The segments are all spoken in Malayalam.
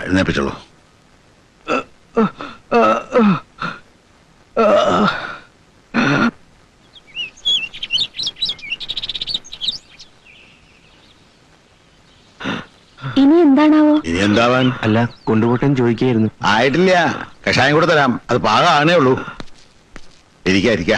എഴുന്നേപ്പിച്ചോളൂ. ഇനി എന്താണാവോ? ഇനി എന്താവാൻ? അല്ല, കൊണ്ടുപോട്ടെന്ന് ചോദിക്കായിരുന്നു. ആയിട്ടില്ല, കഷായം കൂടെ തരാം. അത് പാകമാണേ ഉള്ളൂ. ഇരിക്ക.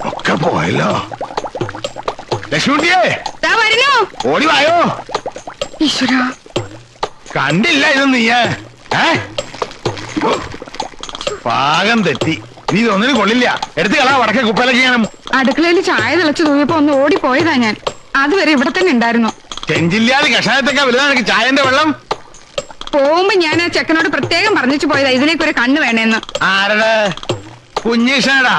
ഒക്കെ പോയല്ലോ. ലക്ഷ്മിയെ ഓടി വായോ. കണ്ടില്ല ഇത് നീയ്? പാകം തെറ്റി. നീ ഇതൊന്നിനും കൊള്ളില്ല. എടുത്ത് കളാ വടക്കേ കുപ്പയിലേക്ക് ചെയ്യണം. അടുക്കളയിൽ ചായ തിളച്ചു തൂങ്ങിയപ്പോ ഒന്ന് ഓടിപ്പോയതാ ഞാൻ. അതുവരെ ഇവിടെ തന്നെ ഉണ്ടായിരുന്നു. ചെഞ്ചില്ലാതെ കഷായത്തൊക്കെ വലുതാണ് ചായന്റെ വെള്ളം. പോകുമ്പോ ഞാൻ ആ ചെക്കനോട് പ്രത്യേകം പറഞ്ഞിച്ചു പോയതാ ഇതിലേക്ക് ഒരു കണ്ണ് വേണേന്ന്. ആരടെ? കുഞ്ഞീഷടാ.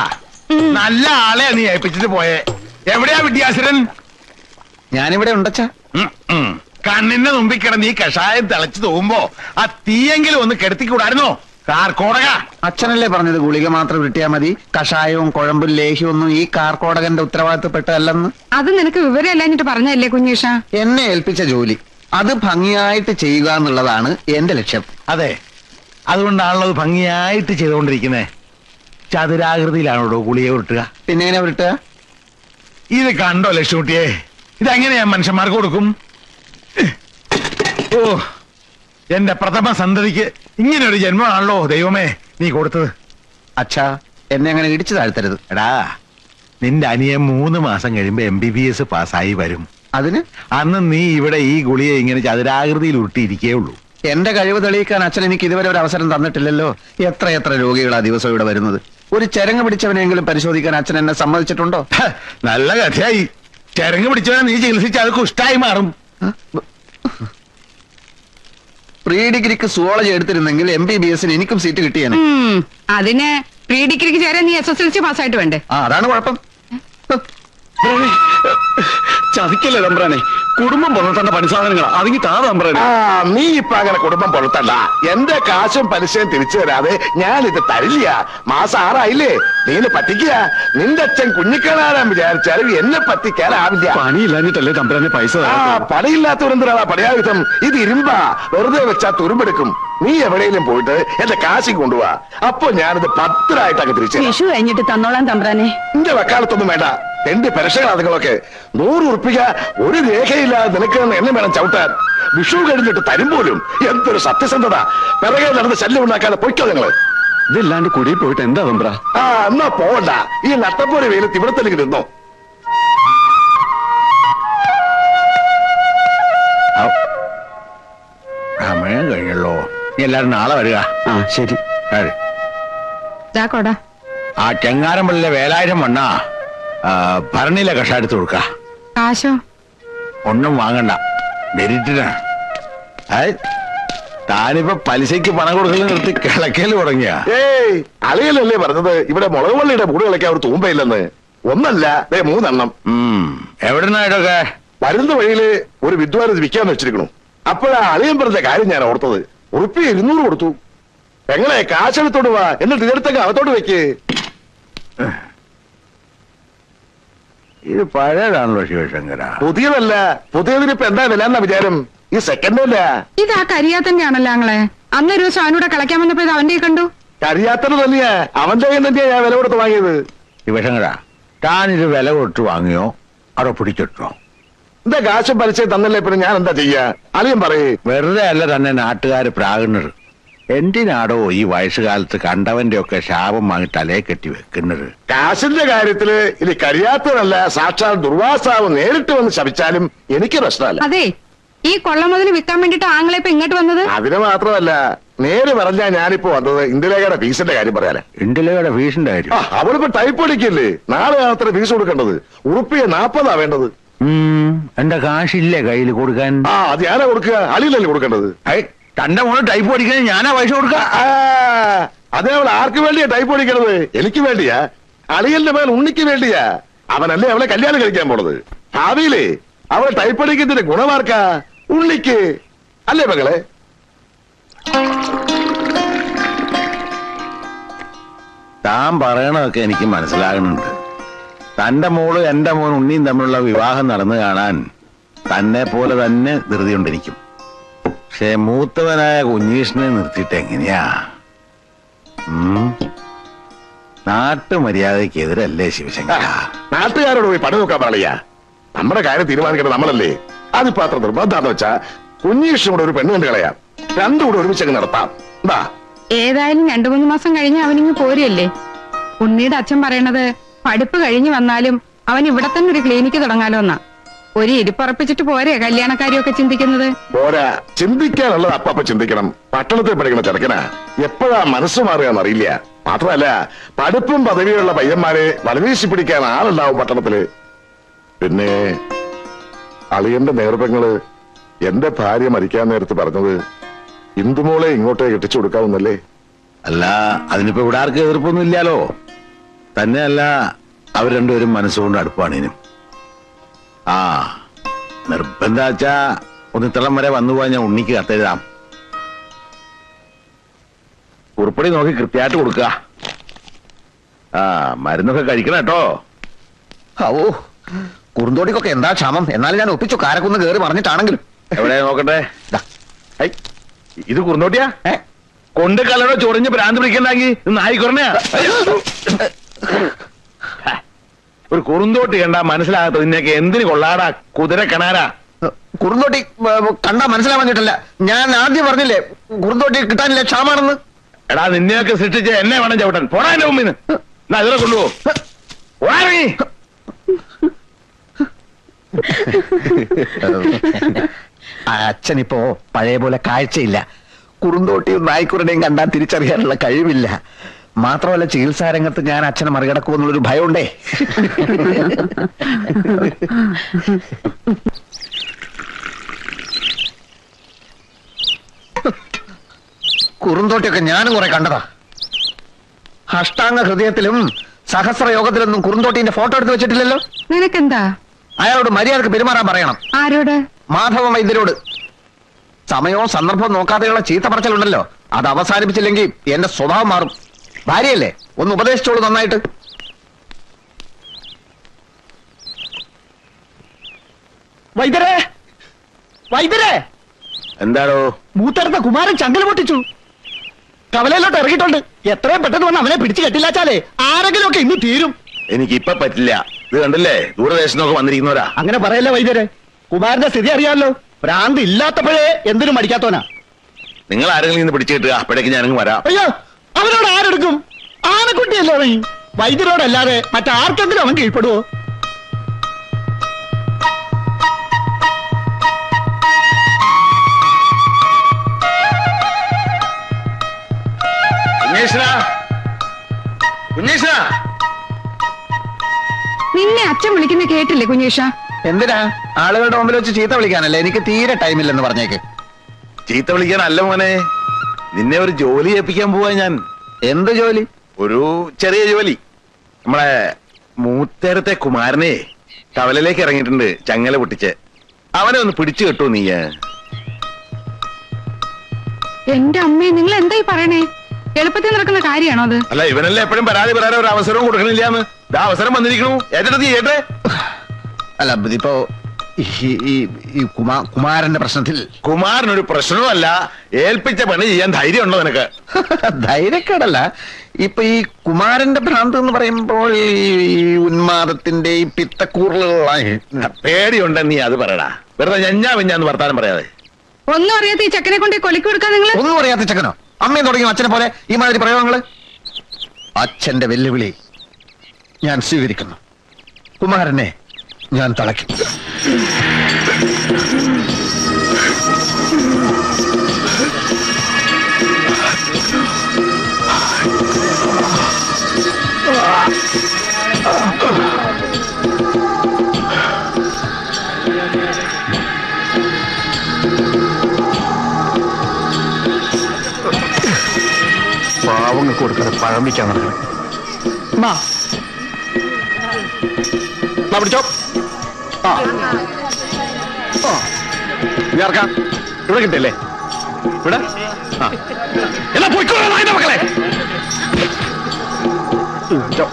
നല്ല ആളെ നീ ഏൽപ്പിച്ചിട്ട് പോയേ. എവിടെയാ വിദ്യാസുരൻ? ഞാനിവിടെ ഉണ്ടച്ചാ. കണ്ണിന്റെ മുമ്പിൽ കിടന്ന് ഈ കഷായം തിളച്ചു തോന്നുമ്പോ ആ തീയെങ്കിലും ഒന്ന് കെടുത്തിക്കൂടായിരുന്നോ? കാർക്കോടക. അച്ഛനല്ലേ പറഞ്ഞത് ഗുളിക മാത്രം കിട്ടിയാ മതി, കഷായവും കുഴമ്പും ലേഹ്യവും ഒന്നും ഈ കാർക്കോടകന്റെ ഉത്തരവാദിത്തപ്പെട്ടതല്ലെന്ന്. അത് നിനക്ക് വിവരമല്ലാഞ്ഞിട്ട് പറഞ്ഞല്ലേ കുഞ്ഞീഷ? എന്നെ ഏൽപ്പിച്ച ജോലി അത് ഭംഗിയായിട്ട് ചെയ്യുക എന്നുള്ളതാണ് എന്റെ ലക്ഷ്യം. അതെ, അതുകൊണ്ടാണല്ലോ അത് ഭംഗിയായിട്ട് ചെയ്തുകൊണ്ടിരിക്കുന്നേ. ചതുരാകൃതിയിലാണോ ഗുളിക ഉരുട്ടുക? പിന്നെ എങ്ങനെ ഉരുട്ടുക? ഇത് കണ്ടോ ലക്ഷ്മിയെ? ഇതെങ്ങനെയാ മനുഷ്യന്മാർക്ക് കൊടുക്കും? ഓ, എന്റെ പ്രഥമ സന്തതിക്ക് ഇങ്ങനെ ഒരു ജന്മമാണല്ലോ ദൈവമേ നീ കൊടുത്തത്. അച്ഛാ, എന്നെ അങ്ങനെ ഇടിച്ചു താഴ്ത്തരുത്. എടാ, നിന്റെ അനിയൻ 3 മാസം കഴിയുമ്പോ MBBS പാസ്സായി വരും. അതിന് അന്ന് നീ ഇവിടെ ഈ ഗുളിയെ ഇങ്ങനെ ചതുരാകൃതിയിൽ ഉരുട്ടിയിരിക്കേ ഉള്ളൂ. എന്റെ കഴിവ് തെളിയിക്കാൻ അച്ഛൻ എനിക്ക് ഇതുവരെ ഒരു അവസരം തന്നിട്ടില്ലല്ലോ. എത്ര രോഗികളാ ദിവസം ഇവിടെ വരുന്നത്. ഒരു ചരങ്ങ് പിടിച്ചവനെങ്കിലും പരിശോധിക്കാൻ അച്ഛൻ എന്നെ സമ്മതിച്ചിട്ടുണ്ടോ? നല്ല കഥയായി. ചരങ്ങ് പിടിച്ചവനെ നീ ചികിത്സിച്ച് അത് കുഷ്ടായി മാറും. പ്രീ ഡിഗ്രിക്ക് സുവോളജി എടുത്തിരുന്നെങ്കിൽ MBBSന് എനിക്കും സീറ്റ് കിട്ടിയേനെ. അതിന് പ്രീ ഡിഗ്രിക്ക് ചേരാൻ നീ SSLC പാസ്സായിട്ട് വേണ്ടേ? അതാണ് കുഴപ്പം. ചതിക്കല്ലേ തമ്പ്രാനെ, കുടുംബം പുലർത്തേണ്ട പണിസാധനങ്ങളാ. അതിങ്ങി താ തമ്പ്രാനെ. നീ ഇപ്പൊ അങ്ങനെ കുടുംബം പുലർത്തണ്ട. എന്റെ കാശും പലിശയും തിരിച്ചു തരാതെ ഞാനിത് തരില്ല. മാസം 6 ആയില്ലേ? നീന് പറ്റിക്കുക. നിന്റെ അച്ഛൻ കുഞ്ഞിക്കണാരാൻ വിചാരിച്ചാലും എന്നെ പറ്റിക്കാനാവില്ല. പണിയില്ലാഞ്ഞിട്ടല്ലേ തമ്പ്രാനെ പൈസ? പണിയില്ലാത്തവരെന്തിനാ പണിയായുധം? ഇത് ഇരുമ്പാ, വെറുതെ വെച്ചാ തുരുമ്പെടുക്കും. നീ എവിടെയെങ്കിലും പോയിട്ട് എന്റെ കാശി കൊണ്ടുപോവാ. അപ്പൊ ഞാനിത് ഭദ്രായിട്ട് അങ്ങ് തിരിച്ചു. വിഷു കഴിഞ്ഞിട്ട് തന്നോളാം തമ്പ്രാനെ. നിന്റെ വക്കാലത്തൊന്നും വേണ്ട. എന്റെ പരക്ഷകളാ നിങ്ങളൊക്കെ. 100 ഉറുപ്പിക ഒരു രേഖയില്ലാതെ നിനക്ക് എന്നെ വേണം ചവിട്ടാൻ. വിഷു കഴിഞ്ഞിട്ട് തരും പോലും. എന്തൊരു സത്യസന്ധത. പിറകെ നടന്ന് ശല്യം ഉണ്ടാക്കാതെ പൊയ്ക്കോ നിങ്ങള്. ഇതില്ലാണ്ട് കുടിയിൽ പോയിട്ട് എന്താ തമ്പ്ര? എന്നാ പോവണ്ട. ഈ നട്ടപ്പോലെ വെയിലത്ത് ഇവിടെ തന്നെ നിന്നോ. സമയം കഴിഞ്ഞല്ലോ. നീ എല്ലാരും നാളെ വരിക. ശരി. ആ ചെങ്ങാരമ്പള്ളിലെ വേലായിരം വണ്ണ ഭരണിയിലെ കഷായം എടുത്ത് കൊടുക്ക. കാശോ? ഒന്നും വാങ്ങണ്ട, മെരിറ്റിനാണ്. താനിപ്പോ പലിശയ്ക്ക് പണം കൊടുക്കൽ നിർത്തി കിളക്കല് തുടങ്ങിയ? അളിയലല്ലേ പറഞ്ഞത് ഇവിടെ മുളക് വള്ളിയുടെ കൂടെ കളിക്കാൻ അവർ തൂമ്പയില്ലെന്ന്? ഒന്നല്ല, 3 എണ്ണം. എവിടുന്നാ ഇതൊക്കെ? വരുന്ന വഴിയില് ഒരു വിദ്വാൻ ഇത് വിൽക്കാന്ന് വെച്ചിരിക്കണു. അപ്പോഴാ അളിയൻ പറഞ്ഞ കാര്യം ഞാൻ ഓർത്തത്. ഉറുപ്പി 200 കൊടുത്തു. എങ്ങനെ കാശെടുത്തോട്ട് വാ, എന്നിട്ട് ഇതെടുത്തൊക്കെ അകത്തോട്ട് വെക്ക്. ഇത് പഴയതാണല്ലോ ശിവശങ്കര. പുതിയതല്ല. പുതിയതിനിപ്പോ എന്താ വില എന്നാ വിചാരം? ഈ സെക്കൻഡ് അല്ല. ഇത് ആ കരിയാത്തന്റെ ആണല്ലോ ആങ്ങളെ. അന്നൊരു ദിവസം അവനൂടെ കളിക്കാൻ വന്നപ്പോ ഇത് അവന്റെ കണ്ടു. കരിയാത്തത് തന്നെയാ. അവന്റെ കയ്യിൽ തന്നെയാ ഞാൻ വില കൊടുത്ത് വാങ്ങിയത്. ശിവശങ്കര, താനിത് വില കൊടുത്ത് വാങ്ങിയോ അതോ പിടിച്ചിട്ടോ? എന്താ കാശും പലിശയും തന്നല്ലേ, പിന്നെ ഞാൻ എന്താ ചെയ്യാ? അളിയൻ പറയേ. വെറുതെ അല്ല തന്നെ നാട്ടുകാര് പ്രാകുന്നത്. എന്തിനാടോ ഈ വയസ്സുകാലത്ത് കണ്ടവന്റെ ഒക്കെ ശാപം വാങ്ങി തലയെ കെട്ടി വെക്കുന്നത്? കാശിന്റെ കാര്യത്തില് ഇനി കരിയാത്തതല്ല, സാക്ഷാൽ ദുർവാസാവ് നേരിട്ട് വന്ന് ശപിച്ചാലും എനിക്ക് പ്രശ്നമല്ല. അതെ, ഈ കൊള്ള മുതൽ വിൽക്കാൻ വേണ്ടിട്ട് ആങ്ങളെ ഇപ്പൊ ഇങ്ങോട്ട് വന്നത്? അതിന് മാത്രമല്ല, നേര് പറഞ്ഞാ ഞാനിപ്പോ വന്നത് ഇന്ദിരയുടെ ഫീസിന്റെ കാര്യം പറയാനാ. ഇന്ദിരയുടെ ഫീസിന്റെ കാര്യം? അവളിപ്പോ ടൈപ്പ് അടിക്കല്ലേ. നാളെ അത്ര ഫീസ് കൊടുക്കേണ്ടത്. ഉറുപ്പിയെ 40 വേണ്ടത്. എന്റെ കാശില്ലേ കയ്യിൽ കൊടുക്കാൻ? അത് ഞാനാ കൊടുക്കുക, അളിയിലല്ലേ കൊടുക്കേണ്ടത്. തന്റെ മോള് ടൈപ്പ് പഠിക്കാൻ ഞാനാ പൈസ കൊടുക്ക? അതേ അവൾ ആർക്ക് വേണ്ടിയാ ടൈപ്പ് പഠിക്കണത്? എനിക്ക് വേണ്ടിയാ. അളിയന്റെ മേൽ ഉണ്ണിക്ക് വേണ്ടിയാ. അവനല്ലേ അവളെ കല്യാണം കഴിക്കാൻ പോണത്. ഭാവിയിലേ അവൾ ടൈപ്പ് പഠിക്കുന്നതിന്റെ ഗുണമാർക്കാ? ഉണ്ണിക്ക് അല്ലേ മകളെ? താൻ പറയണതൊക്കെ എനിക്ക് മനസ്സിലാകുന്നുണ്ട്. തന്റെ മോള് എന്റെ മോൻ ഉണ്ണിയും തമ്മിലുള്ള വിവാഹം നടന്നു കാണാൻ തന്നെ പോലെ തന്നെ ധൃതിയുണ്ടിരിക്കും. പക്ഷെ മൂത്തവനായ കുഞ്ഞീഷിനെ നിർത്തിയിട്ട് എങ്ങനെയാ? നാട്ടുമര്യാദക്കെതിരല്ലേ ശിവശങ്കര? നാട്ടുകാരോട് പോയി പണി നോക്കാൻ പാടില്ല. നമ്മുടെ കാര്യം തീരുമാനിക്കേണ്ടത് നമ്മളല്ലേ. അതിപ്പോ അത്ര നിർബന്ധാന്ന് വെച്ചാ കുഞ്ഞീഷും കൂടെ ഒരു പെണ്ണ് കണ്ടു കളയാം. രണ്ടും കൂടെ ഒരുമിച്ചങ്ങ് നടത്താം. എന്താ? ഏതായാലും 2-3 മാസം കഴിഞ്ഞ് അവനിങ്ങ് പോരല്ലേ. ഉണ്ണിയുടെ അച്ഛൻ പറയണത് പഠിപ്പ് കഴിഞ്ഞു വന്നാലും അവൻ ഇവിടെ തന്നെ ഒരു ക്ലിനിക്ക് തുടങ്ങാലോ എന്നാ. ഒരു ഇരിപ്പുറപ്പിച്ചിട്ട് പോരെ കല്യാണക്കാരിയൊക്കെ ചിന്തിക്കുന്നത്? പോരാ, ചിന്തിക്കാനുള്ളത് അപ്പ ചിന്തിക്കണം. പട്ടണത്തിൽ പഠിക്കുന്ന ചെറുക്കനാ, എപ്പോഴാ മനസ്സ് മാറുകയെന്നറിയില്ല. മാത്രമല്ല, പഠിപ്പും പദവിയുള്ള പയ്യന്മാരെ വലവീശി പിടിക്കാൻ ആളുണ്ടാവും പട്ടണത്തില്. പിന്നെ അളിയന്റെ നേർപ്പങ്ങള് എന്റെ ഭാര്യ മരിക്കാൻ നേരത്ത് പറഞ്ഞത് ഇന്ദുമോളെ ഇങ്ങോട്ടേ കെട്ടിച്ചു കൊടുക്കാവുന്നല്ലേ. അല്ല, അതിനിപ്പോ ഇവിടെ ആർക്കും എതിർപ്പൊന്നും ഇല്ലാലോ. തന്നെയല്ല, അവർ രണ്ടുപേരും മനസ്സുകൊണ്ട് അടുപ്പാണേനും. ആ നിർബന്ധാച്ചാ ഒന്നിത്തളം വരെ വന്നുപോയാൽ ഞാൻ ഉണ്ണിക്ക് കത്തെഴുതാം. ഉറുപ്പടി നോക്കി കൃത്യമായിട്ട് കൊടുക്കുക. ആ മരുന്നൊക്കെ കഴിക്കണം കേട്ടോ. ഓ, കുറുന്തോടിക്കൊക്കെ എന്താ ക്ഷമം. എന്നാലും ഞാൻ ഒപ്പിച്ചു, കാരക്കുന്ന് കയറി പറഞ്ഞിട്ടാണെങ്കിലും. എവിടെ നോക്കട്ടെ. ഐ, ഇത് കുറുന്തോട്ടിയാ? കൊണ്ട് കലടോ ചൊറിഞ്ഞ് ഭ്രാന്ത് പിടിക്കണ്ടാക്കി നായിക്കുറഞ്ഞ ഒരു കുറുന്തോട്ടി കണ്ടാ മനസ്സിലാകത്ത നിന്നൊക്കെ എന്തിനു കൊള്ളാടാ കുതിര കണാരാ? കുറുന്തോട്ടി കണ്ടാ മനസ്സിലാവാൻ പറ്റില്ല. ഞാൻ ആദ്യം പറഞ്ഞില്ലേ കുറുന്തോട്ടി കിട്ടാനില്ല, ക്ഷാമാണെന്ന്. എടാ, നിന്നെയൊക്കെ സൃഷ്ടിച്ച് എന്നെ വേണം ചവിട്ടാൻ. പോടാ എന്റെ മുമ്പിന്ന്. എന്നാ ഇതിലെ കൊണ്ടുപോ. അച്ഛനിപ്പോ പഴയ പോലെ കാഴ്ചയില്ല. കുറുന്തോട്ടിയും നായ്ക്കുറനെയും കണ്ടാൽ തിരിച്ചറിയാനുള്ള കഴിവില്ല. മാത്രമല്ല, ചികിത്സാ രംഗത്ത് ഞാൻ അച്ഛനെ മറികടക്കുമെന്നുള്ളൊരു ഭയമുണ്ടേ. കുറുന്തോട്ടിയൊക്കെ ഞാനും കുറെ കണ്ടതാ. അഷ്ടാംഗ ഹൃദയത്തിലും സഹസ്രയോഗത്തിലൊന്നും കുറുന്തോട്ടിന്റെ ഫോട്ടോ എടുത്ത് വെച്ചിട്ടില്ലല്ലോ. നിനക്കെന്താ? അയാളോട് മര്യാദക്ക് പെരുമാറാൻ പറയണം. ആരോട്? മാധവ വൈദ്യരോട്. സമയവും സന്ദർഭവും നോക്കാതെയുള്ള ചീത്ത പറച്ചിലുണ്ടല്ലോ, അത് അവസാനിപ്പിച്ചില്ലെങ്കിൽ എന്റെ സ്വഭാവം മാറും. ഭാര്യയല്ലേ, ഒന്ന് ഉപദേശിച്ചോളൂ നന്നായിട്ട്. വൈദ്യരെ, വൈദ്യരെ! എന്താടോ? മൂത്തടുത്ത കുമാരൻ ചങ്കൽ പൊട്ടിച്ചു. കവലയിലോട്ട് ഇറങ്ങിയിട്ടുണ്ട്. എത്രയും പെട്ടെന്ന് വന്ന് അവനെ പിടിച്ചു കെട്ടില്ലാച്ചാലേ ആരെങ്കിലും ഒക്കെ ഇന്ന് തീരും. എനിക്കിപ്പൊ പറ്റില്ല. ഇത് കണ്ടില്ലേ, ദൂരദേശത്തൊക്കെ വന്നിരിക്കുന്നവരാ. അങ്ങനെ പറയല്ലേ വൈദ്യരെ. കുമാരന്റെ സ്ഥിതി അറിയാമല്ലോ. ഭ്രാന്ത് ഇല്ലാത്തപ്പോഴേ എന്തിനും മടിക്കാത്തോനാ. നിങ്ങൾ ആരെങ്കിലും ഇന്ന് പിടിച്ചു കിട്ടുക, അപ്പോഴേക്ക് ഞാനങ്ങ് വരാം. അയ്യോ, അവനോട് ആരെടുക്കും? ആനക്കുട്ടിയല്ലേ അവൻ. വൈദ്യരോടല്ലാതെ മറ്റാർക്കെങ്കിലും അവൻ കീഴ്പ്പെടുവോ? നിന്നെ അച്ഛൻ വിളിക്കുന്ന കേട്ടില്ലേ കുഞ്ഞീഷ? എന്തിനാ? ആളുകളുടെ മുമ്പിൽ വെച്ച് ചീത്ത വിളിക്കാനല്ലേ. എനിക്ക് തീരെ ടൈമില്ലെന്ന് പറഞ്ഞേക്ക്. ചീത്ത വിളിക്കാനല്ല മോനെ, നിന്നെ ഒരു ജോലി ഏൽപ്പിക്കാൻ പോവാ ഞാൻ. എന്ത് ജോലി? ഒരു ചെറിയ ജോലി. നമ്മളെ മൂത്തേരത്തെ കുമാരനെ കവലയിലേക്ക് ഇറങ്ങിയിട്ടുണ്ട്, ചങ്ങല പൊട്ടിച്ച്. അവനെ ഒന്ന് പിടിച്ചു കെട്ടു നീ. എന്റെ അമ്മേ, നിങ്ങൾ എന്തായി പറയണേ? എളുപ്പത്തിൽ നടക്കുന്ന കാര്യമാണോ അത്? അല്ല, ഇവനല്ലേ എപ്പോഴും പരാതി പറയാൻ ഒരു അവസരവും കൊടുക്കണില്ലാന്ന്. ഇതാ അവസരം വന്നിരിക്കണു. ഏറ്റെടുത്ത് നീ ഏട്ടെ. അല്ല, ഇതിപ്പോ ഈ കുമാരന്റെ പ്രശ്നത്തിൽ. കുമാരനൊരു പ്രശ്നവുമല്ല. ഏൽപ്പിച്ച പണി ചെയ്യാൻ ധൈര്യം ഉണ്ടോ നിനക്ക്? ധൈര്യക്കേടല്ല. ഇപ്പൊ ഈ കുമാരന്റെ ഭ്രാന്ത് എന്ന് പറയുമ്പോൾ ഈ ഉന്മാദത്തിന്റെ ഈ പിത്തക്കൂറലുള്ള പേടിയുണ്ടെന്ന് നീ അത് പറയടാ. വെറുതെ ഞഞ്ഞാന്ന് വർത്താനം പറയാതെ. ഒന്നും അറിയാത്ത ഈ ചെക്കനെ കൊണ്ട് കൊലക്ക് കൊടുക്കാൻ നിങ്ങൾ. ഒന്നും അറിയാത്ത ചെക്കനോ? അമ്മയും തുടങ്ങിയോ അച്ഛനെ പോലെ ഈ മാതിരി പ്രയോഗങ്ങള്? അച്ഛന്റെ വെല്ലുവിളി ഞാൻ സ്വീകരിക്കുന്നു. കുമാരനെ ഞാൻ തളയ്ക്കും. പാവങ്ങൾക്ക് കൊടുക്കാതെ പഴം വയ്ക്കാൻ നടക്കണം. പിടിച്ചോ. ഇറക്കാം. ഇവിടെ കിട്ടല്ലേ? ഇവിടെ എന്നാ പോയിക്കോളാം മക്കളെ. പൊയ്ക്കോ.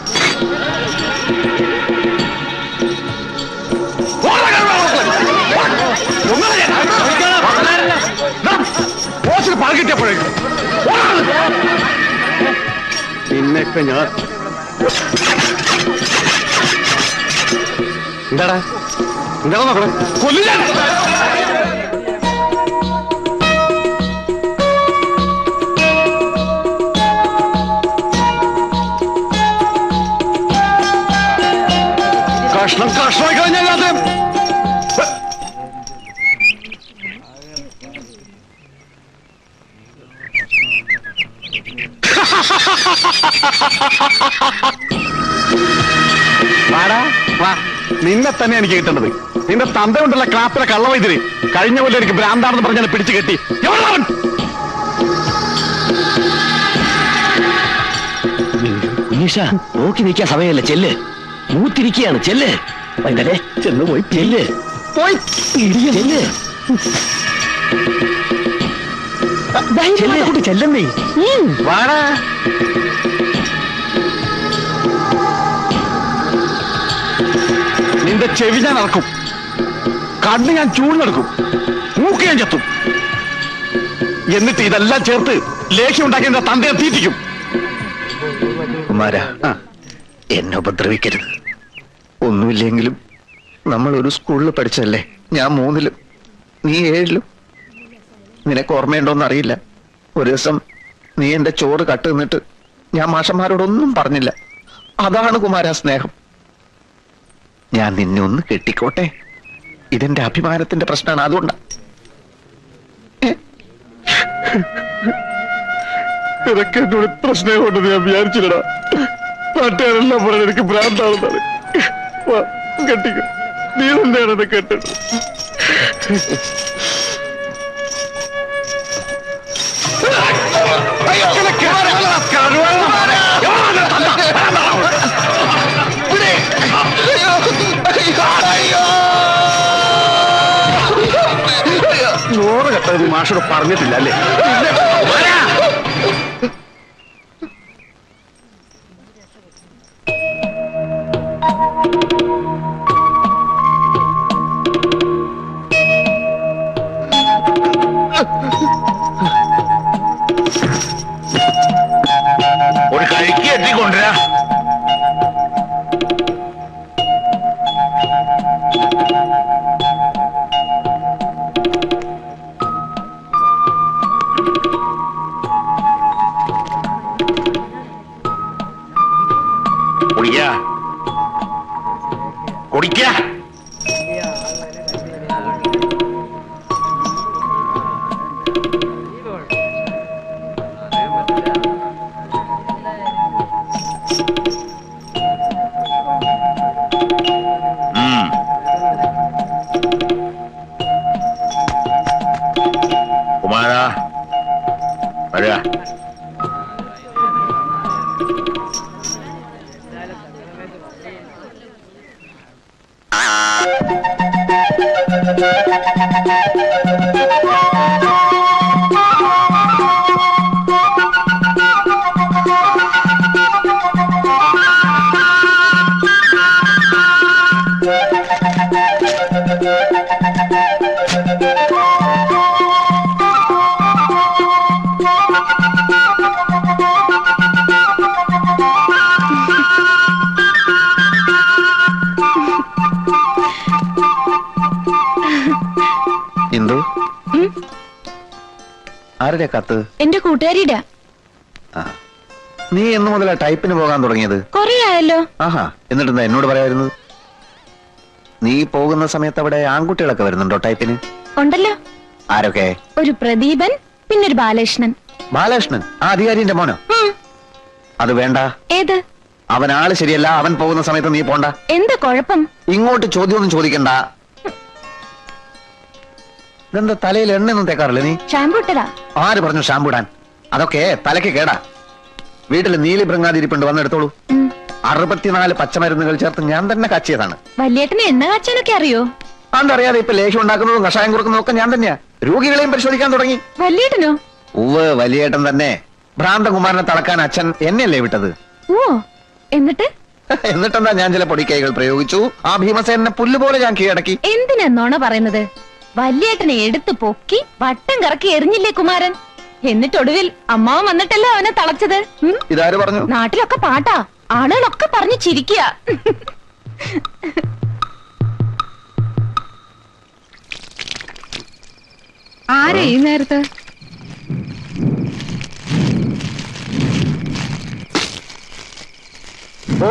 പഴകിട്ടപ്പോഴേക്കും നിന്നൊക്കെ ഞാൻ എന്താടാ എന്താ നോക്കണേ കൊല്ലില്ല. കഷ്ണം കഷ്ണമായി കഴിഞ്ഞാൽ വാടാ വാ. നിന്നെ തന്നെ എനിക്ക് കിട്ടേണ്ടത്. നിന്റെ തന്ത കൊണ്ടുള്ള ക്ലാപ്പിലെ കള്ളവൈദ്യര് കഴിഞ്ഞ പോലെ എനിക്ക് ഭ്രാന്താണെന്ന് പറഞ്ഞാൽ പിടിച്ചു കെട്ടി. എവിടെയാവൻ? ഉണ്ണീഷ നോക്കി നിൽക്കാൻ സമയമല്ല, ചെല്ല്. മൂത്തിരിക്കുകയാണ്, ചെല്ല്. വൈകുന്നേരെ ചെന്ന് പോയി ചെല്ല്. പോയി ചെല്ല്. ചെല്ലുന്നേ വാടാ. നിന്റെ ചെവി ഞാൻ ഇറക്കും, കണ്ണ് ഞാൻ ചൂഴ്ന്നെടുക്കും, മൂക്ക് ഞാൻ ചത്തും. എന്നിട്ട് ഇതെല്ലാം ചേർത്ത് ലേഖ്യം ഉണ്ടാക്കി എന്റെ തന്തയെ തീറ്റിക്കും. കുമാര, എന്നെ ഉപദ്രവിക്കരുത്. ഒന്നുമില്ലെങ്കിലും നമ്മൾ ഒരു സ്കൂളിൽ പഠിച്ചല്ലേ. ഞാൻ 3-ലും നീ 7-ലും. നിനക്ക് ഓർമ്മയുണ്ടോന്ന് അറിയില്ല. ഒരു ദിവസം നീ എന്റെ ചോറ് കട്ട് നിന്നിട്ട് ഞാൻ മാഷന്മാരോടൊന്നും പറഞ്ഞില്ല. അതാണ് കുമാര സ്നേഹം. ഞാൻ നിന്നെ ഒന്ന് കെട്ടിക്കോട്ടെ, ഇതെന്റെ അഭിമാനത്തിന്റെ പ്രശ്നമാണ്. അതുകൊണ്ടാ. നിനക്ക് എന്നോട് ഇത്ര സ്നേഹമുണ്ടെന്ന് ഞാൻ വിചാരിച്ചില്ലടാ. നാട്ടുകാരെല്ലാം പറഞ്ഞ എനിക്ക് ഭ്രാന്താണെന്നാണ്. കെട്ടിക്കോ, നീ തന്നെയാണ് എന്നെ കെട്ടത്. ചോറ് കെട്ടത് മാഷോട് പറഞ്ഞിട്ടില്ല അല്ലേ? ഒരു കഴിക്ക് എത്തിക്കൊണ്ടുവരാ. കുടിക്ക. കുമാര വരിക. എന്തോ ആരുടെ കത്ത്? എന്റെ കൂട്ടുകാരിയുടെ. നീ എന്ന് മുതലാ ടൈപ്പിന് പോകാൻ തുടങ്ങിയത്? കൊറേ ആയല്ലോ. ആഹാ, എന്നിട്ടെന്താ എന്നോട് പറയാമായിരുന്നു? നീ പോകുന്ന സമയത്ത് അവിടെ ആൺകുട്ടികളൊക്കെ വരുന്നുണ്ടോ ടൈപ്പിന്? ഉണ്ടല്ലോ. ആരൊക്കെ? ഒരു പ്രദീപൻ, പിന്നൊരു ബാലകൃഷ്ണൻ. ബാലകൃഷ്ണൻ ആ അധികാരിന്റെ മോനോ? അത് വേണ്ട. ഏത്? അവൻ ആള് ശരിയല്ല. അവൻ പോകുന്ന സമയത്ത് നീ പോണ്ട. എന്താ കുഴപ്പം? ഇങ്ങോട്ട് ചോദ്യമൊന്നും ചോദിക്കണ്ട. ഇതെന്താ തലയിൽ എണ്ണയൊന്നും തേക്കാറില്ല നീ? ഷാമ്പു ഇട്ടതാ. ആര് പറഞ്ഞു ഷാമ്പു ഇടാൻ? അതൊക്കെ തലയ്ക്ക് കേടാ. വീട്ടിൽ നീലി ബൃങ്ങാതിരിപ്പുണ്ട്, വന്നെടുത്തോളൂ. 64 പച്ചമരുന്നുകൾ ചേർത്ത് ഞാൻ തന്നെ കാച്ചിയതാണ്. വല്യേട്ടന് എണ്ണ കാച്ചാനൊക്കെ അറിയോ? അതറിയാതെ ഇപ്പൊ ലേഹ്യം ഉണ്ടാക്കുന്നതും കഷായം കൊടുക്കുന്നതും ഒക്കെ ഞാൻ തന്നെയാ. രോഗികളെയും പരിശോധിക്കാൻ തുടങ്ങി. വല്യേട്ടനോ? ഉവ്വ്, വലിയേട്ടൻ തന്നെ. ഭ്രാന്തകുമാരനെ തളക്കാൻ അച്ഛൻ എന്നെയല്ലേ വിട്ടത്? ഓ, എന്നിട്ടെന്താ, ഞാൻ ചില പൊടിക്കൈകൾ പ്രയോഗിച്ചു. ആ ഭീമസേനെ പുല്ലുപോലെ ഞാൻ കീഴടക്കി. എന്തിനാ പറയുന്നത്? വല്യേട്ടനെ എടുത്തു പൊക്കി വട്ടം കറക്കി എറിഞ്ഞില്ലേ കുമാരൻ? എന്നിട്ടൊടുവിൽ അമ്മാവൻ വന്നിട്ടല്ലേ അവനെ തളച്ചത്. ഇതാര് പറഞ്ഞു? നാട്ടിലൊക്കെ പാട്ടാ, ആളുകളൊക്കെ പറഞ്ഞു ചിരിക്കുക. ആരെ ഈ നേരത്ത്? ഓ,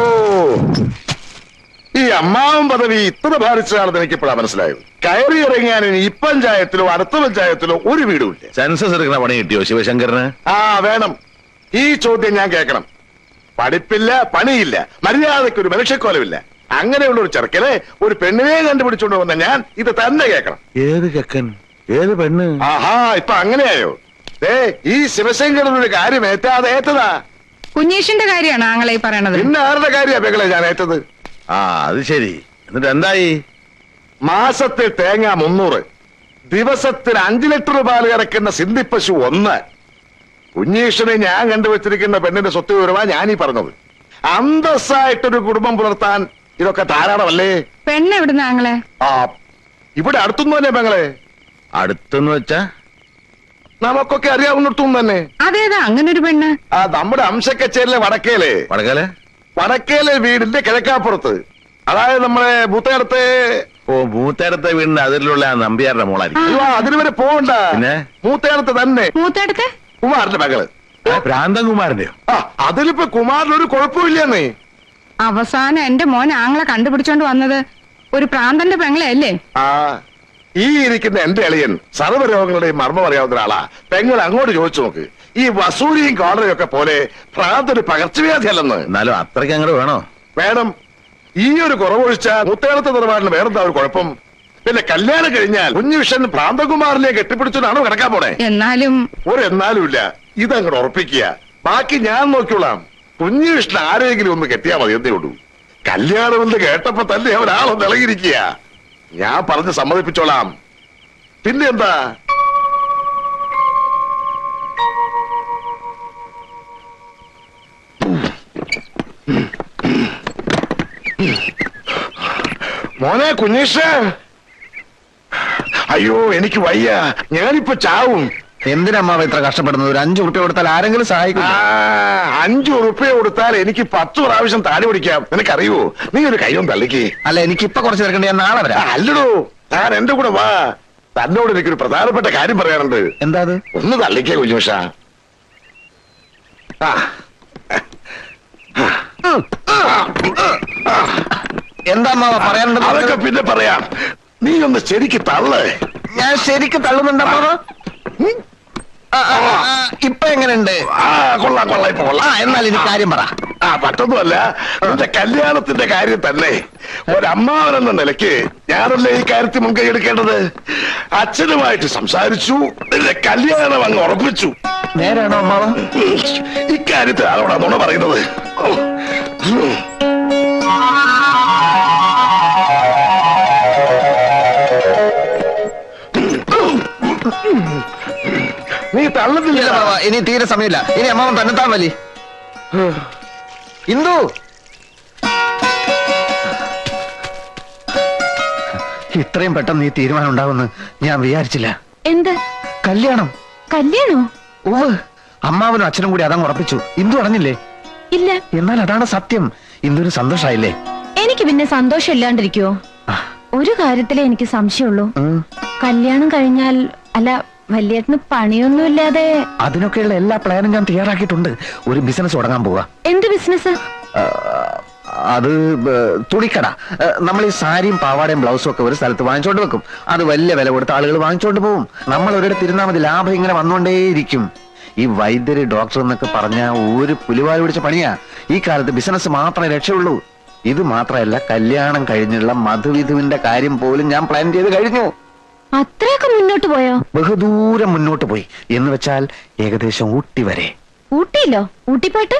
ഈ അമ്മാവൻ പദവി ഇത്ര ഭാരിച്ചതാണെന്ന് എനിക്കിപ്പോഴാ മനസ്സിലായത്. കയറി ഇറങ്ങിയാൽ ഇനി ഈ പഞ്ചായത്തിലോ അടുത്ത പഞ്ചായത്തിലോ ഒരു വീടുമില്ല. സെൻസസ് എടുക്കുന്ന പണി കിട്ടിയോ ശിവശങ്കരന്? ആ വേണം. ഈ ചോദ്യം ഞാൻ കേൾക്കണം. പഠിപ്പില്ല, പണിയില്ല, മര്യാദയ്ക്ക് ഒരു മനുഷ്യക്കോലമില്ല. അങ്ങനെയുള്ള ഒരു ചെറുക്കനെ ഒരു പെണ്ണിനെ കണ്ടുപിടിച്ചോണ്ട് വന്ന ഞാൻ ഇത് തന്നെ കേൾക്കണം. ഏത് ചെക്കൻ, ഏത് പെണ്ണ്? ആഹാ, ഇപ്പൊ അങ്ങനെയായോ? ഈ ശിവശങ്കരനൊരു കാര്യം ഏറ്റാതെ ഏറ്റതാ. കുഞ്ഞീഷിന്റെ കാര്യമാണ് ആങ്ങളെ ഈ പറയണത്. പിന്നെ ആരുടെ കാര്യ പെങ്ങളെ ഞാൻ ഏറ്റത്? ആ അത് ശരി. എന്നിട്ട് എന്തായി? മാസത്തിൽ തേങ്ങ 300, ദിവസത്തിൽ 5 ലിറ്റർ പാല് ഇറക്കുന്ന സിന്ധിപ്പശു 1. കുഞ്ഞീഷനെ ഞാൻ കണ്ടുവച്ചിരിക്കുന്ന പെണ്ണിന്റെ സ്വത്ത് വിവരമാ ഞാനീ പറഞ്ഞത്. അന്തസ്സായിട്ടൊരു കുടുംബം പുലർത്താൻ ഇതൊക്കെ ധാരാളമല്ലേ? പെണ്ണ് എവിടുന്ന ആങ്ങളെ? ആ, ഇവിടെ അടുത്തൊന്നും തന്നെ പെങ്ങളെ. അടുത്തെന്ന് വെച്ചാ നമുക്കൊക്കെ അറിയാവുന്നിടത്തും തന്നെ. അതേതാ അങ്ങനെ ഒരു പെണ്ണ്? ആ, നമ്മുടെ അംശക്കച്ചേരിലെ വടക്കേലെ വടക്കേലെ വീടിന്റെ കിഴക്കാപ്പുറത്ത്, അതായത് നമ്മളെ മൂത്തേടത്തെ. ഓ, മൂത്തേടത്തെ വീടിന്റെ അതിലുള്ള ആ നമ്പ്യാരുടെ മോളായിരിക്കും. അയ്യോ, അതിന് വരെ പോകണ്ട. പിന്നെ മൂത്തേടത്തെ തന്നെ. മൂത്തേടത്തെ കുമാരന്റെ മകള്. ഭ്രാന്തകുമാരന്റെയോ? ആ, അതിലിപ്പോ കുമാരനൊരു കുഴപ്പമില്ലെന്നേ. അവസാനം എന്റെ മോൻ ആങ്ങളെ കണ്ടുപിടിച്ചോണ്ട് വന്നത് ഒരു പ്രാന്തന്റെ പെങ്ങളെ അല്ലേ? ആ, ഈ ഇരിക്കുന്ന എന്റെ അളിയൻ സർവ്വരോഗങ്ങളുടെയും മർമ്മം അറിയാവുന്ന ഒരാളാ. പെങ്ങൾ അങ്ങോട്ട് ചോദിച്ചു നോക്ക്. ഈ വസൂരിയും കോളറയും ഒക്കെ പോലെ ഭ്രാന്തൊരു പകർച്ചവ്യാധി അല്ലെന്ന്. എന്നാലും അത്രയ്ക്ക് അങ്ങോട്ട് വേണോ? വേണം. ഈ ഒരു കുറവൊഴിച്ച മുത്തേടത്തെ നിലപാടിന് വേറെന്താ ഒരു കുഴപ്പം? പിന്നെ കല്യാണം കഴിഞ്ഞാൽ കുഞ്ഞുവിഷൻ ഭ്രാന്തകുമാറിനെ കെട്ടിപ്പിടിച്ചതാണോ കിടക്കാൻ പോണേ? എന്നാലും എന്നാലും ഇല്ല, ഇതങ്ങോട്ട് ഉറപ്പിക്കുക. ബാക്കി ഞാൻ നോക്കിയോളാം. കുഞ്ഞുവിഷ്ണൻ ആരെങ്കിലും ഒന്ന് കെട്ടിയാ മതി, എന്നേ ഉള്ളൂ. കല്യാണം എന്ന് കേട്ടപ്പോ തന്നെ ഒരാളൊന്ന് ഇളകിയിരിക്കുക. ഞാൻ പറഞ്ഞ് സമ്മതിപ്പിച്ചോളാം. പിന്നെ എന്താ? മോനെ കുഞ്ഞീഷ, അയ്യോ എനിക്ക് വയ്യ, ഞാനിപ്പോ ചാവും. എന്തിനമ്മാവ ഇത്ര കഷ്ടപ്പെടുന്നത്? ഒരു 5 ഉറുപ്പ്യ കൊടുത്താൽ ആരെങ്കിലും സഹായിക്കും. 5 ഉറുപ്പ്യ കൊടുത്താൽ എനിക്ക് 10 പ്രാവശ്യം താടി പിടിക്കാം. നിനക്കറിയോ? നീ ഒരു കൈയും തള്ളിക്ക്. അല്ല, എനിക്കിപ്പൊ കുറച്ച് തിരക്കണ്ട, ഞാൻ നാളെ വരാം. അല്ലടോ, താൻ എന്റെ കൂടെ വാ. തന്നോട് എനിക്കൊരു പ്രധാനപ്പെട്ട കാര്യം പറയാനുണ്ട്. എന്താ അത്? ഒന്ന് തള്ളിക്കേ കുഞ്ഞുഷ. എന്താ അമ്മാവ പറയാനുണ്ട്? അതൊക്കെ പിന്നെ പറയാം. നീ ഒന്ന് ശരിക്ക് തള്ളേ. ഞാൻ ശരിക്കും തള്ളുന്നുണ്ടമ്മാവ. ഇപ്പൊ എങ്ങനെയുണ്ട്? കൊള്ളാം കൊള്ളാം, ഇപ്പൊ കൊള്ളാം. എന്നാൽ ഇനി കാര്യം പറ. പറ്റൊന്നുമല്ല, എന്റെ കല്യാണത്തിന്റെ കാര്യം തന്നെ. ഒരമ്മാവനെന്ന നിലയ്ക്ക് ഞാനല്ലേ ഈ കാര്യത്തിൽ മുൻകൈ എടുക്കേണ്ടത്. അച്ഛനുമായിട്ട് സംസാരിച്ചു, നിന്റെ കല്യാണം അങ്ങ് ഉറപ്പിച്ചു. നേരാണോ അമ്മാവ? ഇക്കാര്യത്തിൽ ആരോടാ നുണ പറയുന്നത്? നീ തള്ളുന്നില്ല. ഇനി തീരെ സമയമില്ല. ഇനി അമ്മാവൻ തന്നെത്താൻ വലി. ഇന്ദു, ഇത്രയും പെട്ടെന്ന് ഈ തീരുമാനം ഉണ്ടാവുമെന്ന് ഞാൻ വിചാരിച്ചില്ല. എന്ത് കല്യാണം? കല്യാണോ? ഓ, അമ്മാവനും അച്ഛനും കൂടി അതങ്ങ് ഉറപ്പിച്ചു. ഇന്ദു അറിഞ്ഞില്ലേ? ഇല്ല. എന്നാൽ അതാണ് സത്യം. ഇന്ദുവിന് സന്തോഷായില്ലേ? എനിക്ക് പിന്നെ സന്തോഷം ഇല്ലാണ്ടിരിക്കുവോ? ഒരു കാര്യത്തിലേ എനിക്ക് സംശയമുള്ളൂ. കല്യാണം കഴിഞ്ഞാൽ, അല്ല വല്യേട്ടന് പണിയൊന്നുമില്ലാതെ. അതിനൊക്കെയുള്ള എല്ലാ പ്ലാനും ഞാൻ തയ്യാറാക്കിയിട്ടുണ്ട്. ഒരു ബിസിനസ് തുടങ്ങാൻ പോവാ. എന്ത് ബിസിനസ്? അത് തുണിക്കട. നമ്മൾ ഈ സാരിയും പാവാടയും ബ്ലൗസും ഒക്കെ ഒരു സ്ഥലത്ത് വാങ്ങിച്ചോണ്ട് വെക്കും. അത് വലിയ വില കൊടുത്ത ആളുകൾ വാങ്ങിച്ചോണ്ട് പോകും. നമ്മൾ ഒരിടത്ത് ഇരുന്നാൽ മതി, ലാഭം ഇങ്ങനെ വന്നുകൊണ്ടേയിരിക്കും. ഈ വൈദ്യര് ഡോക്ടർ എന്നൊക്കെ പറഞ്ഞ ഒരു പുലിവാൽ പിടിച്ച പണിയാ. ഈ കാലത്ത് ബിസിനസ് മാത്രമേ രക്ഷയുള്ളൂ. ഇത് മാത്രമല്ല, കല്യാണം കഴിഞ്ഞുള്ള മധുവിധുവിന്റെ കാര്യം പോലും ഞാൻ പ്ലാൻ ചെയ്ത് കഴിഞ്ഞു. അത്രയൊക്കെ മുന്നോട്ട് പോയോ? ബഹുദൂരം മുന്നോട്ട് പോയി. എന്ന് വെച്ചാൽ ഏകദേശം ഊട്ടി വരെ. ഊട്ടിയില്ലോ? ഊട്ടി പോയിട്ട്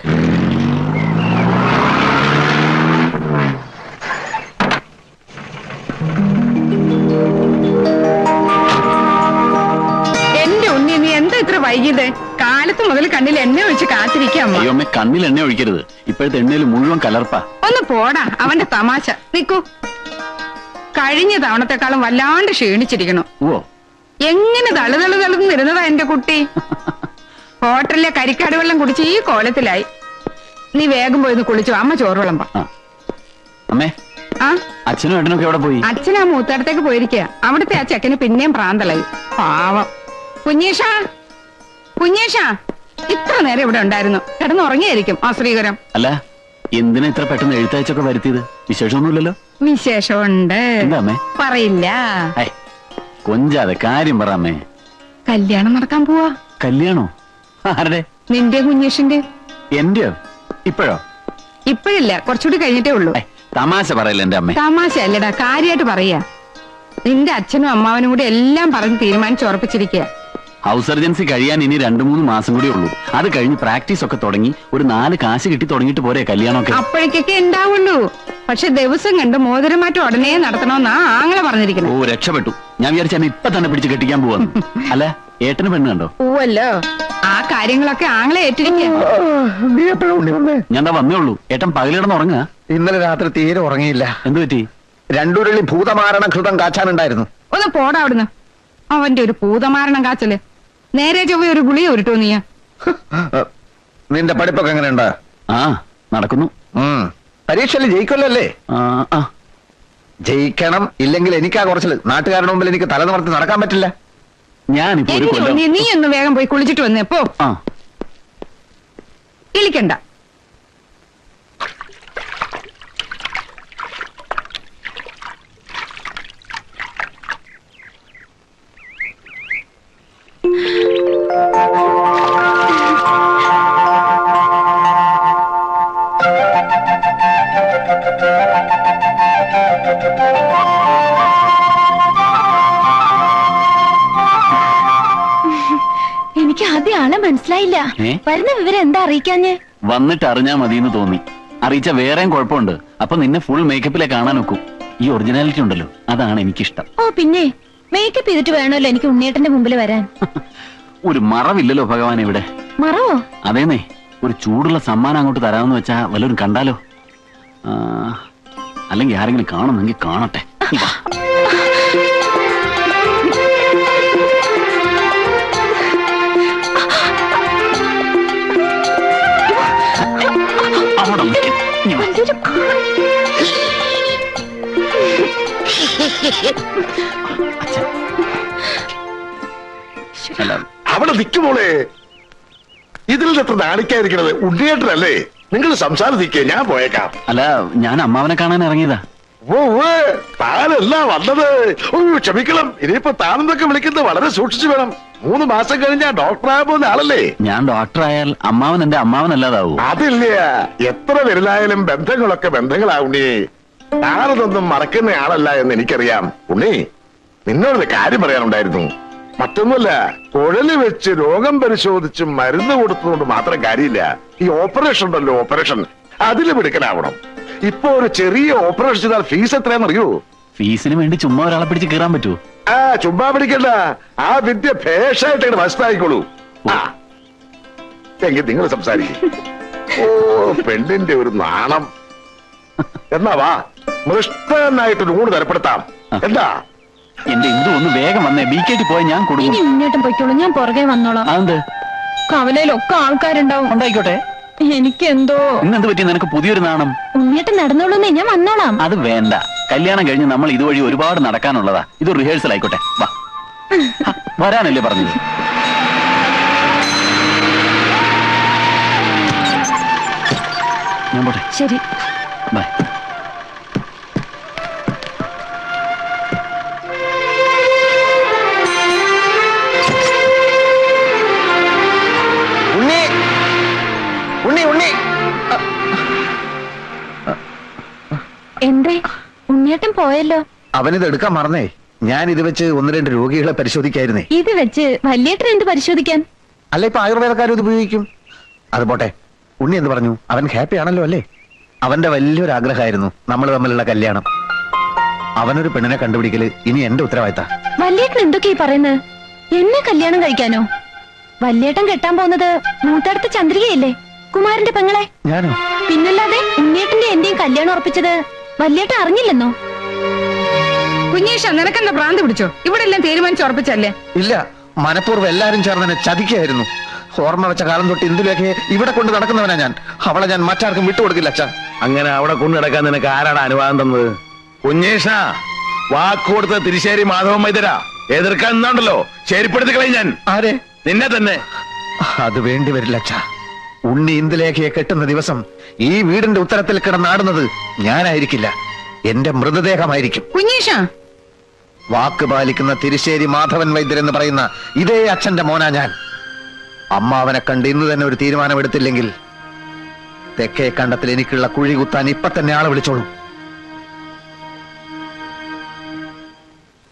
എന്റെ ഉണ്ണി, നീ എന്താ ഇത്ര വൈകിയത്? കാലത്ത് കാലത്ത് മുതൽ കണ്ണിൽ എണ്ണ ഒഴിച്ച് കാത്തിരിക്കാം അമ്മ. അയ്യോ അമ്മേ, കണ്ണിൽ എണ്ണ ഒഴിക്കരുത്. ഇപ്പോഴത്തെ എണ്ണയിൽ മുഴുവൻ കലർപ്പാ. ഒന്ന് പോടാ അവന്റെ തമാശ. നിക്കൂ, കഴിഞ്ഞ തവണത്തെക്കാളും വല്ലാണ്ട് ക്ഷീണിച്ചിരിക്കണു. ഓ, എങ്ങനെ തളുതളുതളുന്നിരുന്നതാ എന്റെ കുട്ടി. ഹോട്ടലിലെ കരിക്കാട് വെള്ളം കുടിച്ച് ഈ കോലത്തിലായി. നീ വേഗം പോയി കുളിച്ചു, അമ്മ ചോറ് വിളമ്പ. ആ. അമ്മേ, ആ, അച്ഛനും ഏട്ടനൊക്കെ എവിടെ പോയി? അച്ഛൻ ആ മൂത്തടത്തേക്ക് പോയിരിക്കുക. അവിടുത്തെ ആ ചെക്കന് പിന്നെയും പ്രാന്തലായി. പാവം. കുഞ്ഞേഷാ, കുഞ്ഞേഷാ, ഇത്ര നേരം ഇവിടെ ഉണ്ടായിരുന്നു. കിടന്നുറങ്ങിയായിരിക്കും ആ ശ്രീകരം. അല്ല, എന്തിനാ ഇത്ര പെട്ടെന്ന് എഴുത്തയച്ചൊക്കെ വരുത്തിയത്? വിശേഷമൊന്നുമില്ലല്ലോ. വിശേഷമുണ്ട്, എന്താ അമ്മേ? പറയില്ല. ഏയ്, കൊഞ്ചാതെ കാര്യം പറ അമ്മേ. കല്യാണം നടക്കാൻ പോവാ. കല്യാണോ? ആരുടെ? നിന്റെ കുഞ്ഞേഷിന്റെ. എന്റെയോ? ഇപ്പോഴോ? ഇപ്പഴില്ല, കുറച്ചുകൂടി കഴിഞ്ഞിട്ടേ ഉള്ളൂ. ഏയ്, തമാശ പറയല്ല എന്റെ അമ്മേ. തമാശ അല്ലടാ, കാര്യമായിട്ട് പറയാ. നിന്റെ അച്ഛനും അമ്മാവനും കൂടി എല്ലാം പറഞ്ഞ് തീരുമാനിച്ചുറപ്പിച്ചിരിക്കുക. ഹൗസ് സർജൻസി കഴിയാൻ ഇനി 2-3 മാസം കൂടി ഉള്ളൂ. അത് കഴിഞ്ഞ് പ്രാക്ടീസ് ഒക്കെ തുടങ്ങി ഒരു 4 കാശ് കിട്ടി തുടങ്ങിയിട്ട് പോരെ കല്യാണമൊക്കെ? അപ്പോഴേക്കൊക്കെ ഉണ്ടാവുള്ളൂ. പക്ഷെ ദിവസം കണ്ട് മോതിരമാറ്റം ഉടനെ നടത്തണമെന്നാ ആങ്ങളെ ഓ, പറഞ്ഞിരിക്കുന്നത്. രക്ഷപ്പെട്ടു. ഞാൻ വിചാരിച്ച എന്നെ ഇപ്പൊ തന്നെ പിടിച്ച് കെട്ടിക്കാൻ പോവാന്ന്. അല്ല, ഏട്ടന് പെണ്ണ് കണ്ടോ? പോവല്ലോ, ആ കാര്യങ്ങളൊക്കെ ആങ്ങളെ ഏറ്റിരിക്കുക. നീ എപ്പോഴും ഉണ്ണി വന്നേ? ഞാൻ എന്താ വന്നേ ഉള്ളൂ. ഏട്ടൻ പകലിടന്ന് ഉറങ്ങുക? ഇന്നലെ രാത്രി തീരെ ഉറങ്ങിയില്ല. എന്തു പറ്റി? 2 ഉരുളി ഭൂതമാരണ ഘൃതം കാച്ചാനുണ്ടായിരുന്നു. ഒന്ന് പോടാ അവിടുന്ന്. അവന്റെ ഒരു ഭൂതമാരണം കാച്ചല്. നേരെ ചൊവ്വ ഒരു ഗുളിക ഉരുട്ടോ നീ. നിന്റെ പഠിപ്പൊക്കെ എങ്ങനെയുണ്ട്? ആ, നടക്കുന്നു. പരീക്ഷയിൽ ജയിക്കല്ലേ? ആ, ആ. ജയിക്കണം, ഇല്ലെങ്കിൽ എനിക്കാ കുറച്ചില്. നാട്ടുകാരുടെ മുമ്പിൽ എനിക്ക് തല നിവർത്തി നടക്കാൻ പറ്റില്ല. ഞാനിപ്പോ ഒരു കൊല്ലം. നീ ഒന്ന് വേഗം പോയി കുളിച്ചിട്ട് വന്നേ പോ. ആ, ഇളിക്കണ്ട. എനിക്ക് ആദ്യം ആളെ മനസ്സിലായില്ല. ഏ? വരുന്ന വിവരം എന്താ അറിയിക്കാഞ്ഞ്? വന്നിട്ട് അറിഞ്ഞാ മതിയെന്ന് തോന്നി. അറിയിച്ച വേറെയും കുഴപ്പമുണ്ട്. അപ്പൊ നിന്നെ ഫുൾ മേക്കപ്പിലെ കാണാൻ നോക്കും. ഈ ഒറിജിനാലിറ്റി ഉണ്ടല്ലോ, അതാണ് എനിക്കിഷ്ടം. ഓ പിന്നെ, മേക്കപ്പ് ചെയ്തിട്ട് വേണമല്ലോ എനിക്ക് ഉണ്ണിയേട്ടന്റെ മുമ്പിൽ വരാൻ. ഒരു മറവില്ലല്ലോ ഭഗവാൻ ഇവിടെ. മറവോ? അതേന്നേ, ഒരു ചൂടുള്ള സമ്മാനം അങ്ങോട്ട് തരാമെന്ന് വെച്ചാ വല്ലവരും കണ്ടാലോ? ആ, അല്ലെങ്കിൽ ആരെങ്കിലും കാണുന്നെങ്കിൽ കാണട്ടെ. വാ. അവിടെ നിൽക്ക്. ഇനി വാ. അച്ഛൻ. അല്ല, അവിടെ നിൽക്കുമോളെ. ഇതിൽ എത്ര നാണിക്കായിരിക്കണത്? ഉണ്ണിയേട്ടനല്ലേ? നിങ്ങൾ സംസാരിക്കേ, ഞാൻ പോയേക്കാം. അല്ല, ഞാൻ അമ്മാവനെ കാണാൻ ഇറങ്ങിയതാ. ഓ, താനല്ല വന്നത്. ഓ, ക്ഷമിക്കണം. ഇനിയിപ്പോ താനെന്നൊക്കെ വിളിക്കുന്നത് വളരെ സൂക്ഷിച്ചു വേണം. 3 മാസം കഴിഞ്ഞാ ഡോക്ടറായ പോകുന്ന ആളല്ലേ? ഞാൻ ഡോക്ടറായാൽ അമ്മാവൻ എന്റെ അമ്മാവനല്ലാതാവൂ. അതില്ല. എത്ര വലുതായാലും ബന്ധങ്ങളൊക്കെ ബന്ധങ്ങളാ ഉണ്ണി. താനതൊന്നും മറക്കുന്ന ആളല്ല എന്ന് എനിക്കറിയാം. ഉണ്ണി, നിന്നോടൊരു കാര്യം പറയാനുണ്ടായിരുന്നു. മറ്റൊന്നുമല്ല, കുഴല് വെച്ച് രോഗം പരിശോധിച്ച് മരുന്ന് കൊടുത്തതുകൊണ്ട് മാത്രം കാര്യമില്ല. ഈ ഓപ്പറേഷൻ ഉണ്ടല്ലോ, ഓപ്പറേഷൻ, അതിൽ മിടുക്കനാവണം. ഇപ്പൊ ഒരു ചെറിയ ഓപ്പറേഷൻ ചെയ്താൽ ഫീസ് എത്രയാണെന്നറിയോ? ഫീസിന് വേണ്ടി ചുമ്മാ ഒരാളെ പിടിച്ച് കീറാൻ പറ്റുമോ? ആ, ചുമ്മാ പിടിക്കണ്ട. ആ വിദ്യ ഭേഷായിട്ട് മനസ്സിലായിക്കോളൂ. ആ, എങ്കിൽ നിങ്ങൾ സംസാരിക്കും. ഓ, പെണ്ണിന്റെ ഒരു നാണം. എന്നാ വാ, മൃഷ്ടനായിട്ടൊരു ഊണ് തരപ്പെടുത്താം. എന്താ? എന്റെ എന്തു ഒന്ന് വേഗം വന്നേ. ബിക്കേറ്റി പോയാൽ ഞാൻ ഇനി കൊടുക്കും. ഉണ്ണിയേട്ടൻ പൊയ്ക്കോളൂ, ഞാൻ പുറകെ വന്നോളാം. അതെന്ത്? കവലയിലൊക്കെ ആൾക്കാരുണ്ടാവും. ഉണ്ടായിക്കോട്ടെ. എനിക്കെന്തോ. ഇന്നെന്ത് പറ്റി നിനക്ക് പുതിയൊരു നാണം? ഉണ്ണിയേട്ടൻ നടന്നോളൂന്നേ, ഞാൻ വന്നോളാം. അത് വേണ്ട. കല്യാണം കഴിഞ്ഞ് നമ്മൾ ഇതുവഴി ഒരുപാട് നടക്കാനുള്ളതാ. ഇത് റിഹേഴ്സൽ ആയിക്കോട്ടെ. വാ. ഹ, വരാനല്ലേ പറഞ്ഞത്? ഞാൻ പോട്ടെ. ശരി. ബൈ. ഉണ്ണി, ഉണ്ണി, ഉണ്ണി. എന്തേ, ഉണ്ണിയേട്ടൻ പോയല്ലോ? അവനിത് എടുക്കാൻ മറന്നേ. ഞാൻ ഇത് വെച്ച് 1-2 രോഗികളെ പരിശോധിക്കായിരുന്നേ. ഇത് വെച്ച് വല്യേട്ടൻ എന്ത് പരിശോധിക്കാൻ? അല്ല, ഇപ്പൊ ആയുർവേദക്കാരും ഇത് ഉപയോഗിക്കും. അത് പോട്ടെ, ഉണ്ണി എന്ത് പറഞ്ഞു? അവൻ ഹാപ്പി ആണല്ലോ അല്ലേ? അവന്റെ വലിയൊരു ആഗ്രഹമായിരുന്നു നമ്മൾ തമ്മിലുള്ള കല്യാണം. അവനൊരു പെണ്ണിനെ കണ്ടുപിടിക്കല് ഇനി എന്റെ ഉത്തരവാദിത്ത. വല്യേട്ടൻ എന്തൊക്കെയാ പറയുന്നത്? എന്നെ കല്യാണം കഴിക്കാനോ? വല്യേട്ടൻ കെട്ടാൻ പോകുന്നത് മൂത്തടുത്ത ചന്ദ്രികയല്ലേ, കുമാരന്റെ പെങ്ങളെ. ഞാനോ? പിന്നല്ലാതെ ഉണ്ണിയേട്ടന്റെ എന്റെയും കല്യാണം ഉറപ്പിച്ചത് വല്യേട്ടൻ അറിഞ്ഞില്ലെന്നോ? കുഞ്ഞീഷ, നിനക്കെന്താ ഭ്രാന്ത് പിടിച്ചോ? ഇവിടെ എല്ലാം തീരുമാനിച്ചുറപ്പിച്ചല്ലേ? ഇല്ല, മനഃപൂർവ്വം എല്ലാരും ചേർന്ന് എന്നെ ചതിക്കായിരുന്നു. ഓർമ്മ വെച്ച കാലം തൊട്ട് ഇന്ദുലേഖയെ ഇവിടെ കൊണ്ട് നടക്കുന്നവനാ ഞാൻ. അവളെ ഞാൻ മറ്റാർക്കും വിട്ടുകൊടുക്കില്ല അച്ഛാ. അങ്ങനെ അവിടെ കൊണ്ടു നടക്കാൻ നിനക്ക് ആരാണ് അനുവാദം തന്നത്? കുഞ്ഞേഷ, വാക്കുകൊടുത്ത തിരിശ്ശേരി മാധവൻ വൈദ്യരാ. എതിർക്കാൻ നിന്നുണ്ടല്ലോ, ശരിപ്പെടുത്തി കളയും ഞാൻ. ആരെ? നിന്നെ തന്നെ. അത് വേണ്ടി വരില്ല അച്ഛാ. ഉണ്ണി ഇന്ദുലേഖയെ കെട്ടുന്ന ദിവസം ഈ വീടിന്റെ ഉത്തരത്തിൽ കിടന്നാടുന്നത് ഞാനായിരിക്കില്ല, എന്റെ മൃതദേഹമായിരിക്കും. കുഞ്ഞീഷ, വാക്ക് പാലിക്കുന്ന തിരിശ്ശേരി മാധവൻ വൈദ്യർ എന്ന് പറയുന്ന ഇതേ അച്ഛന്റെ മോനാ ഞാൻ. അമ്മാവനെ കണ്ട് ഇന്ന് തന്നെ ഒരു തീരുമാനമെടുത്തില്ലെങ്കിൽ തെക്കേ കണ്ടത്തിൽ എനിക്കുള്ള കുഴി കുത്താൻ ഇപ്പൊ തന്നെ ആളെ വിളിച്ചോളൂ.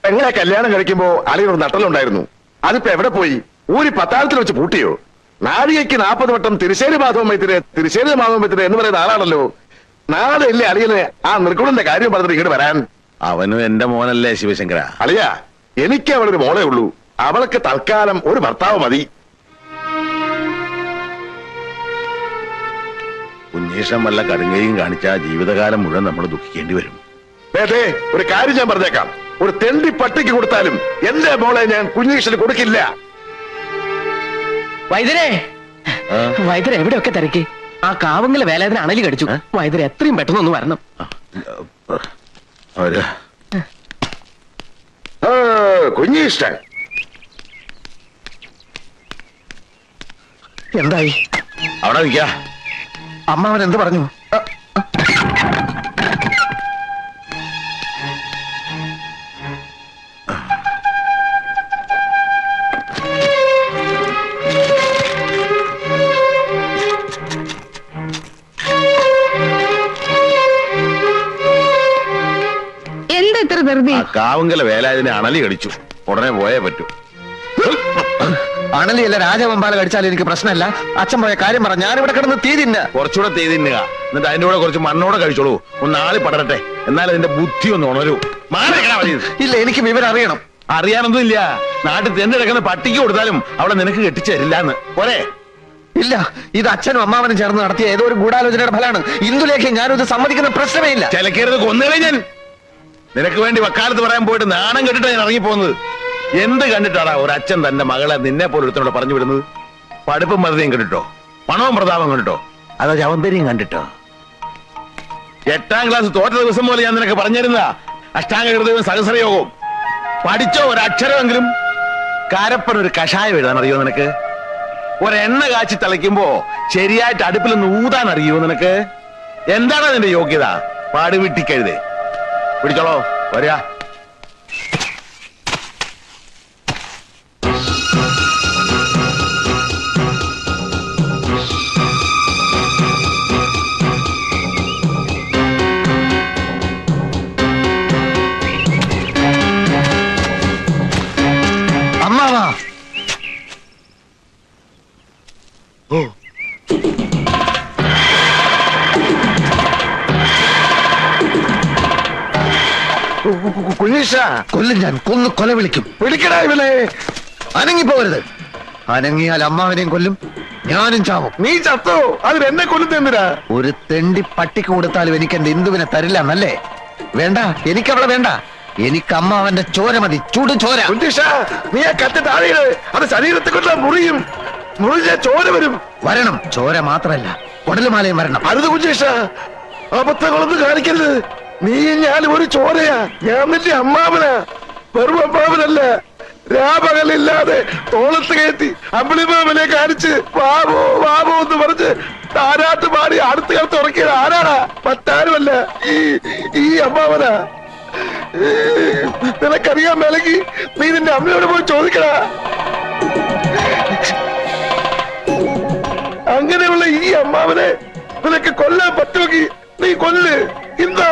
എങ്ങനെ കല്യാണം കഴിക്കുമ്പോ അളിയൊരു നട്ടലുണ്ടായിരുന്നു, അതിപ്പോ എവിടെ പോയി? ഊരി പത്താഴത്തിൽ വെച്ച് പൂട്ടിയോ? നാഴികയ്ക്ക് 40 വട്ടം തിരിശ്ശേരി മാധവൻ വൈദ്യര് എന്ന് പറയുന്ന ആളാണല്ലോ. നാളെ ഇല്ലേ അളിയന് ആ നിർഗുണന്റെ കാര്യം പറഞ്ഞിട്ട് ഇങ്ങോട്ട് വരാൻ? അവനും എന്റെ മോനല്ലേ ശിവശങ്കര. അളിയ, എനിക്ക് അവളൊരു മോളേ ഉള്ളൂ. അവൾക്ക് തൽക്കാലം ഒരു ഭർത്താവ് മതി. കുഞ്ഞേഷം വല്ല കടുങ്കയും കാണിച്ച ജീവിതകാലം മുഴുവൻ നമ്മൾ ദുഃഖിക്കേണ്ടി വരും. അതെ, ഒരു കാര്യം ഞാൻ പറഞ്ഞേക്കാം. ഒരു തെണ്ടി പട്ടിക്ക് കൊടുത്താലും എന്റെ മോളെ ഞാൻ കുഞ്ഞീഷന് കൊടുക്കില്ല. വൈദ്യരെ, വൈദ്യരെ എവിടെയൊക്കെ തിരക്കി? ആ കാവങ്കിലെ വേലാതിന് അണലി കടിച്ചു. വൈദ്യരെ എത്രയും പെട്ടെന്ന് ഒന്ന് വരണം. കുഞ്ഞീഷ്ടൻ എന്തായി? അവിടെ നിൽക്കാ. അമ്മാവൻ എന്ത് പറഞ്ഞു? എന്താ ഇത്ര ധൃതി? ആ കാവുങ്കല വേലാതിനെ അണലി കടിച്ചു, ഉടനെ പോയേ പറ്റൂ. അണലിയല്ല, രാജവമ്പാല കടിച്ചാലും എനിക്ക് പ്രശ്നമല്ല. അച്ഛൻ പോയ കാര്യം പറ, ഞാനിവിടെ കിടന്ന് തീ തിന്ന. കുറച്ചുകൂടെ തീ തിന്നുക, എന്നിട്ട് അതിന്റെ കൂടെ കുറച്ച് മണ്ണോടെ കഴിച്ചോളൂ. ഒന്ന് ആളി പടരട്ടെ, എന്നാൽ അതിന്റെ ബുദ്ധി ഒന്ന് ഉണരൂ. ഇല്ല, എനിക്ക് വിവരം അറിയണം. അറിയാനൊന്നും ഇല്ല. നാട്ടിൽ തെണ്ടെടുക്കുന്ന പട്ടിക്ക് കൊടുത്താലും അവളെ നിനക്ക് കെട്ടിച്ചേരില്ലാന്ന് പോരെ? ഇല്ല, ഇത് അച്ഛനും അമ്മാവനും ചേർന്ന് നടത്തിയ ഏതോ ഒരു ഗൂഢാലോചനയുടെ ഫലമാണ്. ഇന്ദുലേഖ ഞാനും ഇത് സമ്മതിക്കുന്ന പ്രശ്നമേ ഇല്ല. ചിലക്കരുത്, കൊന്നുകളെ ഞാൻ. നിനക്ക് വേണ്ടി വക്കാലത്ത് പറയാൻ പോയിട്ട് നാണം കെട്ടിട്ടാ ഞാൻ ഇറങ്ങിപ്പോകുന്നത്. എന്ത് കണ്ടിട്ടാടാ ഒരു അച്ഛൻ തന്റെ മകളെ നിന്നെ പോലെ ഒരുത്തനോട് പറഞ്ഞു വിടുന്നത്? പഠിപ്പും മറുതയും കണ്ടിട്ടോ, പണവും പ്രതാപം കണ്ടിട്ടോ, അതോ ചവന്തരിയും കണ്ടിട്ടോ? 8ാം ക്ലാസ് തോറ്റ ദിവസം പോലെ ഞാൻ നിനക്ക് പറഞ്ഞിരുന്നതാ അഷ്ടാംഗ ഹൃദയവും സഹസ്രയോഗവും. പഠിച്ചോ ഒരക്ഷരമെങ്കിലും? കാരപ്പൻ ഒരു കഷായം എഴുതാൻ അറിയോ നിനക്ക്? ഒരെണ്ണ കാച്ചി തിളയ്ക്കുമ്പോ ശരിയായിട്ട് അടുപ്പിൽ നിന്ന് ഊതാൻ അറിയോ നിനക്ക്? എന്താണ് നിന്റെ യോഗ്യത? പാടുവിട്ടിക്കരുതേ. പിടിച്ചോളോ, വരിക. അമ്മാവാ, കുഞ്ഞീഷ, കൊല്ലും ഞാൻ, കൊന്നു കൊല വിളിക്കും. പിടിക്കടാ ഇവനെ. അനങ്ങിപ്പോകരുത്. അനങ്ങിയാൽ അമ്മാവനെയും കൊല്ലും, ഞാനും ചാവും. നീ ചത്തോ? അതിനെന്നെ കൊല്ലുന്നെന്തിനാ? ഒരു തെണ്ടി പട്ടിക്ക് കൊടുത്താലും എനിക്ക് എന്റെ ഇന്ദുവിനെ തരില്ല എന്നല്ലേ? വേണ്ട, എനിക്കവളെ വേണ്ട. എനിക്ക് അമ്മാവന്റെ ചോര മതി, ചൂട് ചോര. കുഞ്ഞീഷ, നീ ആ കത്തി താഴെയിട്. അത് ശരീരത്തെ കൊണ്ട് മുറിയും. മുറിഞ്ഞ ചോര വരും. വരണം, ചോര മാത്രല്ല കൊടലുമാലയും വരണം. അരുത് കുഞ്ഞീഷ, അബദ്ധങ്ങളൊന്നും കാണിക്കരുത്. നീ ഞാനും ഒരു ചോരയാ. ഞാൻ നിന്റെ അമ്മാവനാ, വെറും അമ്മാവനല്ല. രാപകലില്ലാതെ തോളത്ത് കയറ്റി അമ്പിളിമാമനെ കാണിച്ച് വാവോ വാവോ എന്ന് പറഞ്ഞ് താരാട്ട് പാടി അടുത്ത് കാലത്ത് ഉറക്കിയത് ആരാടാ? മറ്റാരുമല്ല, ഈ അമ്മാവനാ. നിനക്കറിയാൻ മേലെങ്കിൽ നീ നിന്റെ അമ്മയോട് പോയി ചോദിക്കടാ. അങ്ങനെയുള്ള ഈ അമ്മാവനെ നിനക്ക് കൊല്ലാൻ പറ്റുമെങ്കിൽ നീ കൊല്ല്. എന്താ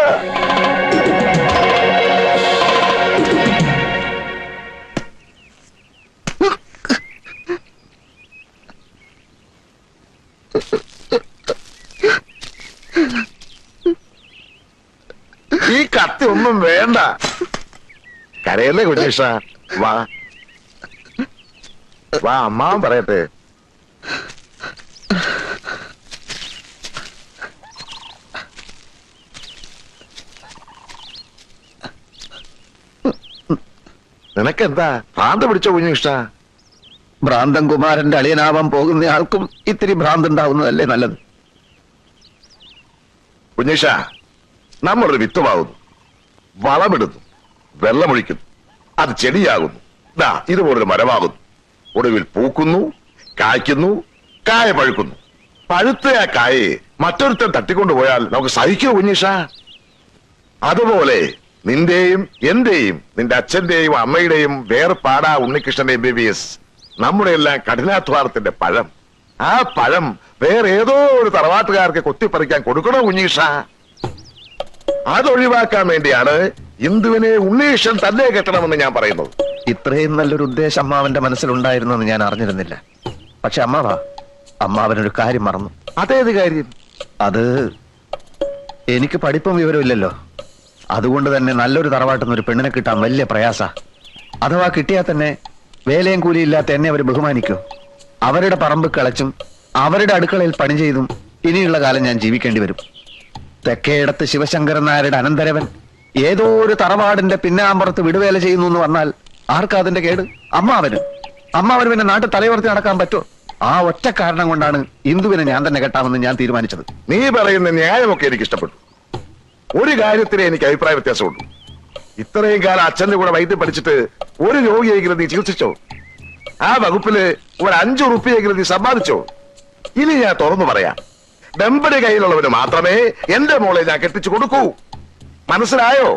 ഈ കത്തി ഒന്നും വേണ്ട. കരയല്ലേ കുഞ്ഞീഷ, വാ. വാ അമ്മാവൻ പറയട്ടെ. നിനക്കെന്താ ഭ്രാന്ത് പിടിച്ച കുഞ്ഞിഷ്ട? ഭ്രാന്തൻ കുമാരന്റെ അളിയനാവാൻ പോകുന്നയാൾക്കും ഇത്തിരി ഭ്രാന്തുണ്ടാവുന്നതല്ലേ നല്ലത്. കുഞ്ഞിഷ, നമ്മളൊരു വിത്തുമാകുന്നു, വളമിടുന്നു, വെള്ളമൊഴിക്കുന്നു, അത് ചെടിയാകുന്നു, ദാ ഇതുപോലൊരു മരമാകുന്നു, ഒടുവിൽ പൂക്കുന്നു, കായ്ക്കുന്നു, കായ പഴുക്കുന്നു. പഴുത്ത ആ കായെ മറ്റൊരുത്തൻ തട്ടിക്കൊണ്ടുപോയാൽ നമുക്ക് സഹിക്കൂ കുഞ്ഞിഷ? അതുപോലെ നിന്റെയും എന്റെയും നിന്റെ അച്ഛന്റെയും അമ്മയുടെയും വേർപാടാ ഉണ്ണികൃഷ്ണൻ MBBS, നമ്മുടെ എല്ലാം കഠിനാധ്വാനത്തിന്റെ പഴം. ആ പഴം വേറെ ഏതോ ഒരു തറവാട്ടുകാർക്ക് കൊത്തിപ്പറിക്കാൻ കൊടുക്കണോ കുഞ്ഞീഷ? അതൊഴിവാക്കാൻ വേണ്ടിയാണ് ഇന്ദുവിനെ ഉണ്ണീഷൻ തന്നെ കെട്ടണമെന്ന് ഞാൻ പറയുന്നത്. ഇത്രയും നല്ലൊരു ഉദ്ദേശം അമ്മാവന്റെ മനസ്സിലുണ്ടായിരുന്നെന്ന് ഞാൻ അറിഞ്ഞിരുന്നില്ല. പക്ഷെ അമ്മാവനൊരു കാര്യം മറന്നു. അതേത് കാര്യം? അത് എനിക്ക് പഠിപ്പും വിവരമില്ലല്ലോ. അതുകൊണ്ട് തന്നെ നല്ലൊരു തറവാട്ടുന്ന ഒരു പെണ്ണിനെ കിട്ടാൻ വലിയ പ്രയാസ. അഥവാ കിട്ടിയാൽ തന്നെ വേലയും കൂലിയില്ലാത്ത എന്നെ അവർ ബഹുമാനിക്കൂ. അവരുടെ പറമ്പ് കിളച്ചും അവരുടെ അടുക്കളയിൽ പണി ചെയ്തും ഇനിയുള്ള കാലം ഞാൻ ജീവിക്കേണ്ടി വരും. തെക്കേടത്ത് ശിവശങ്കരൻ നായരുടെ അനന്തരവൻ ഏതോ ഒരു തറവാടിന്റെ പിന്നാമ്പുറത്ത് വിടുവേല ചെയ്യുന്നു എന്ന് വന്നാൽ ആർക്കാ അതിന്റെ കേട്? അമ്മാവന് പിന്നെ നാട്ടിൽ തലയുയർത്തി നടക്കാൻ പറ്റുമോ? ആ ഒറ്റ കാരണം കൊണ്ടാണ് ഇന്ദുവിനെ ഞാൻ തന്നെ കെട്ടാമെന്ന് ഞാൻ തീരുമാനിച്ചത്. നീ പറയുന്ന ന്യായമൊക്കെ എനിക്ക് ഇഷ്ടപ്പെട്ടു. ഒരു കാര്യത്തിലെ എനിക്ക് അഭിപ്രായ വ്യത്യാസമുള്ളൂ. ഇത്രയും കാലം അച്ഛന്റെ കൂടെ വൈദ്യം പഠിച്ചിട്ട് ഒരു രോഗിയെങ്കിലും നീ ചികിത്സിച്ചോ? ആ വകുപ്പില് ഒരു 5 റുപ്യെങ്കിലും നീ സമ്പാദിച്ചോ? ഇനി ഞാൻ തുറന്നു പറയാം, വെമ്പടി കയ്യിലുള്ളവന് മാത്രമേ എന്റെ മോളെ ഞാൻ കെട്ടിച്ചു കൊടുക്കൂ. മനസ്സിലായോ?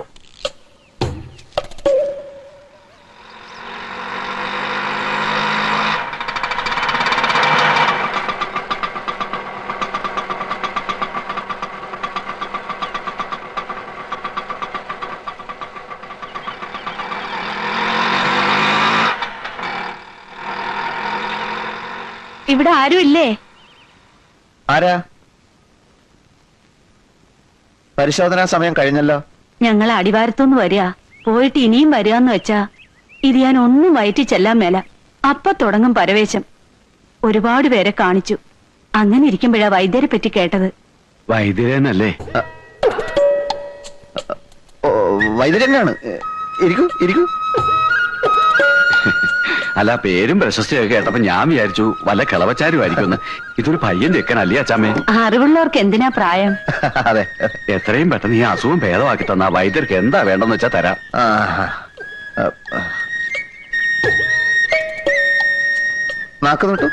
ഇവിടെ ആരും ഇല്ലേ? ആരാ? പരിശോധനാ സമയം കഴിഞ്ഞല്ലോ. ഞങ്ങൾ അടിവാരത്തുനിന്ന് വരിക, പോയിട്ട് ഇനിയും വരികയെന്ന് വെച്ചാ ഇത് ഞാൻ ഒന്നും വയറ്റി ചെല്ലാൻ മേല. അപ്പൊ തുടങ്ങും പരവേശം. ഒരുപാട് പേരെ കാണിച്ചു. അങ്ങനെ ഇരിക്കുമ്പോഴാ വൈദ്യരെ പറ്റി കേട്ടത്. വൈദ്യരനല്ലേ? വൈദ്യരനാണ്. ഇരിക്കൂ. അല്ല, പേരും പ്രശസ്തിയൊക്കെ കേട്ടപ്പോ ഞാൻ വിചാരിച്ചു വല്ല കിളവച്ചാരുമായിരിക്കും. ഇതൊരു പയ്യൻ ചെക്കനല്ലേ അച്ചാമ്മേ? അറിവുള്ളവർക്ക് എന്തിനാ പ്രായം? അതെ, എത്രയും പെട്ടെന്ന് ഈ അസുഖം ഭേദമാക്കി തന്ന വൈദ്യർക്ക് എന്താ വേണ്ടെന്ന് വെച്ചാ തരാം. നാക്ക് നോട്ടു.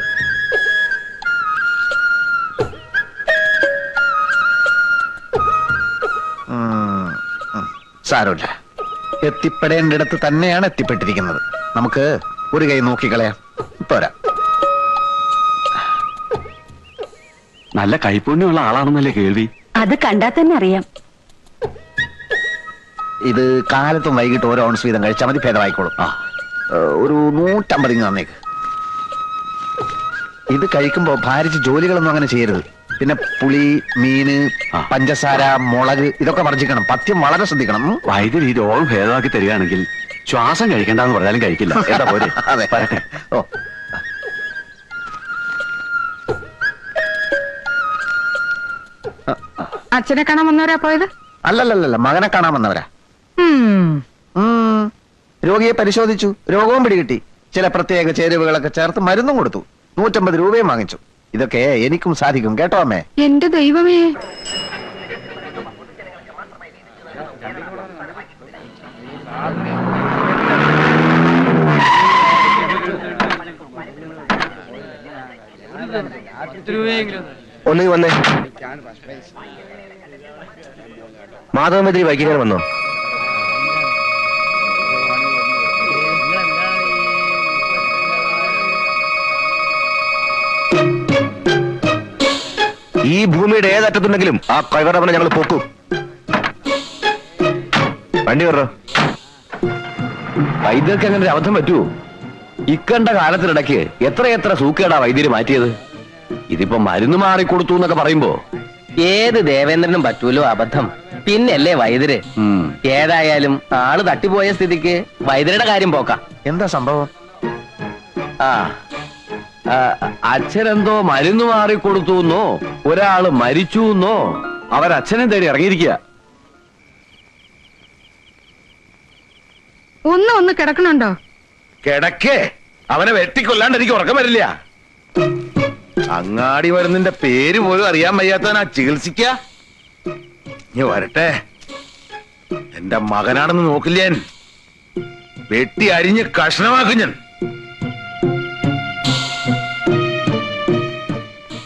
സാരമില്ല, എത്തിപ്പെടേണ്ടിടത്ത് തന്നെയാണ് എത്തിപ്പെട്ടിരിക്കുന്നത്. നമുക്ക് ഒരു കൈ നോക്കിക്കളയാം. പോരാ. നല്ല കൈപ്പുണ്യമുള്ള ആളാണെന്നല്ലേ കേൾവി? അത് കണ്ടാ തന്നെ അറിയാം. ഇത് കാലത്തും വൈകിട്ട് ഓരോ ഓൺസ് വീതം കഴിച്ചാൽ മതി, ഭേദമായിക്കോളും. ഒരു 150 ഇങ്ങ് തന്നേക്ക്. ഇത് കഴിക്കുമ്പോ ഭാരിച്ച് ജോലികളൊന്നും അങ്ങനെ ചെയ്യരുത്. പിന്നെ പുളി, മീന്, പഞ്ചസാര, മുളക് ഇതൊക്കെ വർജിക്കണം. പഥ്യം വളരെ ശ്രദ്ധിക്കണം. വൈദ്യർ ഈ രോഗം ഭേദമാക്കി തരികയാണെങ്കിൽ ശ്വാസം കഴിക്കണ്ടെന്ന് പറഞ്ഞാലും കഴിക്കില്ല. എന്താ പോലെ? അതെ. പറയട്ടെ. ഓ, അച്ഛനെ കാണാൻ വന്നവരാ പോയത്? അല്ലല്ലല്ല, മകനെ കാണാൻ വന്നവരാ. രോഗിയെ പരിശോധിച്ചു, രോഗവും പിടികിട്ടി. ചില പ്രത്യേക ചേരുവകളൊക്കെ ചേർത്ത് മരുന്നും കൊടുത്തു. 150 രൂപയും വാങ്ങിച്ചു. ഇതൊക്കെ എനിക്കും സാധിക്കും കേട്ടോ അമ്മേ. എന്റെ ദൈവമേ, ഒന്ന് വന്നേ. മാധവമെതിരി വൈകിങ്ങനെ വന്നോ? ഈ ഭൂമിയുടെ ഏതറ്റത്തുണ്ടെങ്കിലും ആ കൈവറവനെ ഞങ്ങൾ പോക്കൂ. വണ്ടി വരോ. വൈദ്യർക്ക് അങ്ങനെ ഒരു അബദ്ധം പറ്റുമോ? ഇക്കണ്ട കാലത്തിനിടയ്ക്ക് എത്രയെത്ര സൂക്കേടാ വൈദ്യര് മാറ്റിയത്. ഇതിപ്പോ മരുന്ന് മാറിക്കൊടുത്തു എന്നൊക്കെ പറയുമ്പോ ഏത് ദേവേന്ദ്രനും പറ്റൂലോ അബദ്ധം. പിന്നല്ലേ വൈദ്യര്. ഏതായാലും ആള് തട്ടിപ്പോയ സ്ഥിതിക്ക് വൈദ്യരുടെ കാര്യം പോക്കാം. എന്താ സംഭവം? ആ അച്ഛനെന്തോ മരുന്ന് മാറിക്കൊടുത്തു എന്നോ ഒരാള് മരിച്ചു എന്നോ അവരച്ഛനെ തേടി ഇറങ്ങിയിരിക്കുക. ഒന്ന് കിടക്കണുണ്ടോ? കിടക്കേ, അവനെ വെട്ടിക്കൊല്ലാണ്ട് എനിക്ക് ഉറക്കം വരില്ല. അങ്ങാടി മരുന്നിന്റെ പേര് പോലും അറിയാൻ വയ്യാത്തവനാ ചികിത്സിക്ക. ഇനി വരട്ടെ, എന്റെ മകനാണെന്ന് നോക്കില്ല ഞാൻ. വെട്ടി അരിഞ്ഞ് കഷ്ണമാക്കും ഞാൻ.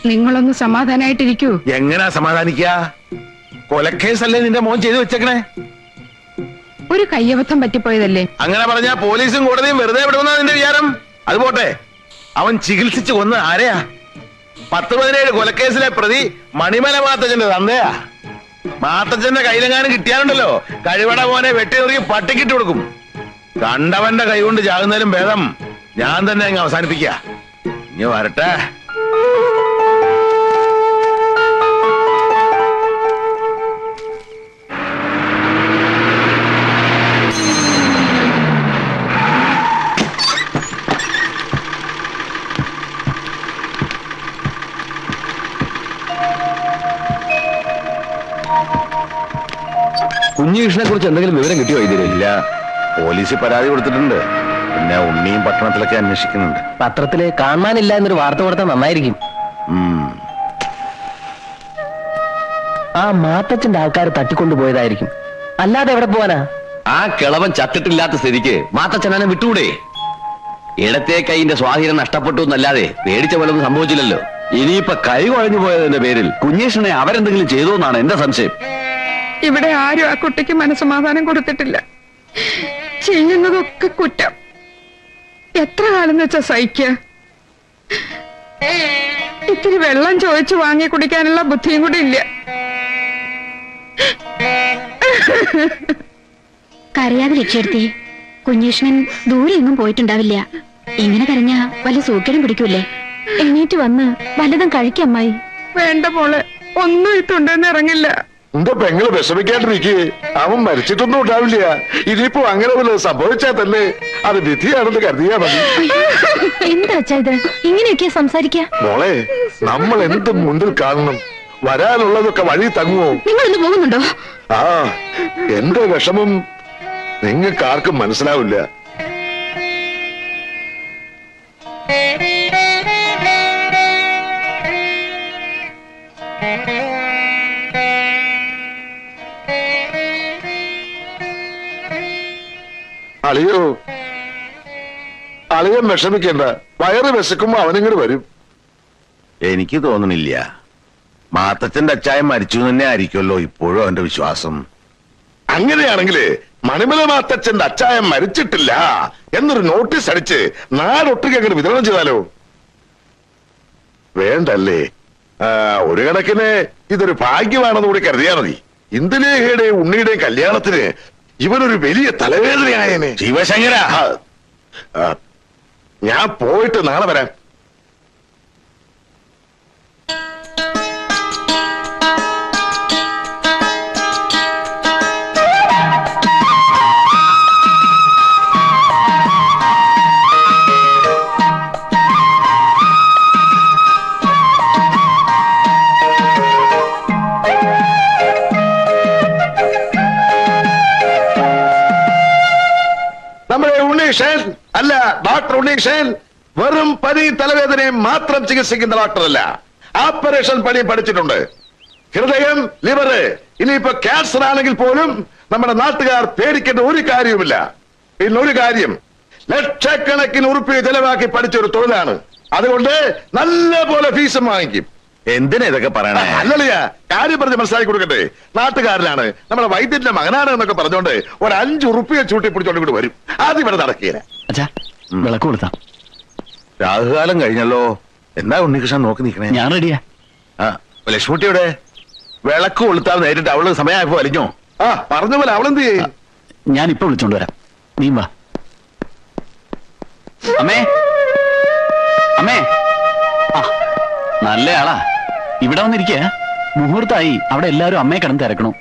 നിങ്ങളൊന്ന് സമാധാനായിട്ടിരിക്കൂ. എങ്ങനാ സമാധാനിക്ക? കൊലക്കേസല്ലേ നിന്റെ മോൻ ചെയ്തു വെച്ചേക്കണേ? ഒരു കയ്യബദ്ധം പറ്റിപ്പോയതല്ലേ. അങ്ങനെ പറഞ്ഞാ പോലീസും കോടതിയും വെറുതെ വിടുമെന്നാ നിന്റെ വിചാരം? അത് പോട്ടെ, അവൻ ചികിത്സിച്ച് കൊന്ന് ആരെയാ? 10-17 കൊലക്കേസിലെ പ്രതി മണിമല മാത്തച്ഛന്റെ തന്തയാ. മാത്തച്ഛന്റെ കയ്യിലെങ്ങാനും കിട്ടിയാലുണ്ടല്ലോ, കഴിവട മോനെ വെട്ടിയെറിഞ്ഞ് പട്ടിക്കിട്ട് കൊടുക്കും. കണ്ടവന്റെ കൈ കൊണ്ട് ചാകുന്നതിലും ഭേദം ഞാൻ തന്നെ അങ്ങ് അവസാനിപ്പിക്ക. ഇനി വരട്ടെ. കുഞ്ഞികൃഷ്ണനെ കുറിച്ച് എന്തെങ്കിലും വിവരം കിട്ടിയോ? ഇല്ല, പോലീസിൽ പരാതി കൊടുത്തിട്ടുണ്ട്. പിന്നെ ഉണ്ണിയും പട്ടണത്തിലൊക്കെ അന്വേഷിക്കുന്നുണ്ട്. പത്രത്തില് കാണാനില്ല എന്നൊരു വാർത്ത കൊടുത്താൽ നന്നായിരിക്കും. ആ മാത്തച്ഛന്റെ ആൾക്കാർ തട്ടിക്കൊണ്ടുപോയതായിരിക്കും, അല്ലാതെ എവിടെ പോവാനാ? ആ കിളവൻ ചത്തിട്ടില്ലാത്ത സ്ഥിതിക്ക് മാത്തച്ഛനെ വിട്ടുകൂടെ? ഇടത്തെ കൈന്റെ സ്വാധീനം നഷ്ടപ്പെട്ടു എന്നല്ലാതെ പേടിച്ച പോലൊന്നും സംഭവിച്ചില്ലല്ലോ. ഇനിയിപ്പൊ കൈ കുഴഞ്ഞു പോയതിന്റെ പേരിൽ കുഞ്ഞീഷനെ അവരെന്തെങ്കിലും ചെയ്തു എന്നാണ് എന്റെ സംശയം. ഇവിടെ ആരും ആ കുട്ടിക്ക് മനസ്സമാധാനം കൊടുത്തിട്ടില്ല. ചെയ്യുന്നതൊക്കെ കുറ്റം. എത്ര കാലം വെച്ചാ സഹിക്ക? ഇത്തിരി വെള്ളം ചോദിച്ചു വാങ്ങി കുടിക്കാനുള്ള ബുദ്ധിയും കൂടി ഇല്ല. കരയാതെ രക്ഷപ്പെടുത്തി. കുഞ്ഞീഷ്ണൻ ദൂരെ എങ്ങും പോയിട്ടുണ്ടാവില്ല. ഇങ്ങനെ കരഞ്ഞ വല്ല സൂക്കേടും പിടിക്കൂലേ? എണീറ്റ് വന്ന് വല്ലതും കഴിക്കമ്മായി. വേണ്ട മോളെ, ഒന്നും ഇട്ടുണ്ടെന്ന് ഇറങ്ങില്ല. എന്റെ പെങ്ങള് വിഷമിക്കാണ്ടിരിക്കേ. അവൻ മരിച്ചിട്ടൊന്നും ഉണ്ടാവില്ല. ഇനിയിപ്പോ അങ്ങനെ വല്ലതും സംഭവിച്ചാൽ തന്നെ അത് വിധിയാണെന്ന് കരുതിയാ മതി. എന്താ അച്ഛാ ഇത്? ഇങ്ങനെയൊക്കെ സംസാരിക്ക? മോളെ, നമ്മൾ എന്ത് മുന്നിൽ കാണണം? വരാനുള്ളതൊക്കെ വഴി തങ്ങുമോ? നിങ്ങളിന്ന് പോകുന്നുണ്ടോ? ആ, എന്റെ വിഷമം നിങ്ങൾക്ക് ആർക്കും മനസ്സിലാവില്ല. അളിയോ, അളിയൻ വിഷമിക്കണ്ട. വയറ് വിശക്കുമ്പോ അവനിങ്ങോട്ട് വരും. എനിക്ക് തോന്നണില്ല. മാത്തച്ഛന്റെ അച്ചായൻ മരിച്ചു തന്നെ ആയിരിക്കുമല്ലോ ഇപ്പോഴും അവന്റെ വിശ്വാസം. അങ്ങനെയാണെങ്കില് മണിമല മാത്തച്ഛന്റെ അച്ചായൻ മരിച്ചിട്ടില്ല എന്നൊരു നോട്ടീസ് അടിച്ച് നാടൊട്ടുക്ക് അങ്ങോട്ട് വിതരണം ചെയ്താലോ? വേണ്ടല്ലേ? ഒരു കണക്കിന് ഇതൊരു ഭാഗ്യമാണെന്ന് കൂടി കരുതിയാ മതി. ഇന്ദുലേഖയുടെയും ഉണ്ണിയുടെയും കല്യാണത്തിന് ഇവനൊരു വലിയ തലവേദനയായനെ. ശിവശങ്കര, ഞാൻ പോയിട്ട് നാളെ വരാം. നമ്മുടെ ഉണ്ണീഷൻ അല്ല, ഡോക്ടർ ഉണ്ണീഷൻ വെറും പനി തലവേദനയും മാത്രം ചികിത്സിക്കുന്ന ഡോക്ടറല്ല. ഓപ്പറേഷൻ പണി പഠിച്ചിട്ടുണ്ട്. ഹൃദയം, ലിവറ്, ഇനിയിപ്പോ ക്യാൻസർ ആണെങ്കിൽ പോലും നമ്മുടെ നാട്ടുകാർ പേടിക്കേണ്ട ഒരു കാര്യവുമില്ല. പിന്നൊരു കാര്യം, ലക്ഷക്കണക്കിന് ഉറുപ്പിക ചെലവാക്കി പഠിച്ചൊരു തൊഴിലാണ്. അതുകൊണ്ട് നല്ല പോലെ ഫീസും വാങ്ങിക്കും. എന്തിനാ ഇതൊക്കെ പറയണേ? അല്ലല്ല, കാര്യം പറഞ്ഞ് മനസ്സിലാക്കി കൊടുക്കട്ടെ. നാട്ടുകാരനാണ്, നമ്മുടെ വൈദ്യന്റെ മകനാണ് എന്നൊക്കെ പറഞ്ഞോണ്ട് ഒരു 5 ഉറുപ്പിക ചൂട്ടി പിടിച്ചോണ്ട് ഇങ്ങോട്ട് വരും. അത് ഇവിടെ നടക്കില്ല. അച്ഛാ, വിളക്ക് കൊടുത്താ. രാഹുകാലം കഴിഞ്ഞല്ലോ. എന്താ ഉണ്ണികൃഷ്ണൻ നോക്കി നിൽക്കണേ? ഞാൻ റെഡിയാ. ലക്ഷ്മിട്ടിയുടെ വിളക്ക് കൊളുത്താൻ നേരിട്ട് അവള് സമയമായപ്പോ വലിഞ്ഞോ? ആ, പറഞ്ഞ പോലെ അവളെന്ത് ചെയ്യും? ഞാൻ ഇപ്പൊ വിളിച്ചോണ്ട് വരാം. നീ വാ. അമ്മേ, അമ്മേ. ആ, നല്ല ആളാ. ഇവിടെ വന്നിരിക്കുക. മുഹൂർത്തായി. അവിടെ എല്ലാവരും അമ്മയെ കിടന്ന് തിരക്കണു.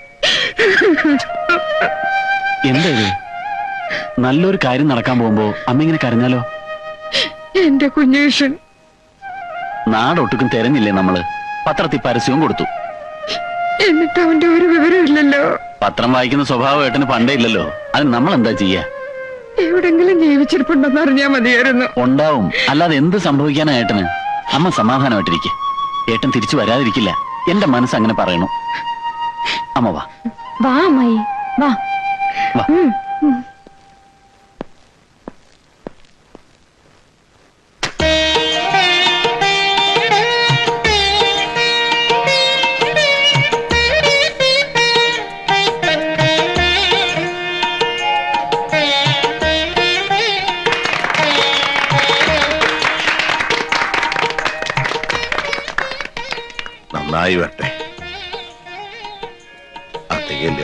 എന്താ ഇത്? നല്ലൊരു കാര്യം നടക്കാൻ പോകുമ്പോ അമ്മ ഇങ്ങനെ കരഞ്ഞാലോ? എന്റെ കുഞ്ഞേഷൻ നാടൊട്ടുക്കും തെരഞ്ഞില്ലേ നമ്മള്? പത്രത്തിൽ പരസ്യവും കൊടുത്തു. എന്നിട്ട് അവന്റെ ഒരു വിവരമില്ലല്ലോ. പത്രം വായിക്കുന്ന സ്വഭാവം ഏട്ടന് പണ്ടേ ഇല്ലല്ലോ. അത് നമ്മൾ എന്താ ചെയ്യാ? എവിടെങ്കിലും ജീവിച്ചിരിപ്പുണ്ടെന്ന് അറിഞ്ഞാ മതിയായിരുന്നു. ഉണ്ടാവും, അല്ലാതെ എന്ത് സംഭവിക്കാനാ ഏട്ടന്? അമ്മ സമാധാനമായിട്ടിരിക്കെ. ഏട്ടൻ തിരിച്ചു വരാതിരിക്കില്ല. എന്റെ മനസ്സ് അങ്ങനെ പറയണു. അമ്മ വാ. വാ അമ്മായി, വാ. വാ. നന്നായി വരട്ടെ. അത്തില്ല.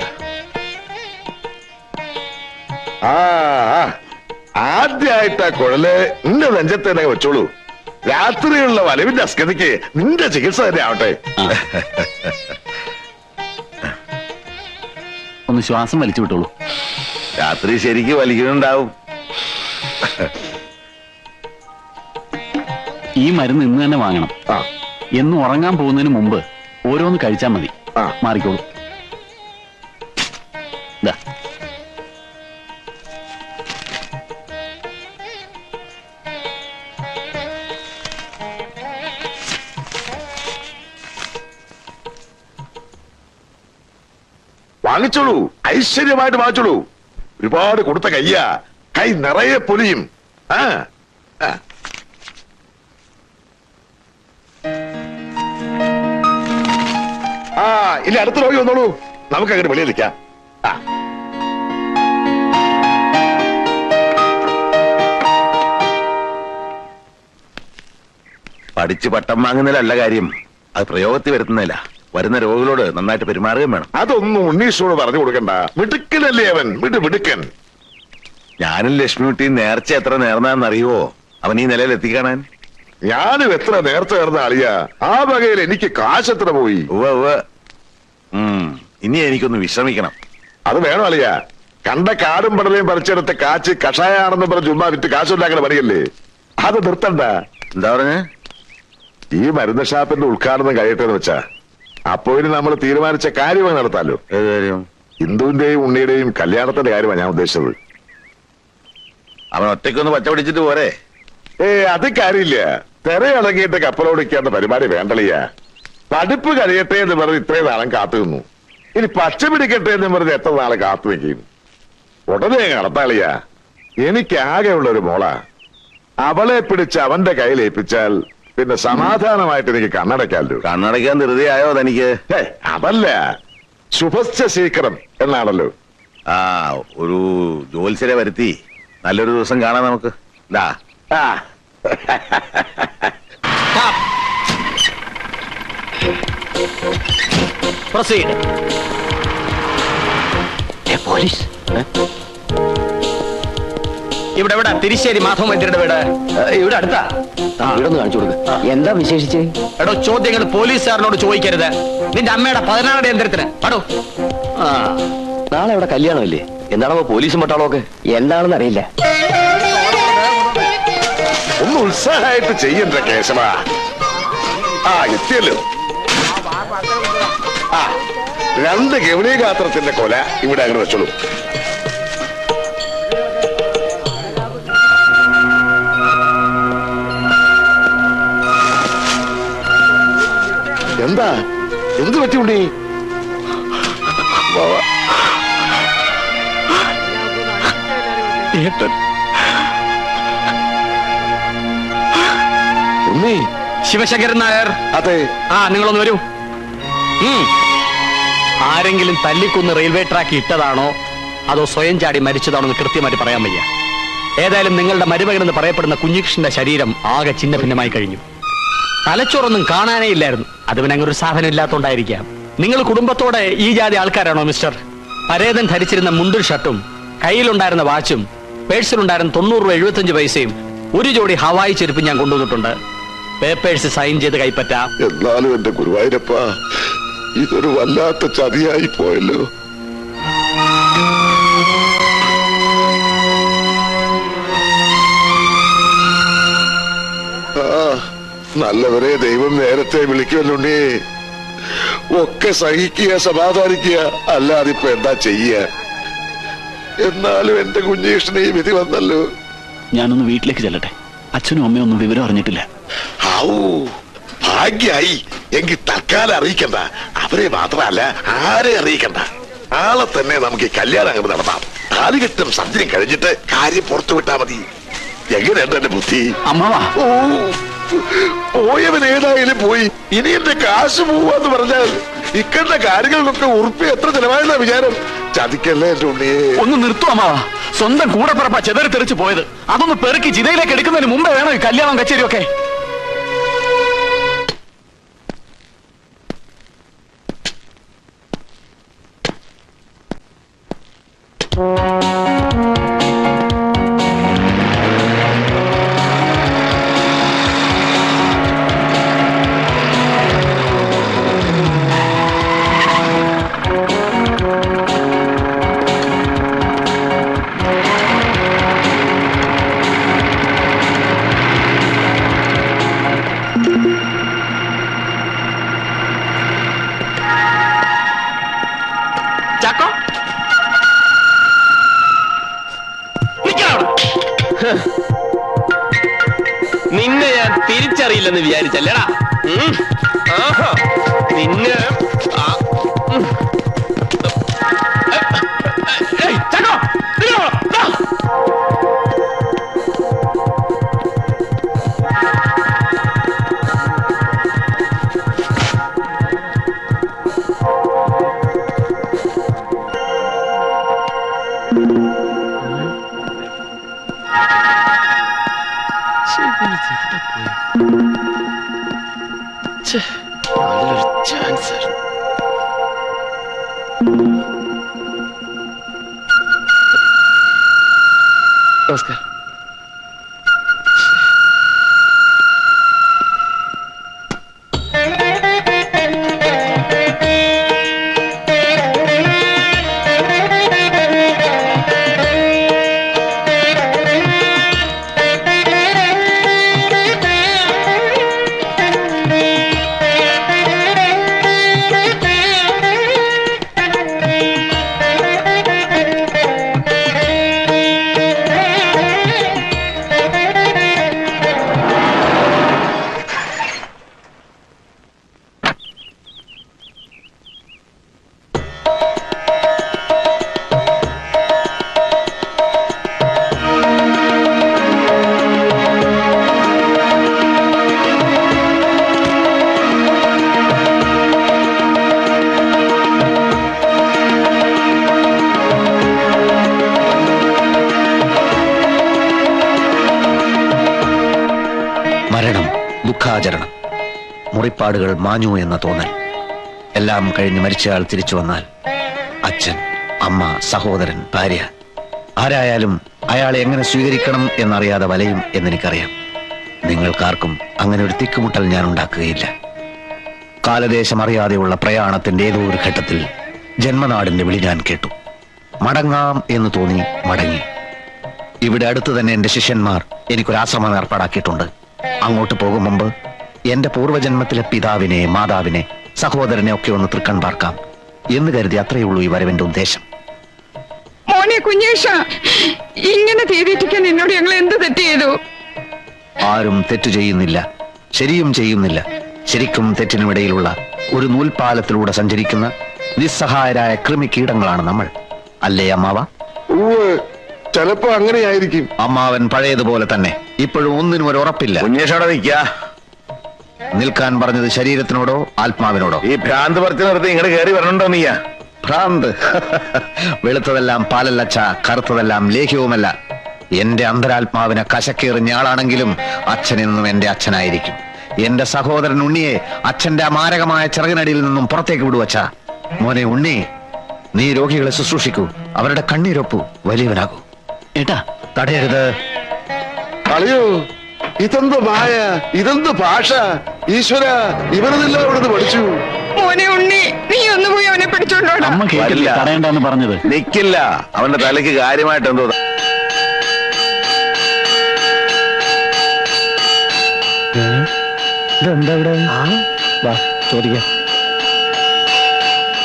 ആദ്യമായിട്ടാ കുഴല് നിന്റെ നെഞ്ചത്ത് തന്നെ വെച്ചോളൂ. രാത്രിയുള്ള വലവിന്റെ അസ്കതിക്ക് നിന്റെ ചികിത്സ തന്നെ ആവട്ടെ. ഒന്ന് ശ്വാസം വലിച്ചു വിട്ടോളൂ. രാത്രി ശരിക്ക് വലിക്കുന്നുണ്ടാവും. ഈ മരുന്ന് ഇന്ന് തന്നെ വാങ്ങണം. എന്ന് ഉറങ്ങാൻ പോകുന്നതിന് മുമ്പ് ഓരോന്ന് കഴിച്ചാൽ മതി. മാറിക്കോളൂ. വാങ്ങിച്ചോളൂ, ഐശ്വര്യമായിട്ട് വാങ്ങിച്ചോളൂ. ഒരുപാട് കൊടുത്ത കയ്യാ, കൈ നിറയെ പൊലിയും. ഇനി അടുത്ത രോഗി വന്നോളൂ, നമുക്ക് അങ്ങനെ വെളിയിലിരിക്കാം. പഠിച്ച് പട്ടം വാങ്ങുന്നതിലല്ല കാര്യം, അത് പ്രയോഗത്തിൽ വരുത്തുന്നില്ല. വരുന്ന രോഗികളോട് നന്നായിട്ട് പെരുമാറുകയും വേണം. അതൊന്നും ഉണ്ണീഷോട് പറഞ്ഞു കൊടുക്കണ്ട. മിടുക്കനല്ലേ അവൻ, മിടുക്കൻ. ഞാനും ലക്ഷ്മിക്കുട്ടി നേർച്ച എത്ര നേർന്നാന്നറിയുവോ അവൻ ഈ നിലയിൽ എത്തിക്കാണാൻ? ഞാനും എത്ര നേർച്ച നേർന്ന ആളിയാ. ആ വകയിൽ എനിക്ക് കാശ് എത്ര പോയി. ഇനി എനിക്കൊന്ന് വിശ്രമിക്കണം. അത് വേണം അളിയാ. കണ്ട കാടും പടലയും പറിച്ചെടുത്ത് കാച്ച് കഷായാണെന്ന് പറഞ്ഞ് ചുമ്മാ വിറ്റ് കാശുണ്ടാക്കുന്ന പണിയല്ലേ. അത് നിർത്തണ്ട. എന്താ പറഞ്ഞ? ഈ മരുന്ന് ഷാപ്പിന്റെ ഉദ്ഘാടനം കഴിയട്ടെന്ന് വെച്ചാ അപ്പോഴും നമ്മൾ തീരുമാനിച്ച കാര്യമായി നടത്താലോ. ഏത് കാര്യം? ഹിന്ദുവിന്റെയും ഉണ്ണിയുടെയും കല്യാണത്തിന്റെ കാര്യമാണ് ഞാൻ ഉദ്ദേശിച്ചത്. അവൻ ഒറ്റയ്ക്കൊന്ന് പച്ച പിടിച്ചിട്ട് പോരെ? അത് കാര്യമില്ല. തെരയിളങ്ങിയിട്ട് കപ്പലോടിക്കാത്ത പരിപാടി വേണ്ടളിയാ. പഠിപ്പ് കഴിയട്ടെ എന്ന് പറഞ്ഞ് ഇത്രയും നാളും കാത്തു നിന്നു. ഇനി പച്ച പിടിക്കട്ടെ എന്ന് പറഞ്ഞ് എത്ര നാളെ കാത്തു വെക്കും. ഉടനെ നടത്താളിയാ. എനിക്ക് ആകെയുള്ള ഒരു മോളാ. അവളെ പിടിച്ച് അവന്റെ കയ്യിൽ ഏൽപ്പിച്ചാൽ പിന്നെ സമാധാനമായിട്ട് എനിക്ക് കണ്ണടയ്ക്കാമല്ലോ. കണ്ണടയ്ക്കാൻ ധൃതിയായോ തനിക്ക്? അതല്ല, ശുഭസ്യ ശീഘ്രം എന്നാണല്ലോ. ഒരു ജോത്സ്യരെ വരുത്തി നല്ലൊരു ദിവസം കാണാം നമുക്ക്. പോലീസ് ഇവിടെ എവിടെ? തിരിശ്ശേരി മാധവ വൈദ്യരുടെ വീട് ഇവിടെ അടുത്താ. ഇവിടെ ഒന്ന് കാണിച്ചു കൊടുക്ക. എന്താ വിശേഷിച്ച്? എടോ, ചോദ്യങ്ങൾ പോലീസുകാരനോട് ചോദിക്കരുത്. നിന്റെ അമ്മയുടെ 16 യന്ത്രത്തിന് പടോ. നാളെ ഇവിടെ കല്യാണമല്ലേ? എന്താണോ പോലീസും പട്ടാളോ ഒക്കെ? എന്താണെന്ന് അറിയില്ല. ഒന്ന് ഉത്സാഹമായിട്ട് ചെയ്യണ്ട കേശവ. എത്തിയല്ലോ. 2 ഗൗരീഗാത്രത്തിന്റെ കൊല ഇവിടെ അങ്ങനെ വെച്ചോളൂ. എന്താ? എന്ത് പറ്റി ഉണ്ണി? ഉണ്ണി. ശിവശങ്കരൻ നായർ. അതെ. നിങ്ങളൊന്ന് വരൂ. ആരെങ്കിലും തല്ലിക്കൊന്ന് റെയിൽവേ ട്രാക്ക് ഇട്ടതാണോ അതോ സ്വയം ചാടി മരിച്ചതാണോ എന്ന് കൃത്യമായിട്ട് പറയാൻ വയ്യ. ഏതായാലും നിങ്ങളുടെ മരുമകൻ എന്ന് പറയപ്പെടുന്ന കുഞ്ഞികൃഷ്ണന്റെ ശരീരം ആകെ ചിന്ന ഭിന്നമായി കഴിഞ്ഞു. തലച്ചോറൊന്നും കാണാനേ ഇല്ലായിരുന്നു. അത് പിന്നെ അങ്ങനെ ഒരു സാധനം ഇല്ലാത്തോണ്ടായിരിക്കാം. നിങ്ങൾ കുടുംബത്തോടെ ഈ ജാതി ആൾക്കാരാണോ മിസ്റ്റർ? പരേതൻ ധരിച്ചിരുന്ന മുണ്ടും ഷർട്ടും കയ്യിലുണ്ടായിരുന്ന വാച്ചും പേഴ്സിലുണ്ടായിരുന്ന 90 രൂപ 75 പൈസയും ഒരു ജോഡി ഹവായി ചെരുപ്പ് ഞാൻ കൊണ്ടുവന്നിട്ടുണ്ട്. പേപ്പേഴ്സ് സൈൻ ചെയ്ത് കൈപ്പറ്റാം. എന്നാലും എന്റെ ഗുരുവായൂരപ്പ, ഇതൊരു വല്ലാത്ത ചതിയായി പോയല്ലോ. നല്ലവരെ ദൈവം നേരത്തെ വിളിക്കുമല്ലുണ്ണി. ഒക്കെ സഹിക്കുക, സമാധാനിക്കുക, അല്ലാതിപ്പോ എന്താ ചെയ്യ. എന്നാലും എന്റെ കുഞ്ഞീഷ്ണ ഈ വിധി വന്നല്ലോ. ഞാനൊന്ന് വീട്ടിലേക്ക് ചെല്ലട്ടെ. അച്ഛനും അമ്മയും ഒന്നും വിവരം അറിഞ്ഞിട്ടില്ല. ഔ, ഭാഗ്യായി. എങ്കിൽ തൽക്കാലം അറിയിക്കണ്ട. അവരെ മാത്രമല്ല ആരെ അറിയിക്കണ്ട. ആളെ തന്നെ നമുക്ക് ഈ കല്യാണം അങ്ങ് നടത്താം. താലികെട്ടും സന്ധ്യം കഴിഞ്ഞിട്ട് കാര്യം പുറത്തു വിട്ടാ മതി. എങ്ങനെയുണ്ട് എന്റെ ബുദ്ധി? അമ്മാവാ, ഓ, പോയവൻ ഏതായാലും പോയി. ഇനി എന്റെ കാശ് പോവാന്ന് പറഞ്ഞാൽ ഇക്കണ്ട കാര്യങ്ങൾക്കൊക്കെ ഉറുപ്പി എത്ര ചെലവായെന്ന വിചാരം. ചതിക്കല്ലേ എന്റെ ഉണ്ണിയെ. ഒന്ന് നിർത്തും അമ്മാവാ. സ്വന്തം കൂടെ പിറപ്പാ ചെതറി തെറിച്ച് പോയത്. അതൊന്ന് പെറുക്കി ചിതയിലേക്ക് എടുക്കുന്നതിന് മുമ്പേ വേണം ഈ കല്യാണം കച്ചേരിയൊക്കെ. ചാക്കോ, നിന്നെ ഞാൻ തിരിച്ചറിയില്ലെന്ന് വിചാരിച്ചല്ലേടാ. ആഹാ, നിന്നെ ചാക്കോ, നല്ലൊരു ചാൻസ്. നമസ്കാരം. മരണം, ദുഃഖാചരണം, മുറിപ്പാടുകൾ മാഞ്ഞു എന്ന തോന്നൽ എല്ലാം കഴിഞ്ഞ് മരിച്ചയാൾ തിരിച്ചു വന്നാൽ അച്ഛൻ, അമ്മ, സഹോദരൻ, ഭാര്യ ആരായാലും അയാളെ എങ്ങനെ സ്വീകരിക്കണം എന്നറിയാതെ വലയും എന്നെനിക്കറിയാം. നിങ്ങൾക്കാർക്കും അങ്ങനെ ഒരു തിക്കുമുട്ടൽ ഞാൻ ഉണ്ടാക്കുകയില്ല. കാലദേശം അറിയാതെയുള്ള പ്രയാണത്തിന്റെ ഏതോ ഒരു ഘട്ടത്തിൽ ജന്മനാടിന്റെ വിളി ഞാൻ കേട്ടു. മടങ്ങാം എന്ന് തോന്നി മടങ്ങി. ഇവിടെ അടുത്ത് തന്നെ എന്റെ ശിഷ്യന്മാർ എനിക്കൊരാശ്രമം ഏർപ്പാടാക്കിയിട്ടുണ്ട്. അങ്ങോട്ട് പോകും മുമ്പ് എന്റെ പൂർവ്വജന്മത്തിലെ പിതാവിനെ, മാതാവിനെ, സഹോദരനെ ഒക്കെ ഒന്ന് തൃക്കൺ പാർക്കാം എന്ന് കരുതി അത്രയേ ഉള്ളൂ ഈ വരവിന്റെ ഉദ്ദേശം. മോനെ കുഞ്ഞേഷ, ഇങ്ങനെ ചെയ്തിരിക്കാൻ എന്നോട് ഞങ്ങൾ എന്ത് തെറ്റ് ചെയ്തു? ആരും തെറ്റു ചെയ്യുന്നില്ല, ശരിയും ചെയ്യുന്നില്ല. ശരിക്കും തെറ്റിനുമിടയിലുള്ള ഒരു നൂൽപാലത്തിലൂടെ സഞ്ചരിക്കുന്ന നിസ്സഹായരായ കൃമികീടങ്ങളാണ് നമ്മൾ. അല്ലേ അമ്മാവ? ചിലപ്പോ അങ്ങനെയായിരിക്കും. അമ്മാവൻ പഴയതുപോലെ തന്നെ. ഇപ്പോഴും ഒന്നിനും ഒരു ഉറപ്പില്ല. കുഞ്ഞേഷോടെ നിൽക്കാ. നിൽക്കാൻ പറഞ്ഞത് ശരീരത്തിനോടോ ആത്മാവിനോടോ? ഈ ഭ്രാന്ത് പറിച്ചു നിർത്തി ഇങ്ങോട്ട് കയറി വരണുണ്ടോ നീയാ? ഭ്രാന്ത്? വെളുത്തതെല്ലാം പാലല്ലച്ച, കറുത്തതെല്ലാം ലേഹ്യവുമല്ല. എന്റെ അന്തരാത്മാവിനെ കശക്കേറിഞ്ഞ ആളാണെങ്കിലും അച്ഛനെന്നും എന്റെ അച്ഛനായിരിക്കും. എന്റെ സഹോദരൻ ഉണ്ണിയെ അച്ഛന്റെ അമാരകമായ ചിറകിനടിയിൽ നിന്നും പുറത്തേക്ക് വിടുവച്ച. മോനെ ഉണ്ണി, നീ രോഗികളെ ശുശ്രൂഷിക്കൂ, അവരുടെ കണ്ണീരൊപ്പു, വലിയവനാകൂ. ഏട്ടാ, തടയരുത്. അളിയോ, ഇതെന്ത് മായ, ഇതെന്ത് ഭാഷ! ഈശ്വര, ഇവരതെല്ലാം ഇവിടുന്ന് പഠിച്ചു. മോനെ ഉണ്ണി, നീ ഒന്ന് പോയി അവനെ പിടിച്ചോണ്ടോടാ. അമ്മ കേട്ടില്ല തടയണ്ടെന്ന് പറഞ്ഞത്. നിക്കില്ല, അവന്റെ തലയ്ക്ക് കാര്യമായിട്ട് എന്തോ. എന്താ ഇവിടെ വാ ചോദിക്കാം.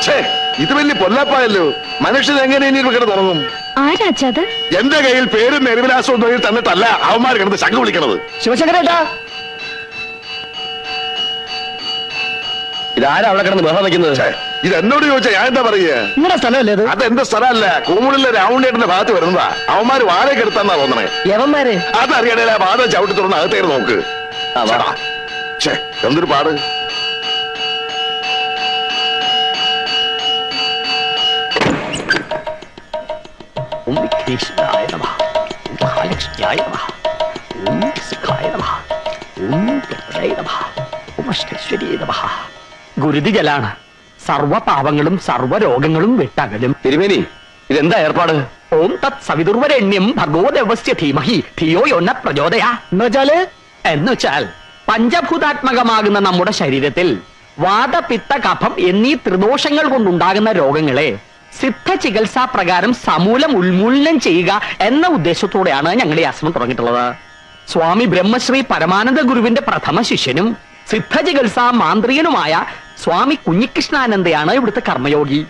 ഛേ, ഇത് വലിയ പൊല്ലപ്പായല്ലോ. മനുഷ്യൻ എങ്ങനെ ഇനി ഇവിടെ തുടങ്ങും? ആരാ അച്ഛാത്? എന്റെ കയ്യിൽ പേരും നെരുവിലാസവും തൊഴിൽ തന്നിട്ടല്ല അവന്മാർ കിടന്ന് ശംഖ് വിളിക്കണത്. ശിവശങ്കരേട്ടാ, ഇതാരാ അവിടെ കിടന്ന് ബഹളം വെക്കുന്നത്? ഛേ, ഇത് എന്നോട് ചോദിച്ചാ ഞാൻ എന്താ പറയുക? നിങ്ങളുടെ സ്ഥലമല്ലേ ഇത്? അതെന്റെ സ്ഥലമല്ല, കൂമുളിലെ രാവുണ്ടേട്ടന്റെ ഭാഗത്ത് വരുന്നതാ. അവന്മാര് വാഴയ്ക്ക് എടുത്താന്നാ തോന്നണേ. യവന്മാര് അതറിയണേ ആ വാദം ചവിട്ടി തുറന്ന് അകത്തേക്ക് നോക്ക്. ചേടാ, ഛേ, എന്തൊരു പാട്. ഓം വിഘ്നേശ്വരായ നമഃ, ഓം മഹാലക്ഷ്മിയായ നമഃ, ഓം സുഖായ നമഃ, ഓം പ്രഭുവേ നമഃ, ഓം അഷ്ടൈശ്വര്യായ നമഃ. ഗുരുതിജലാണ് സർവ പാപങ്ങളും സർവ രോഗങ്ങളും വിട്ടകലും. തിരുമേനി, ഇതെന്താ ഏർപ്പാട്? ഓം തത് സവിതുർവരണ്യം ഭഗവദേവസ്യ ധീമഹി ധിയോ യോ ന പ്രചോദയാ. എന്നുവെച്ചാൽ പഞ്ചഭൂതാത്മകമാകുന്ന നമ്മുടെ ശരീരത്തിൽ വാതപിത്ത കഫം എന്നീ ത്രിദോഷങ്ങൾ കൊണ്ടുണ്ടാകുന്ന രോഗങ്ങളെ സിദ്ധ ചികിത്സാ പ്രകാരം സമൂലം ഉന്മൂലനം ചെയ്യുക എന്ന ഉദ്ദേശത്തോടെയാണ് ഞങ്ങൾ ഈ ആശ്രമം തുടങ്ങിയിട്ടുള്ളത്. സ്വാമി ബ്രഹ്മശ്രീ പരമാനന്ദ ഗുരുവിന്റെ പ്രഥമ ശിഷ്യനും സിദ്ധ ചികിത്സാ മാന്ത്രികനുമായ സ്വാമി കുഞ്ഞികൃഷ്ണാനന്ദയാണ് ഇവിടുത്തെ കർമ്മയോഗി.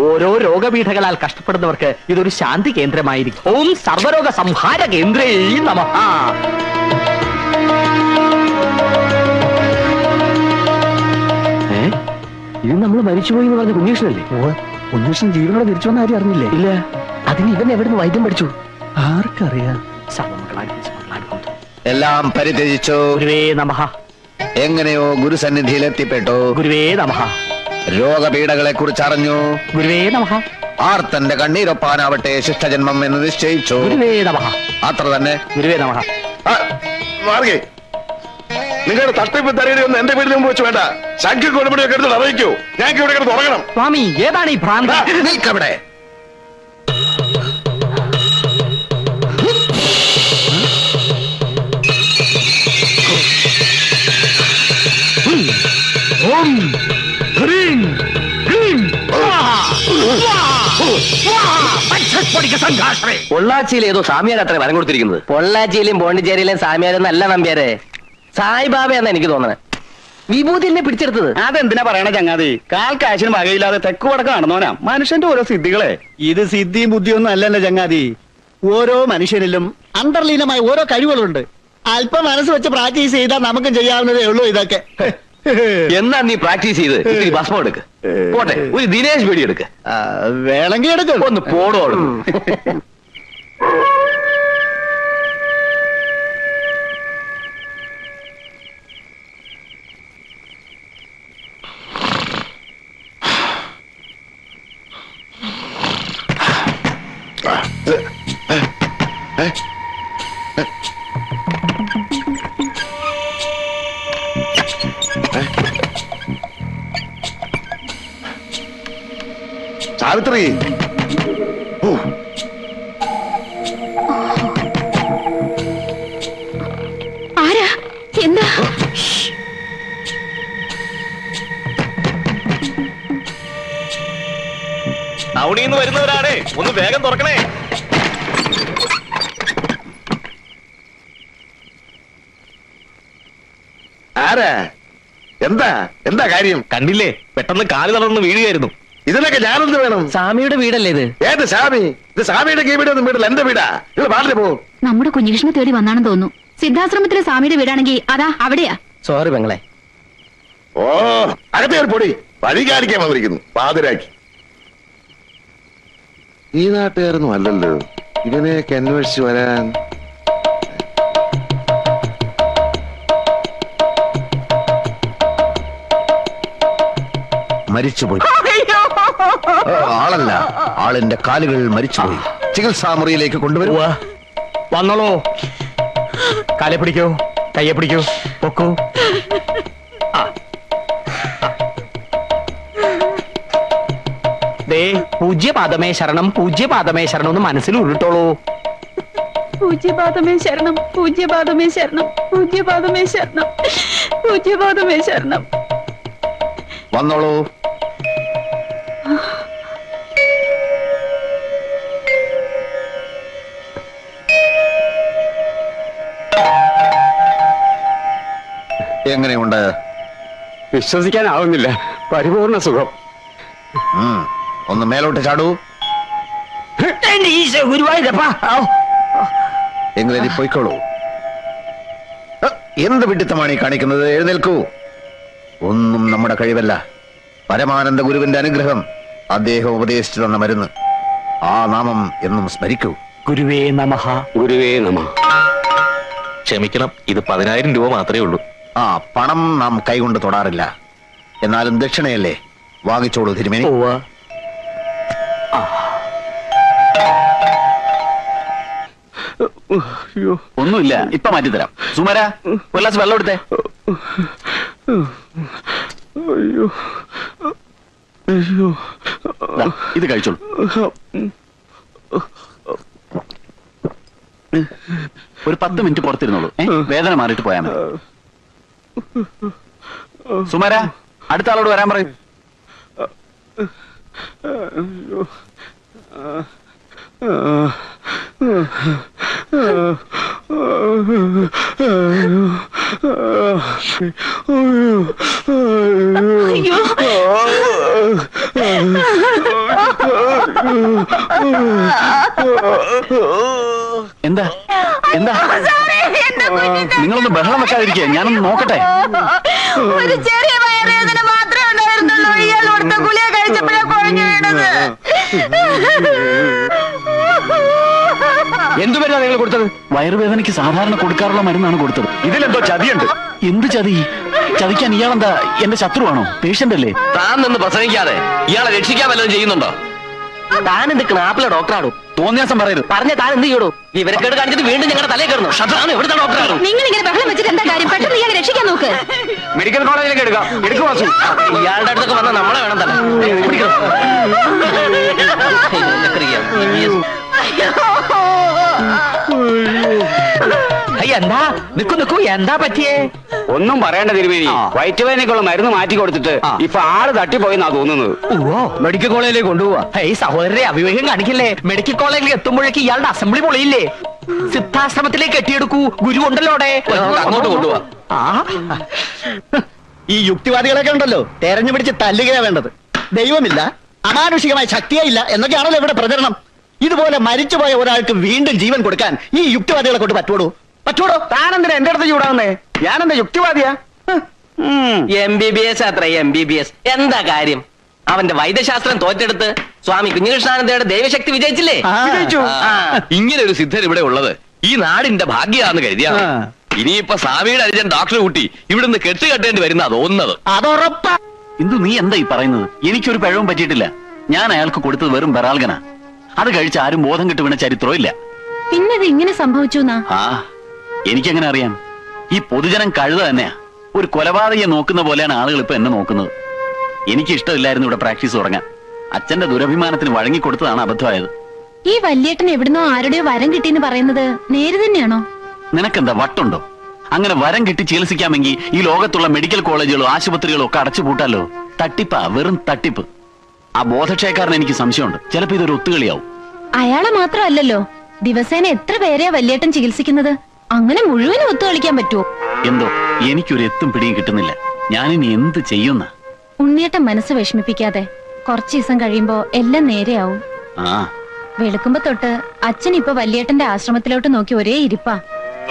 ഓരോ രോഗപീഠകളാൽ കഷ്ടപ്പെടുന്നവർക്ക് ഇതൊരു ശാന്തി കേന്ദ്രമായിരിക്കും. ഓം സർവരോഗ സംഹാര കേന്ദ്രേ നമഃ. ഇത് നമ്മൾ മരിച്ചുപോയി എന്ന് പറഞ്ഞ കുഞ്ഞീഷ്ണല്ലേ? കുഞ്ഞുഷ്ണൻ ജീവനോടെ തിരിച്ചു വന്ന ആരും അറിഞ്ഞില്ലേ? ഇല്ല. അതിന് ഇവൻ എവിടുന്ന് വൈദ്യം പഠിച്ചു? ആർക്കറിയാം. സർവമംഗളാനി എല്ലാം പരിത്യജിച്ചു. ഗുരുവേ നമഃ. എങ്ങനെയോ ഗുരുസന്നിധിയിൽ എത്തിപ്പെട്ടു. ഗുരുവേ നമഃ. രോഗപീഠകളെ കുറിച്ച് അറിഞ്ഞു. ഗുരുവേ നമഃ. ആർത്തന്റെ കണ്ണീരൊപ്പാനാവട്ടെ ശിഷ്ടജന്മം എന്ന് നിശ്ചയിച്ചു. ഗുരുവേ നമഃ. അത്ര തന്നെ. ഗുരുവേ നമഃ. മാർഗേ, നിങ്ങളുടെ തട്ടിപ്പ് തരയൊന്നും എന്റെ വീടിന് മുമ്പ് വെച്ച് വേണ്ട. ശംഖ് കൊടുപടിയൊക്കെ എടുത്ത് അറിയിക്കൂ. ഞങ്ങൾക്ക് ഇവിടെ കിടന്ന് ഉറങ്ങണം. സ്വാമി, ഏതാണ് ഈ ഭ്രാന്ത? നിൽക്കവിടെ. ഓം ഹ്രീം ഹ്രീം പൊള്ളാച്ചിയിൽ ഏതോ സാമിയാർ അത്ര വരം കൊടുത്തിരിക്കുന്നത്. പൊള്ളാച്ചിയിലും പോണ്ടിച്ചേരിയിലും സാമിയാരൊന്നും അല്ല നമ്പ്യാരെ, സായിബാബയെന്നാ എനിക്ക് തോന്നണേ. വിഭൂതിനെ പിടിച്ചെടുത്തത്. അതെന്തിനാ പറയണ ചങ്ങാതി? കാൽ കാശിന് വകയില്ലാതെ തെക്ക് വടക്ക് നടന്നവനാ മനുഷ്യന്റെ ഓരോ സിദ്ധികളെ. ഇത് സിദ്ധിയും ബുദ്ധിയൊന്നും അല്ലല്ലോ ചങ്ങാതി. ഓരോ മനുഷ്യനിലും അന്തർലീനമായ ഓരോ കഴിവുകളുണ്ട്. അല്പം മനസ്സ് വെച്ച് പ്രാക്ടീസ് ചെയ്താൽ നമുക്കും ചെയ്യാവുന്നതേ ഉള്ളൂ ഇതൊക്കെ. എന്നാ നീ പ്രാക്ടീസ് ചെയ്ത് ഇത്തിരി ഭസ്മം എടുക്ക്. പോട്ടെ, ഒരു ദിനേശ് പേടി എടുക്ക്. വേണമെങ്കിൽ എടുക്കും. ഒന്ന് പോടോ. സാവിത്രി, ആരാ? എന്താ? ടൗണിന്ന് വരുന്നവരാണേ, ഒന്ന് വേഗം തുറക്കണേ. ആരാ? എന്താ എന്താ കാര്യം? കണ്ടില്ലേ, പെട്ടെന്ന് കാല് തളർന്ന് വീഴുകയായിരുന്നു. ഇതിനൊക്കെ ഞാനെന്ത് വേണം? സാമിയുടെ വീടല്ലേ ഇത്? ഏത് സാമി? ഇത് സാമിയുടെ വീടൊന്നും വീട്ടിൽ എന്റെ വീടാ. നിങ്ങൾ പാടില്ല പോ. നമ്മുടെ കുഞ്ഞികൃഷ്ണനെ തേടി വന്നാണെന്ന് തോന്നുന്നു. സിദ്ധാശ്രമത്തിലെ സ്വാമിയുടെ വീടാണെങ്കിൽ അതാ അവിടെയാ. സോറി പെങ്ങളെ. ഓ, അകത്തെ ഒരു പൊടി വഴി കാണിക്കാൻ വന്നിരിക്കുന്നു പാതിരാക്കി. ഈ നാട്ടുകാരൊന്നും അല്ലല്ലോ ഇവനെയൊക്കെ അന്വേഷിച്ച് വരാൻ. മരിച്ചുപോയി. ആളല്ല, ആളിന്റെ കാലുകൾ മരിച്ചുപോയി. ചികിത്സാ മുറിയിലേക്ക് കൊണ്ടുവരും. വന്നോളൂ. കാലെ പിടിക്കൂ, കയ്യെ പിടിക്കൂ, പൊക്കൂ. ദേ, പൂജ്യപാദമേ ശരണം, പൂജ്യപാദമേ ശരണം എന്ന് മനസ്സിൽ ഉരുട്ടോളൂ. പൂജ്യപാദമേ ശരണം, പൂജ്യപാദമേ ശരണം, പൂജ്യപാദമേ ശരണം, പൂജ്യപാദമേ ശരണം. വന്നോളൂ. എങ്ങനെയുണ്ട്? വിശ്വസിക്കാനാവുന്നില്ല. പരിപൂർണ സുഖം. ഒന്ന് മേലോട്ട് ചാടൂ. എങ്ങനെ നീ പോയിക്കോളൂ. എന്ത് വിഡിത്തമാണ് ഈ കാണിക്കുന്നത്? എഴുന്നേൽക്കൂ. ഒന്നും നമ്മുടെ കഴിവല്ല. പരമാനന്ദ ഗുരുവിന്റെ അനുഗ്രഹം, അദ്ദേഹം ഉപദേശിച്ചു തന്ന മരുന്ന്. ആ നാമം എന്നും സ്മരിക്കൂ. ഗുരുവേ നമഃ. ഗുരുവേ നമഃ. ക്ഷമിക്കണം, ഇത് 10,000 രൂപ മാത്രമേ ഉള്ളൂ. ആ പണം നാം കൈകൊണ്ട് തൊടാറില്ല. എന്നാലും ദക്ഷിണയല്ലേ, വാങ്ങിച്ചോളൂ തിരുമേനി. ഒന്നുമില്ല, ഇപ്പൊ മാറ്റിത്തരാം. സുമര, ഒരു ഗ്ലാസ് വെള്ളം എടുത്തേ. ദാ, ഇത് കഴിച്ചോളൂ. ഒരു 10 മിനിറ്റ് പുറത്തിരുന്നോളൂ. വേദന മാറിയിട്ട് പോയാൽ മതി. സുമര, അടുത്ത ആളോട് വരാൻ പറയും. എന്താ എന്താ? നിങ്ങളൊന്ന് ബഹളം വെക്കാതിരിക്കുക, ഞാനൊന്ന് നോക്കട്ടെ. ഒരു ചെറിയ വയറുവേദന മാത്രമേ ഉണ്ടായിരുന്നുള്ളൂ. ഇയാൾ കൊടുത്ത ഗുളിക കഴിച്ചപ്പോഴാ കുഴഞ്ഞു വീണത്. എന്തുവരെയാ നിങ്ങൾ കൊടുത്തത്? വയറുവേദനയ്ക്ക് സാധാരണ കൊടുക്കാറുള്ള മരുന്നാണ് കൊടുത്തത്. ഇതിലെന്തോ ചതിയുണ്ട്. എന്ത് ചതി? ചതിക്കാൻ ഇയാളെന്താ എന്റെ ശത്രുവാണോ? പേഷ്യന്റ് അല്ലേ? താൻ നിന്ന് പ്രസംഗിക്കാതെ ഇയാളെ രക്ഷിക്കാൻ വല്ലതും ചെയ്യുന്നുണ്ടോ? താൻ എന്ത് ക്നാപ്പിലെ ഡോക്ടറാണോ? തോന്നിയാസം പറയരുത്. പറഞ്ഞ താൻ എന്ത് ചെയ്യൂ? ഇവരൊക്കെ കാണിച്ചിട്ട് വീണ്ടും ഞങ്ങളുടെ തലയിൽ കയറുന്നു. ഷട്ടാണ് എവിടുത്തെ ഡോക്ടറാണോ? നിങ്ങൾ ഇങ്ങനെ ബഹളം വെച്ചിട്ട് എന്താ കാര്യം? പെട്ടെന്ന് ഇയാളെ രക്ഷിക്കാൻ നോക്ക്. മെഡിക്കൽ കോളേജിലേക്ക് എടുക്കാം. എടുക്കുവാസു. ഇയാളുടെ അടുത്തൊക്കെ വന്നാൽ നമ്മളെ വേണം തന്നെ. എന്താ നിക്കൂ, എന്താ പറ്റിയേ? ഒന്നും പറയേണ്ട തിരുമേനി. വയറ്റുവേദനയ്ക്കുള്ള മരുന്ന് മാറ്റി കൊടുത്തിട്ട് ഇപ്പൊ ആള് തട്ടിപ്പോയെന്നാ തോന്നുന്നത്. മെഡിക്കൽ കോളേജിലേക്ക് കൊണ്ടുപോവാ. ഈ സഹോദരരെ അവിവേകം കാണിക്കില്ലേ? മെഡിക്കൽ കോളേജിൽ എത്തുമ്പോഴേക്ക് ഇയാളുടെ അസംബ്ലി പൊളിയില്ലേ? സിദ്ധാശ്രമത്തിലേക്ക് കെട്ടിയെടുക്കൂ. ഗുരു ഉണ്ടല്ലോ അവിടെ. അങ്ങോട്ട് കൊണ്ടുപോവാ. ഈ യുക്തിവാദികളൊക്കെ ഉണ്ടല്ലോ, തെരഞ്ഞു പിടിച്ച് തല്ലുകയാ വേണ്ടത്. ദൈവമില്ല, അമാനുഷികമായ ശക്തിയേ ഇല്ല എന്നൊക്കെയാണല്ലോ ഇവിടെ പ്രചരണം. ഇതുപോലെ മരിച്ചുപോയ ഒരാൾക്ക് വീണ്ടും ജീവൻ കൊടുക്കാൻ ഈ യുക്തിവാദികളെ കൊണ്ട് പറ്റുവോ? താനെന്തിനാ എന്റെ അടുത്ത് ചൂടാവുന്നേ? ഞാനെന്താ യുക്തിവാദിയാ? MBBS അത്ര MBBS എന്താ കാര്യം? അവന്റെ വൈദ്യശാസ്ത്രം തോറ്റെടുത്ത് സ്വാമി കുഞ്ഞികൃഷ്ണാനന്ദയുടെ ദൈവശക്തി വിജയിച്ചില്ലേ? ഇങ്ങനെ ഒരു സിദ്ധൻ ഇവിടെ ഉള്ളത് ഈ നാടിന്റെ ഭാഗ്യാന്ന് കരുതിയാ. ഇനിയിപ്പൊ സ്വാമിയുടെ അനുജൻ ഡോക്ടർ കൂട്ടി ഇവിടുന്ന് കെട്ടുകെട്ടേണ്ടി വരുന്ന തോന്നുന്നത്. അതുറപ്പാ. ഇന്ദു, നീ എന്താ ഈ പറയുന്നത്? എനിക്കൊരു പിഴവും പറ്റിയിട്ടില്ല. ഞാൻ അയാൾക്ക് കൊടുത്തത് വെറും ബെറാൽഗന. അത് കഴിച്ച് ആരും ബോധം കെട്ട് വീണ ചരിത്രവും ഇല്ല. പിന്നെ ഇത് ഇങ്ങനെ സംഭവിച്ചു? എനിക്കെങ്ങനെ അറിയാം? ഈ പൊതുജനം കഴുത തന്നെയാ. ഒരു കൊലപാതകയെ നോക്കുന്ന പോലെയാണ് ആളുകൾ ഇപ്പൊ എന്നെ നോക്കുന്നത്. എനിക്ക് ഇഷ്ടമില്ലായിരുന്നു ഇവിടെ പ്രാക്ടീസ് തുടങ്ങാൻ. അച്ഛന്റെ ദുരഭിമാനത്തിന് വഴങ്ങിക്കൊടുത്തതാണ് അബദ്ധമായത്. ഈ വല്യേട്ടൻ എവിടുന്നോ ആരുടെയോ വരം കിട്ടിയെന്ന് പറയുന്നത് നേര് തന്നെയാണോ? നിനക്കെന്താ വട്ടുണ്ടോ? അങ്ങനെ വരം കിട്ടി ചികിത്സിക്കാമെങ്കിൽ ഈ ലോകത്തുള്ള മെഡിക്കൽ കോളേജുകളോ ആശുപത്രികളോ ഒക്കെ അടച്ചുപൂട്ടാലോ. തട്ടിപ്പാ, വെറും തട്ടിപ്പ്. ആ ബോധക്ഷയക്കാരൻ എനിക്ക് സംശയമുണ്ട്. ചിലപ്പോ ഇതൊരു ഒത്തുകളിയാവും. അയാളെ മാത്രമല്ലല്ലോ, ദിവസേന എത്ര പേരെയാ വല്യേട്ടൻ ചികിത്സിക്കുന്നത്? അങ്ങനെ മുഴുവനും ഒത്തു കളിക്കാൻ പറ്റുമോ? എന്തോ എനിക്കൊരു എത്തും പിടിയും കിട്ടുന്നില്ല. ഞാനിനി എന്ത് ചെയ്യുന്ന? ഉണ്ണിയേട്ടൻ മനസ്സ് വിഷമിപ്പിക്കാതെ. കുറച്ചു ദിവസം കഴിയുമ്പോ എല്ലാം നേരെയാവും. വെളുക്കുമ്പോ തൊട്ട് അച്ഛൻ ഇപ്പൊ വല്യേട്ടന്റെ ആശ്രമത്തിലോട്ട് നോക്കി ഒരേ ഇരിപ്പാ.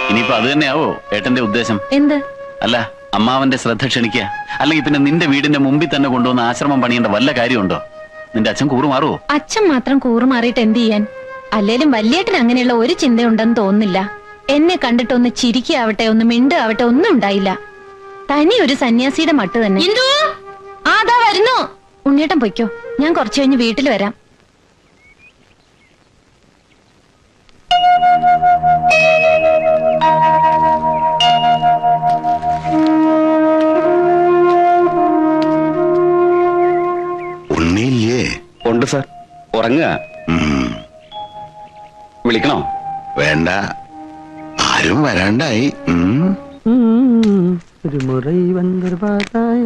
ഇനിയിപ്പോ അത് തന്നെയാവോ ഏട്ടന്റെ ഉദ്ദേശം? എന്ത്? അല്ല, അമ്മാവന്റെ ശ്രദ്ധ ക്ഷണിക്കുക. അല്ലെങ്കിൽ പിന്നെ നിന്റെ വീടിന്റെ മുമ്പിൽ തന്നെ കൊണ്ടുവന്ന് ആശ്രമം പണിയേണ്ട വല്ല കാര്യമുണ്ടോ? നിന്റെ അച്ഛൻ കൂറുമാറുവോ? അച്ഛൻ മാത്രം കൂറുമാറിയിട്ട് എന്ത് ചെയ്യാൻ? അല്ലേലും വല്യേട്ടൻ അങ്ങനെയുള്ള ഒരു ചിന്തയുണ്ടെന്ന് തോന്നുന്നില്ല. എന്നെ കണ്ടിട്ടൊന്ന് ചിരിക്കാവട്ടെ, ഒന്ന് മിണ്ടാവട്ടെ, ഒന്നും ഉണ്ടായില്ല. തനി ഒരു സന്യാസിയുടെ മട്ട് തന്നെ. അതാ വരുന്നു. ഉണ്ണിയേട്ടൻ പൊയ്ക്കോ, ഞാൻ കുറച്ചു കഴിഞ്ഞ് വീട്ടിൽ വരാം. ഉണ്ണിയില്ലേ? ഉണ്ട് സാർ, ഉറങ്ങുക. വിളിക്കണോ? വേണ്ട, ആരും വരാണ്ടായി. ഒരു മുறை വന്നൊരു പാതായ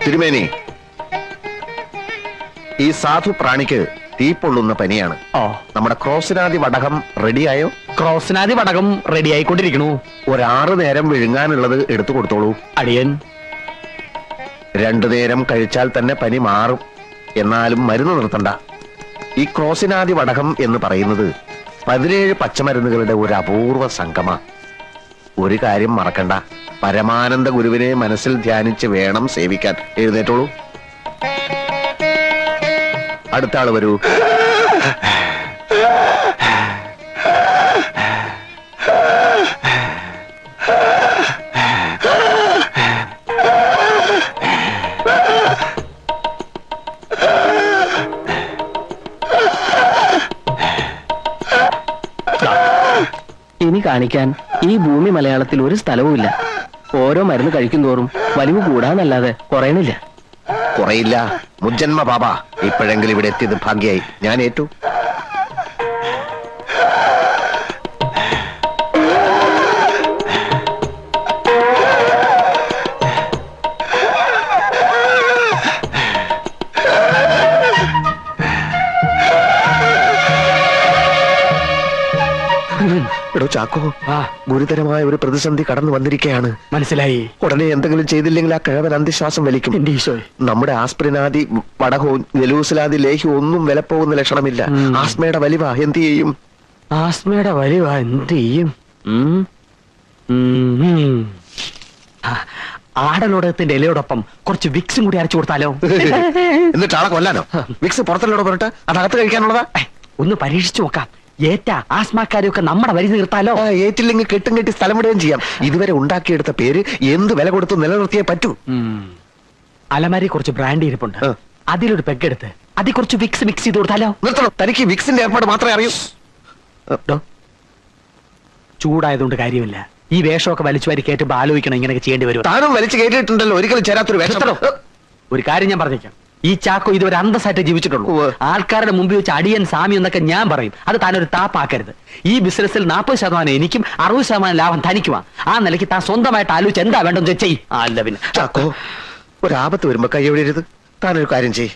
തിരുമേനി, ഈ സാധു പ്രാണിക്ക് തീ പൊള്ളുന്ന പനിയാണ്. ഓ, നമ്മുടെ ക്രോസിനാദി വടകം റെഡിയായോ? ക്രോസിനാദി വടകം റെഡി ആയിക്കൊണ്ടിരിക്കണു. 6 നേരം വിഴുങ്ങാനുള്ളത് എടുത്തു കൊടുത്തോളൂ. അടിയൻ. 2 നേരം കഴിച്ചാൽ തന്നെ പനി മാറും. എന്നാലും മരുന്ന് നിർത്തണ്ട. ഈ ക്രോസിനാദി വടകം എന്ന് പറയുന്നത് 17 പച്ചമരുന്നുകളുടെ ഒരു അപൂർവ സംഗമ. ഒരു കാര്യം മറക്കണ്ട, പരമാനന്ദ ഗുരുവിനെ മനസ്സിൽ ധ്യാനിച്ച് വേണം സേവിക്കാൻ. എഴുന്നേറ്റോളൂ. അടുത്ത ആള് വരൂ. ഇനി കാണിക്കാൻ ഈ ഭൂമി മലയാളത്തിൽ ഒരു സ്ഥലവുമില്ല. ഓരോ മരുന്ന് കഴിക്കും തോറും വലിവ് കൂടാന്നല്ലാതെ കുറയണില്ല. കുറയില്ല. മുജ്ജന്മ ബാബ, ഇപ്പോഴെങ്കിലും ഇവിടെ എത്തിയത് ഭാഗ്യായി. ഞാൻ ഏറ്റു. എടോ ചാക്കോ, ഗുരുതരമായ ഒരു പ്രതിസന്ധി കടന്നു വന്നിരിക്കുകയാണ്. മനസ്സിലായി. ഉടനെ എന്തെങ്കിലും ചെയ്തില്ലെങ്കിൽ ആ കിഴവൻ അന്ത്യശ്വാസം വലിക്കും. എന്റെ ഈശോയെ. നമ്മുടെ ആസ്പ്രിനാദി വടകവും ജലൂസിലാദി ലേഹ്യവും ഒന്നും വിലപ്പോകുന്ന ലക്ഷണമില്ല. ആസ്മയുടെ വലിവ എന്ത് ചെയ്യും? ആസ്മയുടെ വലിവ എന്ത് ചെയ്യും? ആടലോടകത്തിന്റെ ഇലയോടൊപ്പം കുറച്ച് വിക്സും കൂടി അരച്ചു കൊടുത്താലോ? എന്നിട്ട് ആളെ കൊല്ലാനോ? വിക്സ് പുറത്തല്ലോട് പറഞ്ഞിട്ട് അതകത്ത് കഴിക്കാനുള്ളതാ? ഒന്ന് പരീക്ഷിച്ചു നോക്കാം. ഏറ്റ ആസ്മാക്കാരെയൊക്കെ നമ്മുടെ വരി നിർത്താലോ? ഏറ്റില്ലെങ്കിൽ കെട്ടും കെട്ടി സ്ഥലം വിടുകയും ചെയ്യാം. ഇതുവരെ ഉണ്ടാക്കിയെടുത്ത പേര് എന്ത് വില കൊടുത്ത് നിലനിർത്തിയേ പറ്റൂ. അലമാരി കുറച്ച് ബ്രാൻഡ് ഇരിപ്പുണ്ട്. അതിലൊരു പെഗ്ഗെടുത്ത് അതിൽ കുറച്ച് വിക്സ് മിക്സ് ചെയ്ത് കൊടുത്താലോ? നിർത്തണം. തനിക്ക് വിക്സിന്റെ ഏർപ്പാട് മാത്രമേ അറിയൂ. ചൂടായതുകൊണ്ട് കാര്യമില്ല. ഈ വേഷമൊക്കെ വലിച്ചു വാരി കയറ്റുമ്പോ ആലോചിക്കണം ഇങ്ങനെയൊക്കെ ചെയ്യേണ്ടി വരും. താനും വലിച്ചു കയറ്റിയിട്ടുണ്ടല്ലോ, ഒരിക്കലും ചേരാത്തൊരു വേഷം. ഒരു കാര്യം ഞാൻ പറഞ്ഞേക്കാം. ഈ ചാക്കോ ഇതുവരെ അന്തസ്സായിട്ട് ജീവിച്ചിട്ടുള്ളൂ. ആൾക്കാരുടെ മുമ്പിൽ വെച്ച് അടിയൻ സാമി എന്നൊക്കെ ഞാൻ പറയും. അത് താനൊരു താപ്പാക്കരുത്. ഈ ബിസിനസ്സിൽ 40% എനിക്കും 60% ലാഭം തനിക്കുവാ. ആ നിലയ്ക്ക് താൻ സ്വന്തമായിട്ട് ആലോചിച്ച് എന്താ വേണ്ടെന്ന് ചെയ്യ്. അല്ല പിന്നെ ചാക്കോ, ഒരാപത്ത് വരുമ്പോ കൈ എവിടെയരുത്. താനൊരു കാര്യം ചെയ്യ്.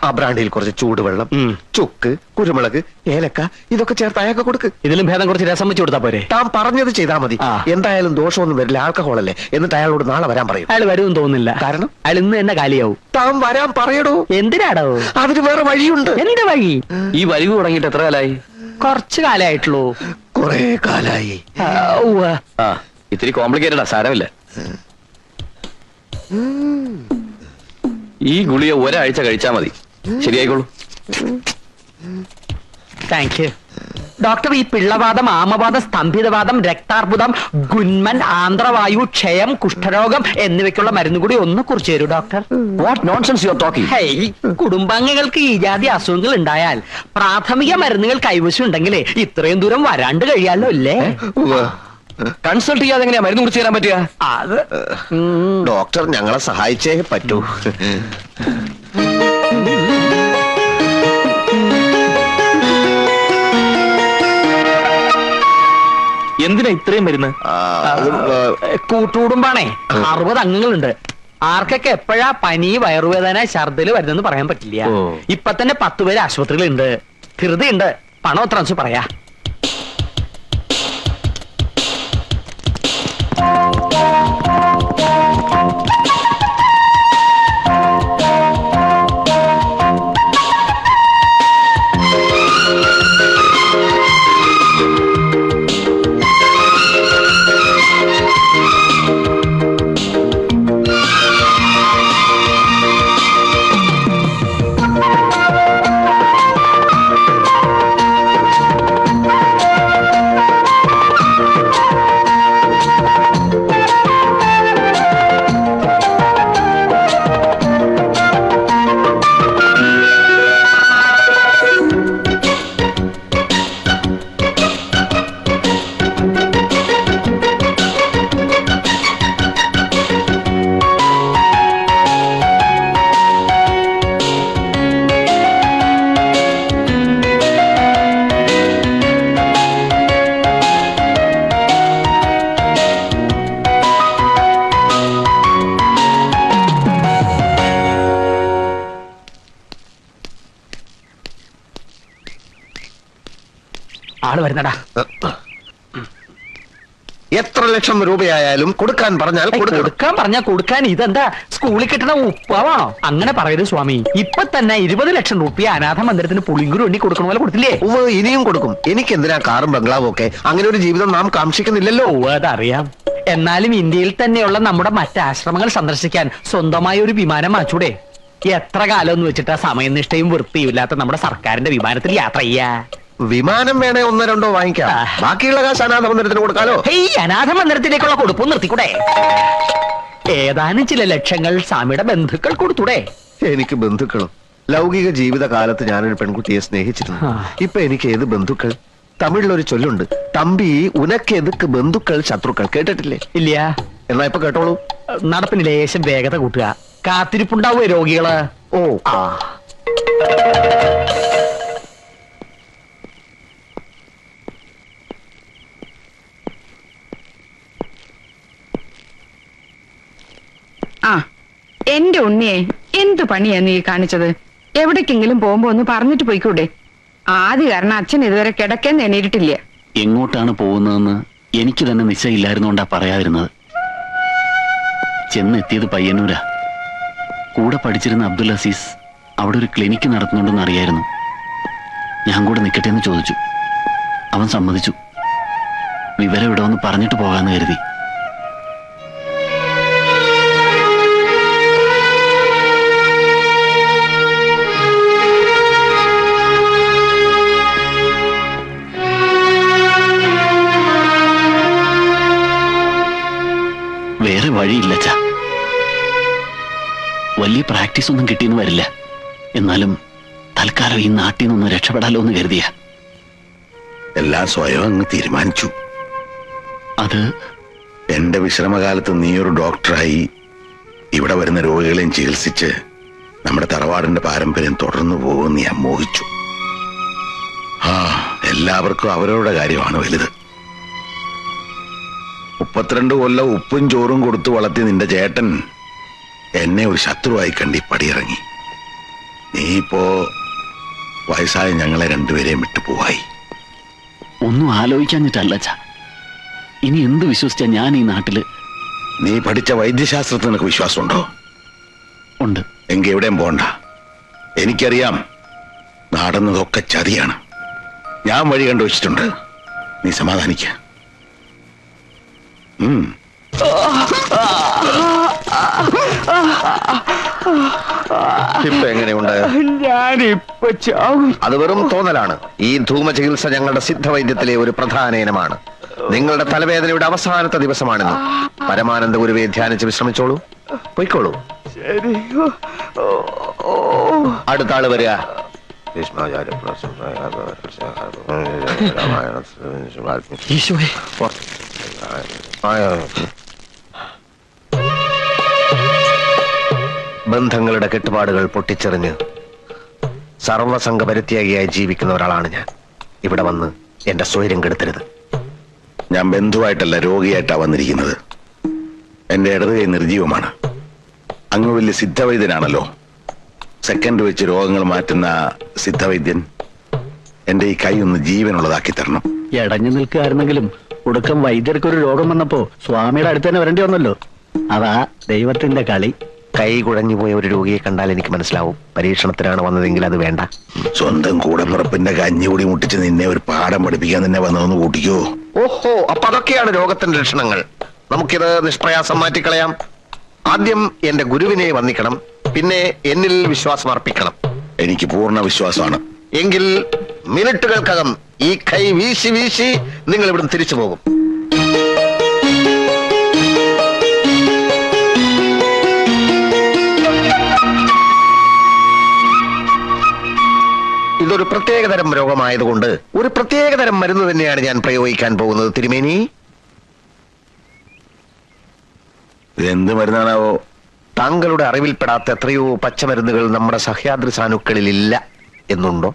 ആ ബ്രാൻഡിൽ കുറച്ച് ചൂടുവെള്ളം, ചുക്ക്, കുരുമുളക്, ഏലക്ക ഇതൊക്കെ ചേർത്ത് അയാൾക്ക് കൊടുക്ക്. ഇതിലും ഭേദം കുറച്ച് രസം വെച്ച് കൊടുത്താ പോരെ? താൻ പറഞ്ഞത് ചെയ്താൽ മതി. എന്തായാലും ദോഷമൊന്നും വരില്ല. ആൽക്കഹോൾ അല്ലേ. എന്നിട്ട് അയാളോട് നാളെ വരാൻ പറയും. അയാൾ വരുമെന്ന് തോന്നുന്നില്ല. കാരണം അയാൾ ഇന്ന് തന്നെ കാലിയാവും. താൻ വരാൻ പറയടോ. എന്തിനാടോ? അതിന് വേറെ വഴിയുണ്ട്. എന്ത് വഴി? ഈ വലിവ് തുടങ്ങിയിട്ട് എത്ര കാലായി? കുറച്ചു കാലായിട്ടുള്ളൂ. കൊറേ കാലായി. ഇത്തിരി കോംപ്ലിക്കേറ്റഡാ, സാരമില്ല. ഈ ഗുളിക ഒരാഴ്ച കഴിച്ചാ മതി, ശരിയായിക്കോളൂ. Thank you doctor. ഈ പിള്ളവാദം, ആമവാദം, സ്തംഭിതവാദം, രക്താർബുദം, ഗുന്മൻ, ആന്ത്രവായു, ക്ഷയം, കുഷ്ഠരോഗം എന്നിവയ്ക്കുള്ള മരുന്ന് കൂടി ഒന്ന് കുറിച്ച് തരൂ doctor. What nonsense you are talking? Hey, കുടുംബാംഗങ്ങൾക്ക് ഈ ജാതി അസുഖങ്ങൾ ഉണ്ടായാൽ പ്രാഥമിക മരുന്നുകൾ കൈവശം ഉണ്ടെങ്കിലേ ഇത്രയും ദൂരം വരാണ്ട് കഴിയാലോ അല്ലേ? കൺസൾട്ട് ചെയ്യാതെ എങ്ങനെയാ മരുന്ന് കുറിച്ച് തരാൻ പറ്റുക? അത് ഡോക്ടർ ഞങ്ങളെ സഹായിച്ചേ പറ്റൂ. എന്തിനാ ഇത്രയും മരുന്ന്? കൂട്ടുകുടുംബാണേ. 60 അംഗങ്ങളുണ്ട്. ആർക്കൊക്കെ എപ്പോഴാ പനി, വയറുവേദന, ഛർദില് വരുന്നെന്ന് പറയാൻ പറ്റില്ല. ഇപ്പൊ തന്നെ 10 പേര് ആശുപത്രിയിലുണ്ട്. ധൃതിയുണ്ട്. പണം എത്ര വെച്ച് പറയാ. ആള് വരുന്നടാ. എത്ര ലക്ഷം രൂപയായാലും കൊടുക്കാൻ പറഞ്ഞാൽ കൊടുക്കണം. കൊടുക്കാൻ പറഞ്ഞാ കൊടുക്കാൻ. ഇതെന്താ സ്കൂളിൽ കിട്ടണ ഉപ്പാവാണോ? അങ്ങനെ പറയരുത് സ്വാമി. ഇപ്പൊ തന്നെ 20 ലക്ഷം രൂപ അനാഥ മന്ദിരത്തിന് പുളിങ്കുരു എണ്ണി കൊടുക്കണ പോലെ കൊടുത്തില്ലേ? ഇനിയും കൊടുക്കും. എനിക്ക് എന്തിനാ കാറും ബംഗ്ലാവും ഒക്കെ? അങ്ങനെ ഒരു ജീവിതം നാം കാക്ഷിക്കുന്നില്ലല്ലോ. അതറിയാം. എന്നാലും ഇന്ത്യയിൽ തന്നെയുള്ള നമ്മുടെ മറ്റ് ആശ്രമങ്ങൾ സന്ദർശിക്കാൻ സ്വന്തമായ ഒരു വിമാനം വാങ്ങിച്ചൂടെ? എത്ര കാലം എന്ന് വെച്ചിട്ടാ സമയനിഷ്ഠയും വൃത്തിയും ഇല്ലാത്ത നമ്മുടെ സർക്കാരിന്റെ വിമാനത്തിൽ യാത്ര ചെയ്യാ? വിമാനം വേണേ 1-2 വാങ്ങിക്കാം. ബാക്കിയുള്ള കാശ് അനാഥ മന്ദിരത്തിന് കൊടുക്കാലോ. അനാഥ മന്ദിരത്തിലേക്കുള്ള കൊടുപ്പും നിർത്തിക്കൂടെ? ഏതാനും ചില ലക്ഷങ്ങൾ സ്വാമിയുടെ ബന്ധുക്കൾ കൊടുത്തൂടെ? എനിക്ക് ബന്ധുക്കളും. ലൗകിക ജീവിത കാലത്ത് ഞാനൊരു പെൺകുട്ടിയെ സ്നേഹിച്ചിരുന്നു. ഇപ്പൊ എനിക്ക് ഏത് ബന്ധുക്കൾ? തമിഴിലൊരു ചൊല്ലുണ്ട്, തമ്പി ഉനക്കെതുക്ക് ബന്ധുക്കൾ ശത്രുക്കൾ. കേട്ടിട്ടില്ലേ? ഇല്ല. എന്നാ ഇപ്പൊ കേട്ടോളൂ. നടപ്പിന് ലേശം വേഗത കൂട്ടുക. കാത്തിരിപ്പുണ്ടാവോ രോഗികള്? ഓ ആ, എന്റെ ഉണ്ണിയെ എന്തു പണിയാ നീ കാണിച്ചത്? എവിടേക്കെങ്കിലും പോകുമ്പോ ഒന്ന് പറഞ്ഞിട്ട് പോയിക്കൂടെ? ആദ്യ കാരണം അച്ഛൻ ഇതുവരെ കിടക്കാൻ എണീറ്റിട്ടില്ല. എങ്ങോട്ടാണ് പോകുന്നതെന്ന് എനിക്ക് തന്നെ നിശ്ചയില്ലായിരുന്നുകൊണ്ടാ പറയാതിരുന്നത്. ചെന്നെത്തിയത് പയ്യന്നൂരാ. കൂടെ പഠിച്ചിരുന്ന അബ്ദുൽ അസീസ് അവിടെ ഒരു ക്ലിനിക്ക് നടത്തുന്നുണ്ടെന്ന് അറിയായിരുന്നു. ഞാൻ കൂടെ നിൽക്കട്ടെ എന്ന് ചോദിച്ചു. അവൻ സമ്മതിച്ചു. വിവരം ഇവിടെ ഒന്ന് പറഞ്ഞിട്ട് പോകാന്ന് കരുതി. വേറെ വഴിയില്ല ചാ. വലിയ പ്രാക്ടീസ് ഒന്നും കിട്ടിയെന്ന് വരില്ല. എന്നാലും തൽക്കാലം ഈ നാട്ടിൽ നിന്നൊന്ന് രക്ഷപ്പെടാലോ എന്ന് കരുതിയ. എല്ലാം സ്വയം അങ്ങ് തീരുമാനിച്ചു. അത് എന്റെ വിശ്രമകാലത്ത് നീ ഒരു ഡോക്ടറായി ഇവിടെ വരുന്ന രോഗികളെയും ചികിത്സിച്ച് നമ്മുടെ തറവാടിന്റെ പാരമ്പര്യം തുടർന്നു പോകുമെന്ന് ഞാൻ മോഹിച്ചു. എല്ലാവർക്കും അവരവരുടെ കാര്യമാണ് വലുത്. 32 കൊല്ലം ഉപ്പും ചോറും കൊടുത്തു വളർത്തി നിന്റെ ചേട്ടൻ എന്നെ ഒരു ശത്രുവായി കണ്ടി പടിയിറങ്ങി. നീ ഇപ്പോ വയസ്സായ ഞങ്ങളെ രണ്ടുപേരെയും വിട്ടുപോവായി. ഒന്നും ആലോചിക്കാഞ്ഞിട്ടല്ല ചാ. ഇനി എന്ത് വിശ്വസിച്ചാ ഞാൻ ഈ നാട്ടില്? നീ പഠിച്ച വൈദ്യശാസ്ത്രത്തിൽ നിനക്ക് വിശ്വാസമുണ്ടോ? ഉണ്ട്. എങ്കിൽ എവിടെയും പോണ്ട. എനിക്കറിയാം നടന്നതൊക്കെ ചതിയാണ്. ഞാൻ വഴി കണ്ടുവച്ചിട്ടുണ്ട്. നീ സമാധാനിക്ക. ഇപ്പൊ എങ്ങനെയുണ്ട്? ഞാനിപ്പോ ചാവും. അത് വെറും തോന്നലാണ്. ഈ ധൂമ ചികിത്സ ഞങ്ങളുടെ സിദ്ധവൈദ്യത്തിലെ ഒരു പ്രധാന ഇനമാണ്. നിങ്ങളുടെ തലവേദനയുടെ അവസാനത്തെ ദിവസമാണെന്ന് പരമാനന്ദ ഗുരുവെ ധ്യാനിച്ച് വിശ്രമിച്ചോളൂ. പൊയ്ക്കോളൂ. അടുത്ത ആള് വരിക. ബന്ധങ്ങളുടെ കെട്ടുപാടുകൾ പൊട്ടിച്ചെറിഞ്ഞ് സർവസംഘ പരിത്യാഗിയായി ജീവിക്കുന്ന ഒരാളാണ് ഞാൻ. ഇവിടെ വന്ന് എന്റെ സ്വൈര്യം കെടുത്തരുത്. ഞാൻ ബന്ധുവായിട്ടല്ല രോഗിയായിട്ടാ വന്നിരിക്കുന്നത്. എന്റെ ഇടത് കൈ നിർജീവമാണ്. അങ്ങ് വലിയ സിദ്ധവൈദ്യനാണല്ലോ. സെക്കൻഡ് വെച്ച് രോഗങ്ങൾ മാറ്റുന്ന സിദ്ധവൈദ്യൻ എന്റെ ഈ കൈ ഒന്ന് ജീവനുള്ളതാക്കി തരണം. എടഞ്ഞു നിൽക്കുകയായിരുന്നെങ്കിലും ഒടുക്കം വൈദ്യർക്കൊരു രോഗം വന്നപ്പോ സ്വാമിയുടെ അടുത്ത് തന്നെ വരേണ്ടി വന്നല്ലോ. അതാ ദൈവത്തിന്റെ കളി. കൈ കുഴഞ്ഞുപോയ ഒരു രോഗിയെ കണ്ടാൽ എനിക്ക് മനസ്സിലാവും പരീക്ഷണത്തിനാണ് വന്നതെങ്കിൽ അത് വേണ്ട. സ്വന്തം കൂടപ്പിറപ്പിന്റെ കഞ്ഞികൂടി മുട്ടിച്ച് നിന്നെ ഒരു പാഠം പഠിപ്പിക്കാൻ തന്നെ വന്നതെന്ന് കൂട്ടിക്കോ. ഓഹോ, അപ്പൊ അതൊക്കെയാണ് രോഗത്തിന്റെ ലക്ഷണങ്ങൾ. നമുക്കിത് നിഷ്പ്രയാസം മാറ്റിക്കളയാം. ആദ്യം എന്റെ ഗുരുവിനെ വന്ദിക്കണം, പിന്നെ എന്നിൽ വിശ്വാസം അർപ്പിക്കണം. എനിക്ക് പൂർണ്ണ വിശ്വാസമാണ്. എങ്കിൽ മിനിറ്റുകൾക്കകം ഈ കൈ വീശി വീശി നിങ്ങൾ ഇവിടുന്ന് തിരിച്ചു പോകും. ഇതൊരു പ്രത്യേകതരം രോഗമായതുകൊണ്ട് ഒരു പ്രത്യേകതരം മരുന്ന് തന്നെയാണ് ഞാൻ പ്രയോഗിക്കാൻ പോകുന്നത്. തിരുമേനി, ഇതെന്ത് മരുന്നാണാവോ? താങ്കളുടെ അറിവിൽപ്പെടാത്ത എത്രയോ പച്ചമരുന്നുകൾ നമ്മുടെ സഹ്യാദ്രി സാനുക്കളിൽ ഇല്ല എന്നുണ്ടോ?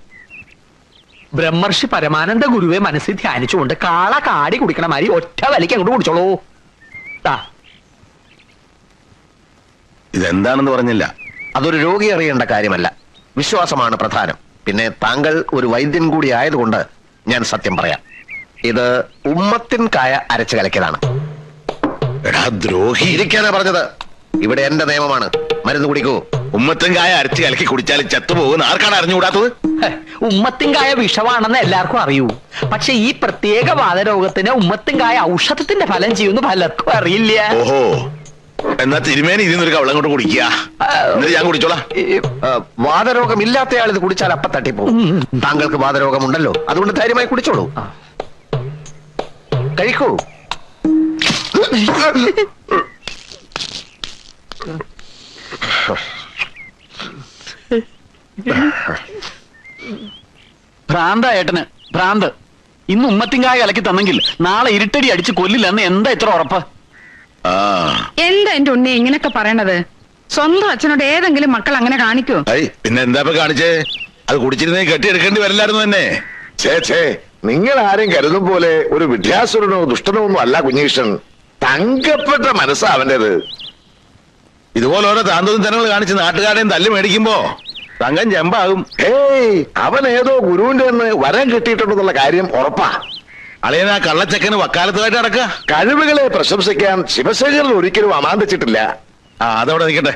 ബ്രഹ്മർഷി പരമാനന്ദ ഗുരുവെ മനസ്സിൽ ധ്യാനിച്ചുകൊണ്ട് കാള കാടി കുടിക്കണ മാതിരി ഒറ്റ വലിക്ക് അങ്ങോട്ട് കുടിച്ചോളൂ. ഇതെന്താണെന്ന് പറഞ്ഞില്ല. അതൊരു രോഗി അറിയേണ്ട കാര്യമല്ല. വിശ്വാസമാണ് പ്രധാനം. പിന്നെ താങ്കൾ ഒരു വൈദ്യൻ കൂടി ആയതുകൊണ്ട് ഞാൻ സത്യം പറയാം. ഇത് ഉമ്മത്തിൻ കായ അരച്ച് കലക്കിയതാണ്. എടാ ദ്രോഹി, ഇരിക്കാനാ പറഞ്ഞത്. ഇവിടെ എന്റെ നിയമമാണ്. മരുന്ന് കുടിക്കൂ. ഉമ്മത്തും കായ അരച്ച് കലക്കി കുടിച്ചാൽ ചത്തുപോകുന്ന ആർക്കാണ് അറിഞ്ഞുകൂടാത്തത്? ഉമ്മത്തിൻകായ വിഷമാണെന്ന് എല്ലാവർക്കും അറിയൂ. പക്ഷെ ഈ പ്രത്യേക വാതരോഗത്തിന് ഉമ്മത്തിൻകായ ഔഷധത്തിന്റെ ഫലം ചെയ്യുന്ന പലർക്കും അറിയില്ല. ഓഹോ, എന്നാ തിരുമേനി ഇതിന്നൊരു കവളം കൊണ്ട് കുടിക്കുക. എന്നിട്ട് ഞാൻ കുടിച്ചോളാം. വാതരോഗം ഇല്ലാത്തയാൾ ഇത് കുടിച്ചാൽ അപ്പ തട്ടിപ്പോകും. താങ്കൾക്ക് വാതരോഗമുണ്ടല്ലോ, അതുകൊണ്ട് ധൈര്യമായി കുടിച്ചോളൂ. കഴിക്കൂ. ഭ്രാന്ത ഏട്ടന് ഭ്രാന്ത്. ഇന്ന് ഉമ്മത്തിങ്കായ കലക്കി തന്നെങ്കിൽ നാളെ ഇരുട്ടടി അടിച്ച് കൊല്ലില്ലെന്ന് എന്താ ഇത്ര ഉറപ്പ്? എന്താ എന്റെ ഉണ്ണി ഇങ്ങനൊക്കെ പറയണത്? സ്വന്തം അച്ഛനോട് ഏതെങ്കിലും മക്കൾ അങ്ങനെ കാണിക്കോ? പിന്നെ എന്താ കാണിച്ചേ? അത് കുടിച്ചിരുന്നേ കെട്ടിയെടുക്കേണ്ടി വരില്ലായിരുന്നു തന്നെ. ഛേ, നിങ്ങൾ ആരും കരുതും പോലെ ഒരു വിദ്യാസുരനോ ദുഷ്ടനോ ഒന്നും അല്ല കുഞ്ഞീഷൻ. തങ്കപ്പെട്ട മനസ്സാ അവന്റേത്. ഇതുപോലെ ഓരോ താന്തവും ജനങ്ങൾ കാണിച്ച് നാട്ടുകാരെയും തല്ലി മേടിക്കുമ്പോ തങ്കം ചെമ്പാകും. അവൻ ഏതോ ഗുരുവിന്റെ വരം കിട്ടിയിട്ടുണ്ടെന്നുള്ള കാര്യം ഉറപ്പാ. അളിയൻ ആ കള്ളച്ചക്കന് വക്കാലത്തുമായിട്ട് നടക്കുക. കഴിവുകളെ പ്രശംസിക്കാൻ ശിവശേഖരൻ ഒരിക്കലും അമാന്തിച്ചിട്ടില്ല. അതവിടെ നിൽക്കട്ടെ.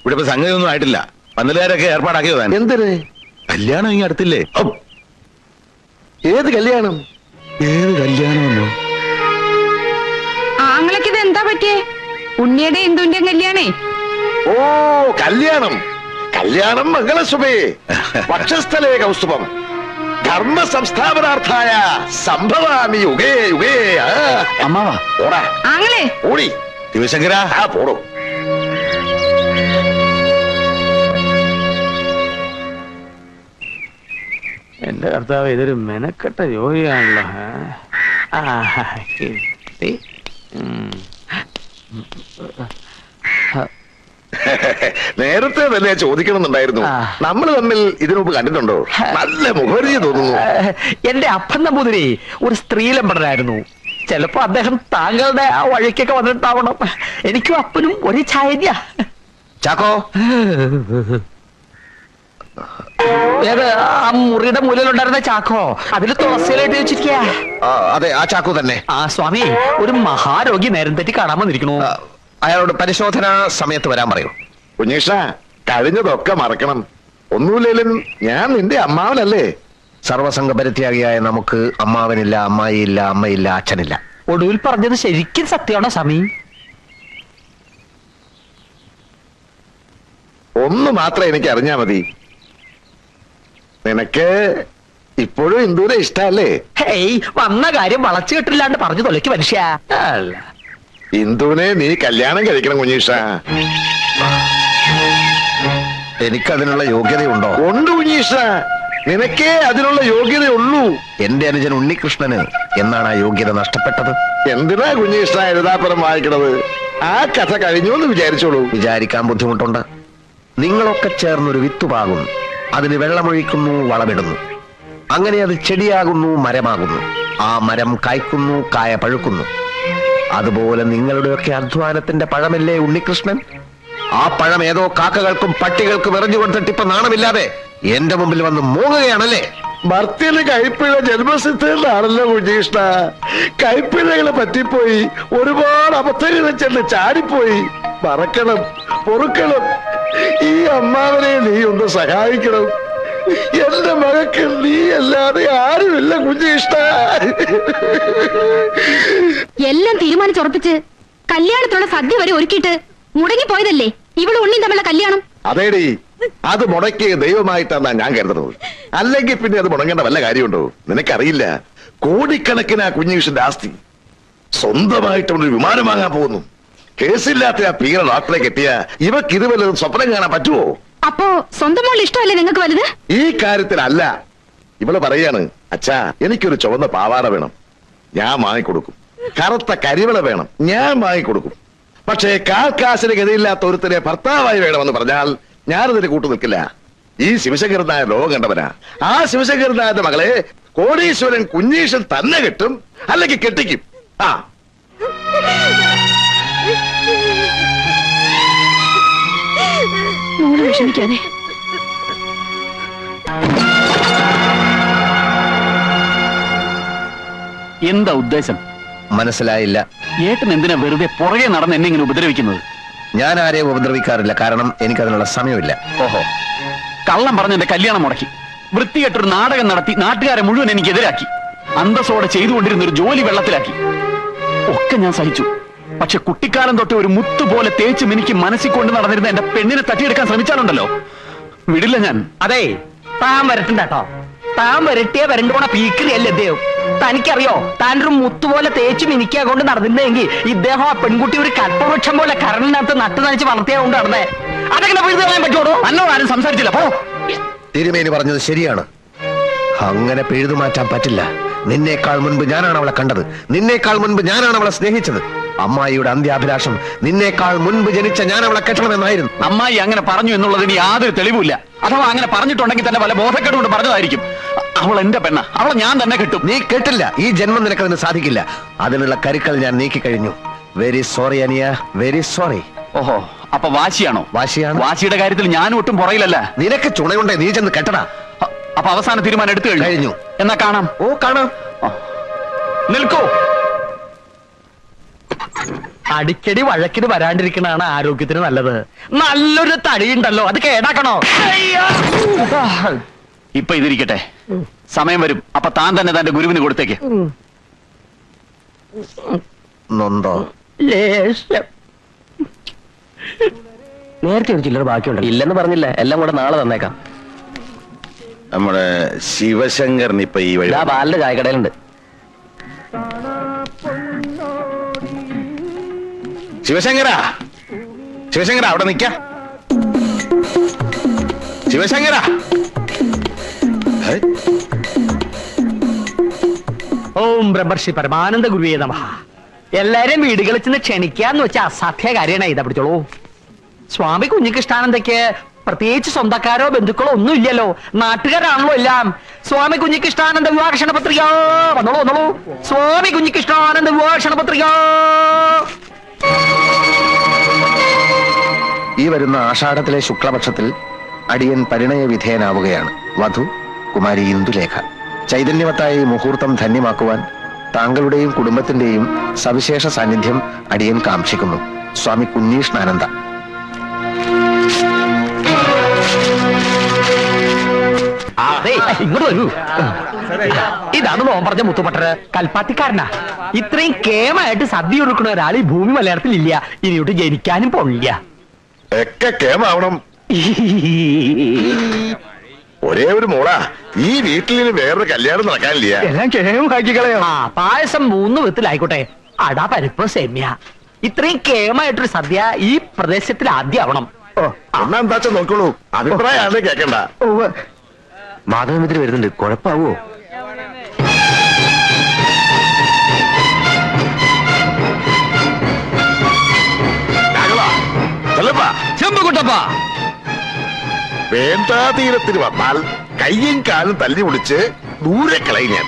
ഇവിടെ ഇപ്പൊ സംഗതി ഒന്നും ആയിട്ടില്ല. പന്തലുകാരൊക്കെ ഏർപ്പാടാക്കിയതാ. എന്തിന്? കല്യാണം ഇനി അടുത്തില്ലേ? ഏത് കല്യാണം? ഏത് കല്യാണമെന്നോ? ആങ്ങളൊക്കെ ഇത് എന്താ പറ്റിയേ? ഉണ്ണിയുടെ ഇന്ദുവിന്റെയും കല്യാണേ? ഓ, കല്യാണം കല്യാണം മംഗളസുമേ വക്ഷസ്ഥലേ കൗസ്തുഭം ധർമ്മ സംസ്ഥാപനാർത്ഥായ സംഭവാമി യുഗേ യുഗേ. അമ്മാവാ ഓടാ ആങ്ങളെ ഓടി. ശിവശങ്കര പോടോ. എന്റെ കർത്താവ്, ഇതൊരു മെനക്കെട്ട ജോലിയാണല്ലോ. നേരത്തെ തന്നെ ചോദിക്കണമെന്നുണ്ടായിരുന്നു. നമ്മൾ തമ്മിൽ ഇതിനുമുമ്പ് കണ്ടിട്ടുണ്ടോ? നല്ല മുഖപരിചയം തോന്നുന്നു. എന്റെ അപ്പൻ നമ്പൂതിരി ഒരു സ്ത്രീലമ്പടനായിരുന്നു. ചിലപ്പോ അദ്ദേഹം താങ്കളുടെ ആ വഴിക്കൊക്കെ വന്നിട്ടാവണം. എനിക്കും അപ്പനും ഒരു ചായന്യ. ചാക്കോ, ഏത് ആ മുറിയുടെ മൂലയിലുണ്ടായിരുന്ന ചാക്കോ? അതില് തുളസിയിലായിട്ട് വെച്ചിരിക്കുക. അതെ, ആ ചാക്കോ തന്നെ. ആ സ്വാമി, ഒരു മഹാരോഗി നേരം തെറ്റി കാണാൻ വന്നിരിക്കണു. അയാളോട് പരിശോധന സമയത്ത് വരാൻ പറയൂ. കുഞ്ഞീഷ, കഴിഞ്ഞതൊക്കെ മറക്കണം. ഒന്നുമില്ലേലും ഞാൻ നിന്റെ അമ്മാവനല്ലേ? സർവസംഘപരിത്യാഗിയായ നമുക്ക് അമ്മാവനില്ല, അമ്മായിയില്ല, അമ്മയില്ല, അച്ഛനില്ല. ഒടുവിൽ പറഞ്ഞത് ശരിക്കും സത്യമാണോ സ്വാമി? ഒന്ന് മാത്രം എനിക്ക് അറിഞ്ഞാ മതി. നിനക്ക് ഇപ്പോഴും ഇന്ദുവിനെ ഇഷ്ടല്ലേ? ഹേയ്, വന്ന കാര്യം വളച്ചു കെട്ടില്ലാണ്ട് പറഞ്ഞു തൊലയ്ക്ക് മനുഷ്യ. ഇന്ദുവിനെ നീ കല്യാണം കഴിക്കണം കുഞ്ഞീഷ. എനിക്കതിനുള്ള യോഗ്യതയുണ്ടോ? ഉണ്ട് കുഞ്ഞീഷ, നിനക്കേ അതിനുള്ള യോഗ്യതയുള്ളൂ. എന്റെ അനുജൻ ഉണ്ണികൃഷ്ണന് എന്നാണ് ആ യോഗ്യത നഷ്ടപ്പെട്ടത്? എന്തിനാ കുഞ്ഞീഷ എഴുതാപ്പുറം വായിക്കണത്? ആ കഥ കഴിഞ്ഞു എന്ന് വിചാരിച്ചോളൂ. വിചാരിക്കാൻ ബുദ്ധിമുട്ടുണ്ട്. നിങ്ങളൊക്കെ ചേർന്നൊരു വിത്തുപാകുന്നു, അതിന് വെള്ളമൊഴിക്കുന്നു, വളമിടുന്നു. അങ്ങനെ അത് ചെടിയാകുന്നു, മരമാകുന്നു. ആ മരം കായ്ക്കുന്നു, കായ പഴുക്കുന്നു. അതുപോലെ നിങ്ങളുടെയൊക്കെ അധ്വാനത്തിന്റെ പഴമല്ലേ ഉണ്ണികൃഷ്ണൻ? ആ പഴം ഏതോ കാക്കകൾക്കും പട്ടികൾക്കും എറിഞ്ഞു കൊടുത്തിട്ട് ഇപ്പൊ നാണമില്ലാതെ എന്റെ മുമ്പിൽ വന്ന് മൂങ്ങുകയാണല്ലേ? ഭർത്തിയില് കൈപ്പിഴ ജന്മസിദ്ധയിലാണല്ലോ കുഞ്ഞീഷ്ണ. കൈപ്പിഴകളെ പറ്റിപ്പോയി, ഒരുപാട് അബദ്ധങ്ങൾ ചെന്ന് ചാടിപ്പോയി. മറക്കണം, പൊറുക്കണം. ഈ അമ്മാവനെ നീ ഒന്ന് സഹായിക്കണം. എന്റെ മകൾക്ക് നീ അല്ലാതെ ആരുമില്ല കുഞ്ഞീഷ്ണ. എല്ലാം തീരുമാനിച്ചുറപ്പിച്ച് കല്യാണത്തിനുള്ള സദ്യ വരെ ഒരുക്കിയിട്ട് മുടങ്ങിപ്പോയതല്ലേ ഇവള് ഉണ്ണി തമ്മിലുള്ള കല്യാണം? അതേടി, അത് മുടക്കിയ ദൈവമായിട്ടാണ് ഞാൻ കരുതുന്നത്. അല്ലെങ്കിൽ പിന്നെ അത് മുടങ്ങേണ്ട വല്ല കാര്യമുണ്ടോ? നിനക്കറിയില്ല, കോടിക്കണക്കിന് ആ കുഞ്ഞീഷിന്റെ ആസ്തി. സ്വന്തമായിട്ട് ഒരു വിമാനം വാങ്ങാൻ പോകുന്നു. കേസില്ലാത്ത ആ പീറ ഡോക്ടറെ കെട്ടിയ ഇവക്ക് ഇത് വല്ലതും സ്വപ്നം കാണാൻ പറ്റുമോ? അപ്പോ സ്വന്തം മോൾ ഇഷ്ടമല്ലേ നിങ്ങൾക്ക് വലുത്? ഈ കാര്യത്തിലല്ല. ഇവള് പറയാണ്, അച്ഛാ എനിക്കൊരു ചുവന്ന പാവാട വേണം, ഞാൻ വാങ്ങിക്കൊടുക്കും. കറുത്ത കരിവള വേണം, ഞാൻ വാങ്ങിക്കൊടുക്കും. പക്ഷേ കാൽക്കാശിന് ഗതിയില്ലാത്ത ഒരുത്തരെ ഭർത്താവായി വേണമെന്ന് പറഞ്ഞാൽ ഞാനതിന് കൂട്ടു നിൽക്കില്ല. ഈ ശിവശങ്കരനായ ലോകം കണ്ടവനാ. ആ ശിവശങ്കരനായ മകളെ കോടീശ്വരൻ കുഞ്ഞീഷൻ തന്നെ കെട്ടും, അല്ലെങ്കിൽ കെട്ടിക്കും. ആ വിഷമിക്കാതെ. എന്താ ഉദ്ദേശം? മനസ്സിലായില്ല. ഏട്ടൻ എന്തിനാ വെറുതെ പുറകെ നടന്ന് എന്നെ ഇങ്ങനെ ഉപദ്രവിക്കുന്നത്? ഞാൻ ആരെയും ഉപദ്രവിക്കാറില്ല, കാരണം എനിക്കതിനുള്ള സമയമില്ല. ഓഹോ, കള്ളം പറഞ്ഞ് എന്റെ കല്യാണം മുടക്കി, വൃത്തികെട്ടൊരു നാടകം നടത്തി നാട്ടുകാരെ മുഴുവൻ എനിക്കെതിരാക്കി, അന്തസ്സോടെ ചെയ്തുകൊണ്ടിരുന്ന ഒരു ജോലി വെള്ളത്തിലാക്കി. ഒക്കെ ഞാൻ സഹിച്ചു. പക്ഷെ കുട്ടിക്കാലം തൊട്ട് ഒരു മുത്തുപോലെ തേച്ചും എനിക്ക് മനസ്സിൽ കൊണ്ട് നടന്നിരുന്ന എന്റെ പെണ്ണിനെ തട്ടിയെടുക്കാൻ ശ്രമിച്ചാലുണ്ടല്ലോ, വിടില്ല ഞാൻ. അതെ, താൻ വരട്ടണ്ട കേട്ടോ. താൻ വരട്ടിയ വരണ്ടു പോണ പീക്കറിയല്ലേ ഇദ്ദേഹം. തനിക്കറിയോ, താൻ ഒരു മുത്തുപോലെ തേച്ചും എനിക്കാ കൊണ്ട് നടന്നിരുന്നെങ്കിൽ ഇദ്ദേഹം ആ പെൺകുട്ടി ഒരു കൽപ്പവൃക്ഷം പോലെ കരണിനകത്ത് നട്ടു നനച്ച് വളർത്തിയാ കൊണ്ട് നടന്നേ. അതൊക്കെ പിഴുതു കളയാൻ പറ്റുമോ? എന്നോട് ആരും സംസാരിച്ചില്ല. പോ. തിരുമേനി പറഞ്ഞത് ശരിയാണ്. അങ്ങനെ പിഴുതു മാറ്റാൻ പറ്റില്ല. നിന്നേക്കാൾ മുൻപ് ഞാനാണ് അവളെ കണ്ടത്. നിന്നേക്കാൾ മുൻപ് ഞാനാണ് അവളെ സ്നേഹിച്ചത്. അമ്മായിയുടെ അന്ത്യാഭിലാഷം നിന്നേക്കാൾ മുൻപ് ജനിച്ച ഞാൻ അവളെ കെട്ടണമെന്നായിരുന്നു. അമ്മായി അങ്ങനെ പറഞ്ഞു എന്നുള്ളതിന് യാതൊരു തെളിവില്ല. അഥവാ അങ്ങനെ പറഞ്ഞിട്ടുണ്ടെങ്കിൽ തന്നെ വല്ല ബോധക്കേട് കൊണ്ട് പറഞ്ഞതായിരിക്കും. അവൾ എന്റെ പെണ്ണ, അവളെ ഞാൻ തന്നെ കെട്ടും. നീ കേട്ടില്ല. ഈ ജന്മം നിനക്കതിന് സാധിക്കില്ല. അതിനുള്ള കരുക്കൾ ഞാൻ നീക്കി കഴിഞ്ഞു. വെരി സോറി അനിയ, വെരി സോറി. ഓഹോ, അപ്പൊ വാശിയാണോ? വാശിയാണ്. വാശിയുടെ കാര്യത്തിൽ ഞാൻ ഒട്ടും പുറയിലല്ല. നിനക്ക് ചുണയുണ്ടേ, നീ ചെന്ന് കെട്ടടാ. അപ്പൊ അവസാന തീരുമാനം എടുത്തു കഴിഞ്ഞു. എന്നാ കാണാം. ഓ, കാണാം. നിൽക്കൂ. അടിക്കടി വഴക്കിന് വരാണ്ടിരിക്കണാണ് ആരോഗ്യത്തിന് നല്ലത്. നല്ലൊരു തടിയുണ്ടല്ലോ, അത് കേടാക്കണോ? ഇപ്പൊ ഇതിരിക്കട്ടെ, സമയം വരും. അപ്പൊ താൻ തന്നെ തന്റെ ഗുരുവിന് കൊടുത്തേക്ക്. നൊന്തോ? നേരത്തെ ഒരു ചില്ലറ ബാക്കിയുണ്ടല്ലോ. ഇല്ലെന്ന് പറഞ്ഞില്ല, എല്ലാം കൂടെ നാളെ തന്നേക്കാം. നമ്മുടെ ശിവശങ്കറിന് ഇപ്പൊ ഈ വഴി ബാലിന്റെ ചായക്കടയിലുണ്ട്. ശിവശങ്കരാ, ശിവശങ്കര അവിടെ നിക്ക. ശിവശങ്കര, ഓം ബ്രഹ്മർഷി പരമാനന്ദ ഗുരുവേ നമഃ. എല്ലാരെയും വീടുകളിൽ ചെന്ന് ക്ഷണിക്കാന്ന് വെച്ച അസാധ്യ കാര്യമാണ്. ഇതാ പിടിച്ചോളൂ. സ്വാമി കുഞ്ഞികൃഷ്ണാനന്ദയ്ക്ക് പ്രത്യേകിച്ച് സ്വന്തക്കാരോ ബന്ധുക്കളോ ഒന്നും ഇല്ലല്ലോ, നാട്ടുകാരാണല്ലോ എല്ലാം. സ്വാമി കുഞ്ഞികൃഷ്ണാനന്ദ വിവാഹ ക്ഷണപത്രിക. വന്നോളൂ വന്നോളൂ. സ്വാമി കുഞ്ഞികൃഷ്ണാനന്ദ വിവാഹ ക്ഷണപത്രിക. ഈ വരുന്ന ആഷാഢത്തിലെ ശുക്ലപക്ഷത്തിൽ അടിയൻ പരിണയ വിധേയനാവുകയാണ്. വധു കുമാരി ഇന്ദുലേഖ. ചൈതന്യവത്തായ ഈ മുഹൂർത്തം ധന്യമാക്കുവാൻ താങ്കളുടെയും കുടുംബത്തിന്റെയും സവിശേഷ സാന്നിധ്യം അടിയൻ കാംക്ഷിക്കുന്നു. സ്വാമി കുഞ്ഞീഷ്ണാനന്ദ. ഇങ്ങോട്ട് വരൂ. ഇതാണ് നോൻ പറഞ്ഞ മുത്തുപട്ടര്, കൽപ്പാത്തിക്കാരനാ. ഇത്രയും കേമായിട്ട് സദ്യ ഒരുക്കുന്ന ഒരാൾ ഈ ഭൂമി മലയാളത്തിൽ ഇല്ല. ഇനിയോട്ട് ജനിക്കാനും പോണില്ല. ഒക്കെ കേമാവണം. ഒരേ ഒരു മോളാ, ഈ വീട്ടിൽ വേറൊരു കല്യാണം നടക്കാനില്ല. എല്ലാം കേമാക്കിക്കളയോ? ആ, പായസം 3 വിധത്തിലായിക്കോട്ടെ. അട, പരിപ്പ്, സേമ്യ. ഇത്രയും കേമായിട്ടൊരു സദ്യ ഈ പ്രദേശത്തിൽ ആദ്യം ആവണം. എന്നാ എന്താച്ചാ നോക്കോളൂ, അഭിപ്രായമാണ് കേക്കണ്ട. മാധവമിതിൽ വരുന്നുണ്ട്, കുഴപ്പാവോ? ചെമ്പുകുട്ടപ്പാ, വേണ്ടാതീരത്തിന് വന്നാൽ കയ്യും കാലും തല്ലി പിടിച്ച് ദൂരെ കളയും ഞാൻ.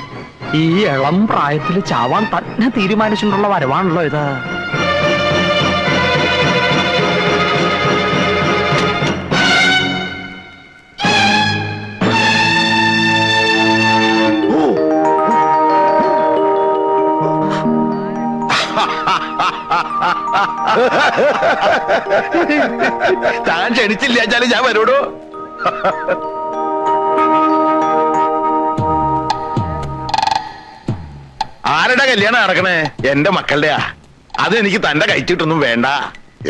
ഈ ഇളം പ്രായത്തിൽ ചാവാൻ തന്നെ തീരുമാനിച്ചിട്ടുള്ള വരവാണല്ലോ ഇത്. താൻ ക്ഷണിച്ചില്ല വെച്ചാലും ഞാൻ വരൂടോ. ആരുടെ കല്യാണം നടക്കണേ? എന്റെ മക്കളുടെയാ. അത് എനിക്ക് തന്റെ കഴിച്ചിട്ടൊന്നും വേണ്ട.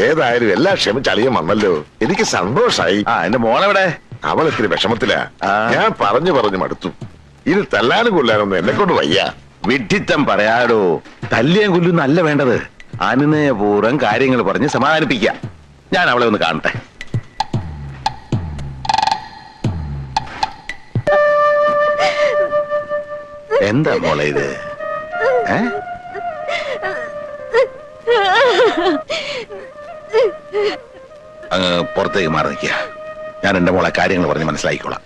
ഏതായാലും എല്ലാ ക്ഷമിച്ചളിയും വന്നല്ലോ, എനിക്ക് സന്തോഷായി. എന്റെ മോളെവിടെ? അവൾ ഇത്തിരി വിഷമത്തിലാ. ഞാൻ പറഞ്ഞു മടുത്തു. ഇത് തല്ലാനും കൊല്ലാനൊന്നും എന്നെ കൊണ്ട് വയ്യ. വിഡ്ഢിത്തം പറയാടോ. തല്ലിയും കൊല്ലും നല്ല വേണ്ടത്. അനുനയപൂർവ്വം കാര്യങ്ങൾ പറഞ്ഞ് സമാധാനിപ്പിക്കാം. ഞാൻ അവളെ ഒന്ന് കാണട്ടെ. എന്താ മോളെ ഇത്? അങ്ങ് പുറത്തേക്ക് മാറി നിൽക്കുക. ഞാൻ എന്റെ മോളെ കാര്യങ്ങൾ പറഞ്ഞ് മനസ്സിലാക്കിക്കോളാം.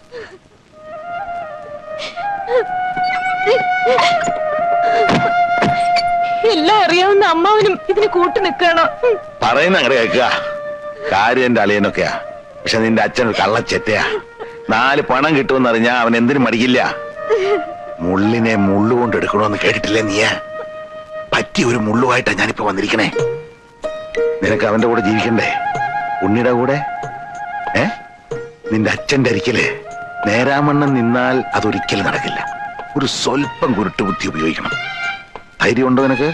എല്ലാം അറിയാവുന്ന അമ്മാവനും ഇതിന് കൂട്ടു നിൽക്കണോ? പറയുന്ന അങ്ങടെ കേൾക്കുക. കാര്യം എന്റെ അളിയനൊക്കെയാ. പക്ഷെ നിന്റെ അച്ഛൻ ഒരു കള്ളച്ചെറ്റയാ. 4 പണം കിട്ടുമെന്ന് അറിഞ്ഞാ അവൻ എന്തിനും മടിക്കില്ല. മുള്ളിനെ മുള്ളുകൊണ്ട് എടുക്കണമെന്ന് കേട്ടിട്ടില്ലേ നീ? പറ്റിയ ഒരു മുള്ളുമായിട്ടാ ഞാനിപ്പോ വന്നിരിക്കണേ. നിനക്ക് അവന്റെ കൂടെ ജീവിക്കണ്ടേ? ഉണ്ണിയുടെ കൂടെ? നിന്റെ അച്ഛന്റെ അരിക്കല് നേരാമണ്ണം നിന്നാൽ അതൊരിക്കലും നടക്കില്ല. ഒരു സ്വല്പം കുരുട്ട് ബുദ്ധി ഉപയോഗിക്കണം. ധൈര്യമുണ്ടോ നിനക്ക്?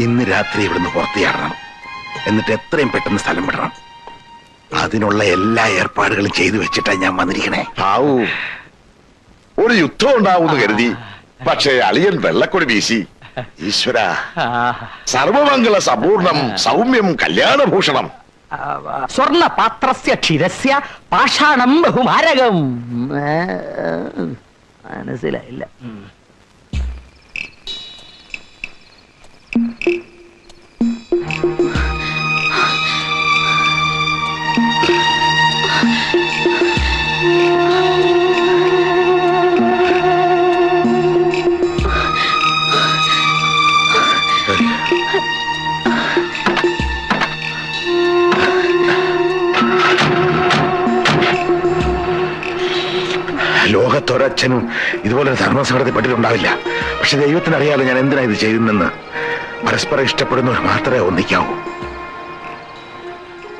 ഇന്ന് രാത്രി ഇവിടുന്ന് പുറത്തിയാടണം. എന്നിട്ട് എത്രയും പെട്ടെന്ന് സ്ഥലം വിടണം. അതിനുള്ള എല്ലാ ഏർപ്പാടുകളും ചെയ്തു വെച്ചിട്ടാ ഞാൻ വന്നിരിക്കണേ. ആവൂ, ഒരു യുദ്ധം ഉണ്ടാവുമെന്ന് കരുതി, പക്ഷേ അളിയൻ വെള്ളക്കൊടി വീശി. ഈശ്വര, സർവമംഗള സമ്പൂർണം സൗമ്യം കല്യാണഭൂഷണം. സ്വർണ്ണ പാത്രസ്യ ക്ഷീരസ്യ പാഷാണം ബഹുമാരകം. മനസ്സിലായില്ല. ലോകത്തൊരച്ഛനും ഇതുപോലൊരു ധർമ്മസങ്കടത്തിൽ പെട്ടിട്ടുണ്ടാവില്ല. പക്ഷെ ദൈവത്തിനറിയാലോ ഞാൻ എന്തിനാ ഇത് ചെയ്യുന്നെന്ന്. പരസ്പരം ഇഷ്ടപ്പെടുന്നവർ മാത്രമേ ഒന്നിക്കാവൂ.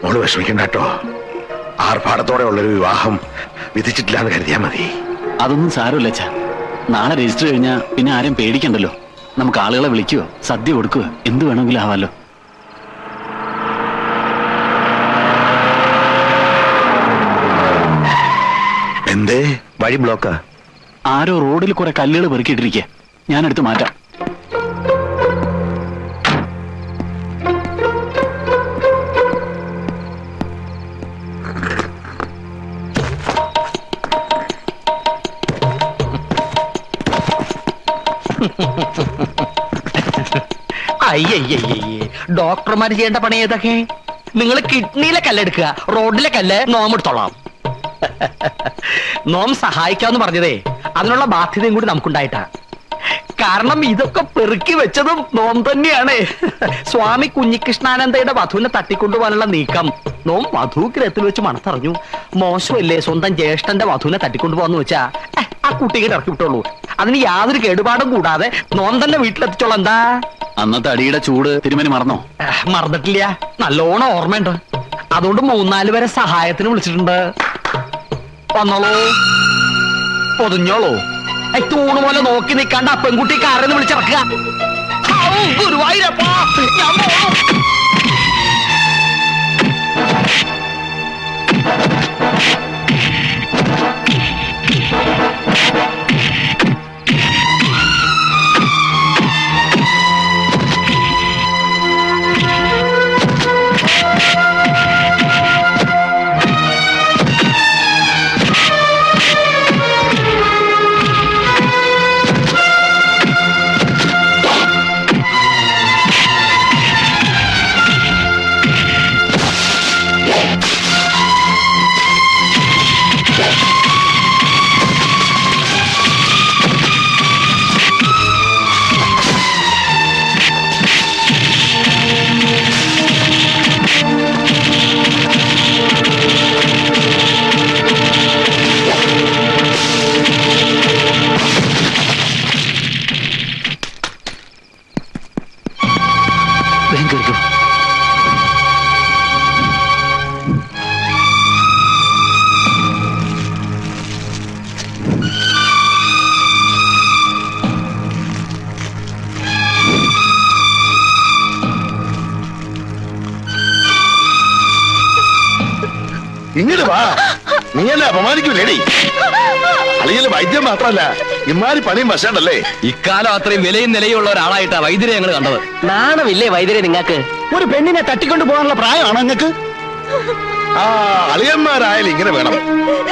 മോള് വിഷമിക്കണ്ട കേട്ടോ. ആർഭാടത്തോടെ ഉള്ളൊരു വിവാഹം വിധിച്ചിട്ടില്ല എന്ന് കരുതിയാ മതി. അതൊന്നും സാരമില്ല അച്ഛാ. നാളെ രജിസ്റ്റർ കഴിഞ്ഞാൽ പിന്നെ ആരും പേടിക്കണ്ടല്ലോ. നമുക്ക് ആളുകളെ വിളിക്കുകയോ സദ്യ കൊടുക്കുകയോ എന്ത് വേണമെങ്കിലും ആവാലോ. എന്തേ വഴി ബ്ലോക്കാ? ആരോ റോഡിൽ കുറെ കല്ലുകൾ പെറുക്കിയിട്ടിരിക്കുക. ഞാനെടുത്ത് മാറ്റാം. അയ്യയ്യേ, ഡോക്ടർമാർ ചെയ്യേണ്ട പണി ഏതൊക്കെ? നിങ്ങൾ കിഡ്നിയിലെ കല്ലെടുക്കുക, റോഡിലെ കല്ല് നോമെടുത്തോളാം. നോം സഹായിക്കാന്ന് പറഞ്ഞതേ അതിനുള്ള ബാധ്യതയും കൂടി നമുക്കുണ്ടായിട്ടാ. കാരണം ഇതൊക്കെ പെറുക്കി വെച്ചതും നോം തന്നെയാണ്. സ്വാമി കുഞ്ഞികൃഷ്ണാനന്ദയുടെ വധുവിനെ തട്ടിക്കൊണ്ടുപോകാനുള്ള നീക്കം നോം വധൂഗ്രഹത്തിൽ വെച്ച് മണത്തറിഞ്ഞു. മോശമല്ലേ സ്വന്തം ജ്യേഷ്ഠന്റെ വധുവിനെ തട്ടിക്കൊണ്ടുപോകാന്ന് വെച്ചാ ആ കുട്ടിയെ ഇറക്കി വിട്ടുള്ളൂ. അതിന് യാതൊരു കേടുപാടും കൂടാതെ നോം തന്നെ വീട്ടിലെത്തിച്ചോളാം. എന്താ അന്നത്തെ അടിയുടെ ചൂട് തിരുമനി മറന്നോ? മറന്നിട്ടില്ല, നല്ലോണം ഓർമ്മയുണ്ട്. അതുകൊണ്ട് 3-4 പേരെ സഹായത്തിന് വിളിച്ചിട്ടുണ്ട്. വന്നോളൂ, പൊതിഞ്ഞോളൂ. തൂണ് പോലെ നോക്കി നിൽക്കാണ്ട് ആ പെൺകുട്ടി കാരെന്ന് വിളിച്ചിറക്കുക. ഗുരുവായൂരപ്പാ, ഞാൻ പോണു. ഇങ്ങോട്ട് വാ. നീ എന്നെ അപമാനിക്കൂലേടി? അളിയല് വൈദ്യം മാത്രല്ല ഇമാരി പണിയും വശണ്ടല്ലേ. ഇക്കാലം അത്രയും വിലയും നിലയുള്ള ഒരാളായിട്ടാ വൈദ്യരെ ഞങ്ങൾ കണ്ടത്. നാണമില്ലേ വൈദ്യരെ നിങ്ങൾക്ക്? ഒരു പെണ്ണിനെ തട്ടിക്കൊണ്ടു പോകാനുള്ള പ്രായമാണോ നിങ്ങൾക്ക്? ആ അളിയന്മാരായാലും ഇങ്ങനെ വേണം.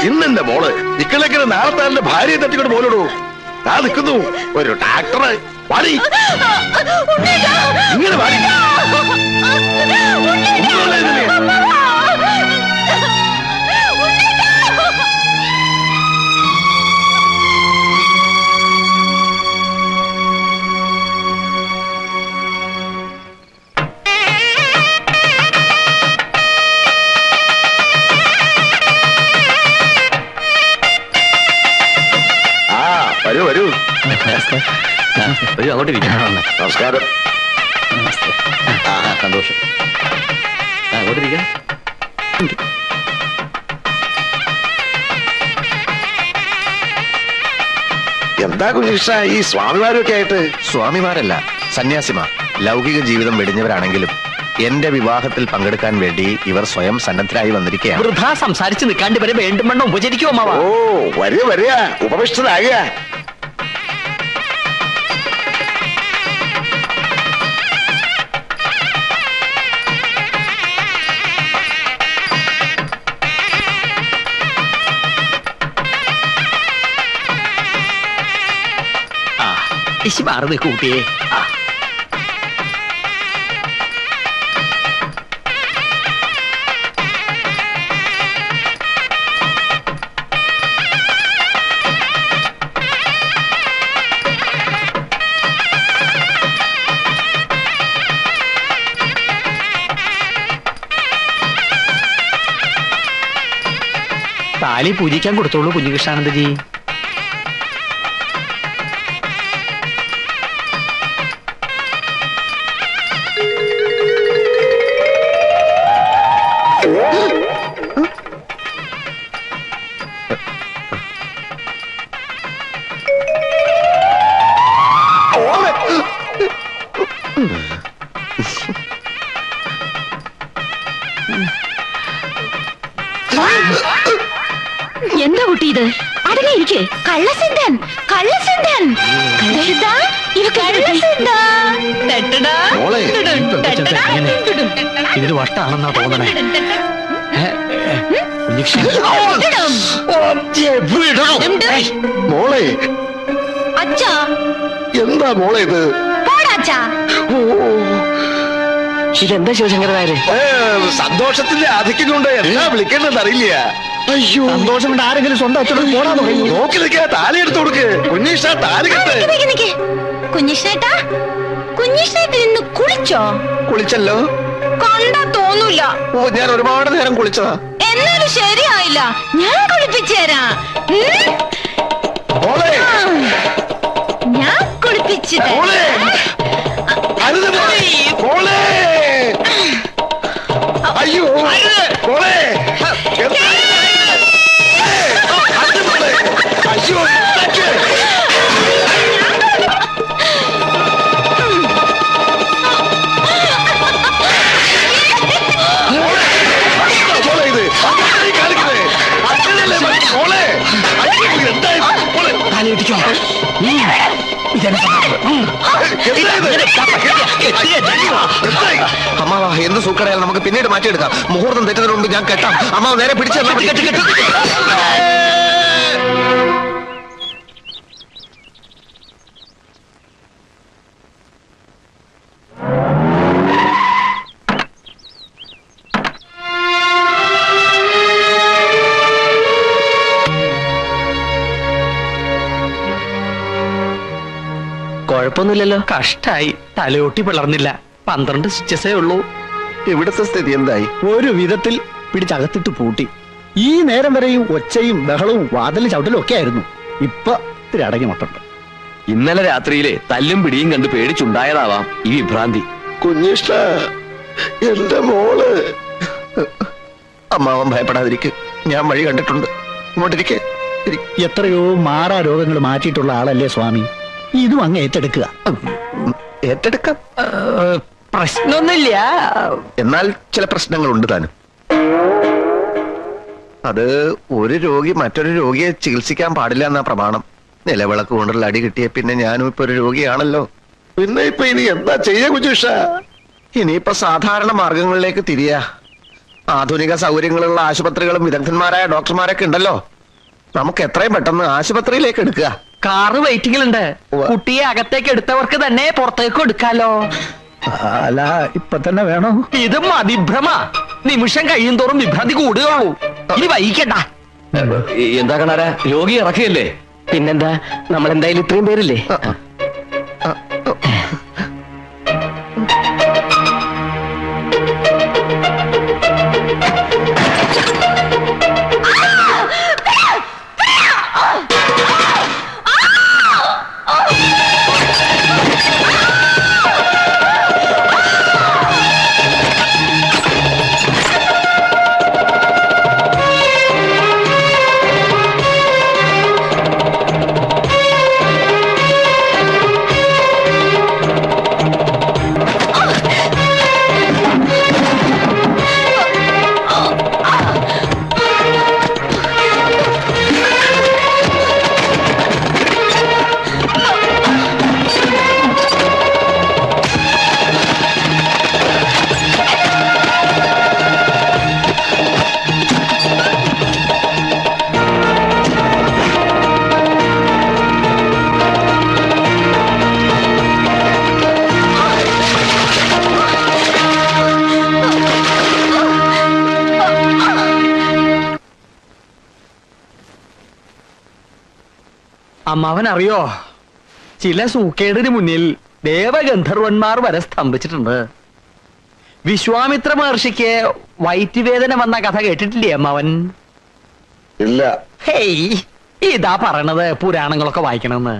ഇന്നെന്റെ മോള് ഇക്കളൊക്കെ നാളത്തെ ഭാര്യയെ തട്ടിക്കൊണ്ട് പോലോടൂ. ആ നിൽക്കുന്നു ഒരു ട്രാക്ടർ. വാടി ഇങ്ങനെ വാടി. അയ്യോ അങ്ങോട്ടിരിക്കാം. നമസ്കാരം. സന്തോഷം. അങ്ങോട്ടിരിക്കാം. എന്താ കുഞ്ഞികൃഷ്ണ ഈ സ്വാമിമാരൊക്കെ ആയിട്ട്? സ്വാമിമാരല്ല, സന്യാസിമാർ. ലൗകിക ജീവിതം വെടിഞ്ഞവരാണെങ്കിലും എന്റെ വിവാഹത്തിൽ പങ്കെടുക്കാൻ വേണ്ടി ഇവർ സ്വയം സന്നദ്ധരായി വന്നിരിക്കുകയാണ്. വൃഥാ സംസാരിച്ച് നിൽക്കാണ്ട് ഇവരെ വേണ്ടും വണ്ണം ഉപചരിക്കുമോ അമ്മാവ? ഓ വരിക വരിക, ഉപവിഷ്ടനാകുക. ഇശി മാറി നിൽക്കൂ കുട്ടിയെ. താലി പൂജിക്കാൻ കൊടുത്തോളൂ കുഞ്ഞുകൃഷ്ണാനന്ദജി. എന്താ കുട്ടി ഇത്? അടങ്ങിയിരിക്കെ. കള്ളസിദ്ധൻ, കള്ളസിദ്ധൻ, കള്ളസിദ്ധ, ഇത് കള്ളസിദ്ധ. ടെട്ടടാ, മോളെ. ടെട്ടടാ, ഇതിന് വട്ടാണെന്നാ തോന്നണേ. മോളെ അച്ഛാ, എന്താ മോളെ ഇത്? പോടാച്ചാ. ഇതെന്താ ശിവശങ്കരനായരെ? സന്തോഷത്തിന്റെ ആധിക്യം കൊണ്ട് എന്താ വിളിക്കേണ്ടത് അറിയില്ല. അയ്യോ, സന്തോഷം കൊണ്ട് ആരെങ്കിലും സ്വന്തം അച്ഛനോട് പോടാൻ തുടങ്ങി. നോക്കി നിൽക്കാ, താലി എടുത്തു കൊടുക്ക്. കുഞ്ഞീഷ താലി കെട്ട്. കുഞ്ഞിഷ്ണേട്ടാ, കുഞ്ഞിഷ്ണേട്ടൻ ഇന്ന് കുളിച്ചോ? കുളിച്ചല്ലോ. കണ്ടാ തോന്നൂല. ഓ, ഞാൻ ഒരുപാട് നേരം കുളിച്ചതാ. എന്നാലും ശരിയായില്ല, ഞാൻ കുളിപ്പിച്ചു തരാം. മോളെ, ഞാൻ കുളിപ്പിച്ചു മോളെ, അരുത് മോളെ. മോളെ, അയ്യോ മോളെ, എന്താ ഇത്? അരുത് മോളെ. അയ്യോ ഇതൊക്കെ. മോളെ, ഇത് അങ്ങനെ കാണിക്കുന്നേ. അങ്ങനെയല്ലേ മോളെ. അയ്യോ എന്താ ഇത്? മോളെ, താലി കെട്ടിക്കോ. അമ്മാവ, എന്ത് സൂക്കടയാൽ നമുക്ക് പിന്നീട് മാറ്റിയെടുക്കാം. മുഹൂർത്തം തെറ്റുന്നതിന് മുമ്പ് ഞാൻ കെട്ടാം. അമ്മാവ് നേരെ പിടിച്ചു തന്നാ മതി. കുഴപ്പമൊന്നുമില്ലല്ലോ. കഷ്ടായി, തലയോട്ടി പിളർന്നില്ല. 12 സ്റ്റിച്ചസേ ഉള്ളൂ. ഇവിടുത്തെ സ്ഥിതി എന്തായി? ഒരു വിധത്തിൽ പിടിച്ചകത്തിട്ട് പൂട്ടി. ഈ നേരം വരെയും ഒച്ചയും ബഹളവും വാതിലും ചവിട്ടലും ഒക്കെ ആയിരുന്നു. ഇപ്പൊ ഇത്തിരി അടങ്ങി മട്ടുണ്ട്. ഇന്നലെ രാത്രിയിലെ തല്ലും പിടിയും കണ്ട് പേടിച്ചുണ്ടായതാവാം ഈ വിഭ്രാന്തി. കുഞ്ഞിഷ്ട, എന്റെ മോള്. അമ്മാവൻ ഭയപ്പെടാതിരിക്കും, ഞാൻ വഴി കണ്ടിട്ടുണ്ട്. ഇങ്ങോട്ടിരിക്കെ. എത്രയോ മാറാ രോഗങ്ങൾ മാറ്റിയിട്ടുള്ള ആളല്ലേ സ്വാമി. ഇതും അങ്ങ് ഏറ്റെടുക്കുക. ഏറ്റെടുക്കാം. പ്രശ്നമൊന്നുമില്ല. എന്നാൽ ചില പ്രശ്നങ്ങളുണ്ട് താനും. അത് ഒരു രോഗി മറ്റൊരു രോഗിയെ ചികിത്സിക്കാൻ പാടില്ല എന്നാ പ്രമാണം. നിലവിളക്ക് കൊണ്ടുള്ള അടി കിട്ടിയ പിന്നെ ഞാനും ഇപ്പൊ ഒരു രോഗിയാണല്ലോ. പിന്നെ ഇപ്പൊ ഇനി എന്താ ചെയ്യാ കുഞ്ഞിഷ്ട? ഇനിയിപ്പോ സാധാരണ മാർഗങ്ങളിലേക്ക് തിരിയാ. ആധുനിക സൗകര്യങ്ങളുള്ള ആശുപത്രികളും വിദഗ്ധന്മാരായ ഡോക്ടർമാരൊക്കെ ഉണ്ടല്ലോ. നമുക്ക് എത്രയും പെട്ടെന്ന് ആശുപത്രിയിലേക്ക് എടുക്കുക. കാറ് വെയിറ്റിംഗിലുണ്ട്. കുട്ടിയെ അകത്തേക്ക് എടുത്തവർക്ക് തന്നെ പുറത്തേക്ക് എടുക്കാലോ. അല്ല, ഇപ്പൊ തന്നെ വേണോ? ഇത് മതിഭ്രമ. നിമിഷം കഴിയും തോറും വിഭ്രാന്തി കൂടുകയുള്ളൂ. ഇനി വൈകിക്കണ്ട. എന്താ കണാര, രോഗി ഇറക്കിയല്ലേ? പിന്നെന്താ, നമ്മൾ എന്തായാലും ഇത്രയും പേരില്ലേ. അമ്മാവൻ അറിയോ, ചില സൂക്കേടിന് മുന്നിൽ ദേവഗന്ധർവന്മാർ വരെ സ്തംഭിച്ചിട്ടുണ്ട്. വിശ്വാമിത്ര മഹർഷിക്ക് വയറ്റുവേദന വന്ന കഥ കേട്ടിട്ടില്ലേ അമ്മാവൻ? ഇല്ല. ഹേയ്, ഇതാ പറയണത് പുരാണങ്ങളൊക്കെ വായിക്കണമെന്ന്.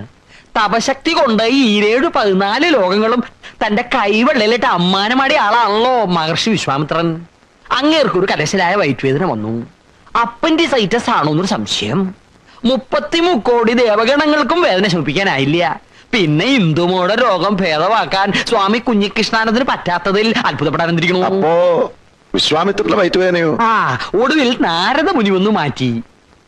തപശക്തി കൊണ്ട് ഈ 14 ലോകങ്ങളും തന്റെ കൈവെള്ളയിലിട്ട് അമ്മാനമാടിയ ആളാണല്ലോ മഹർഷി വിശ്വാമിത്രൻ. അങ്ങേർക്കൊരു കലശലായ വയറ്റുവേദന വന്നു. അപ്പൻഡിസൈറ്റസ് ആണോ എന്നൊരു സംശയം. 33 കോടി ദേവഗണങ്ങൾക്കും വേദന ശമിപ്പിക്കാനായില്ല. പിന്നെ ഇന്ദുമോടെ രോഗം ഭേദമാക്കാൻ സ്വാമി കുഞ്ഞികൃഷ്ണാനന്ദന് പറ്റാത്തതിൽ അത്ഭുതപ്പെടാനെന്തിരിക്കണു. അപ്പോ വിശ്വാമിത്രന്റെ വയറ്റുവേദനയോ? ആ, ഒടുവിൽ നാരദ മുനി ഒന്ന് മാറ്റി.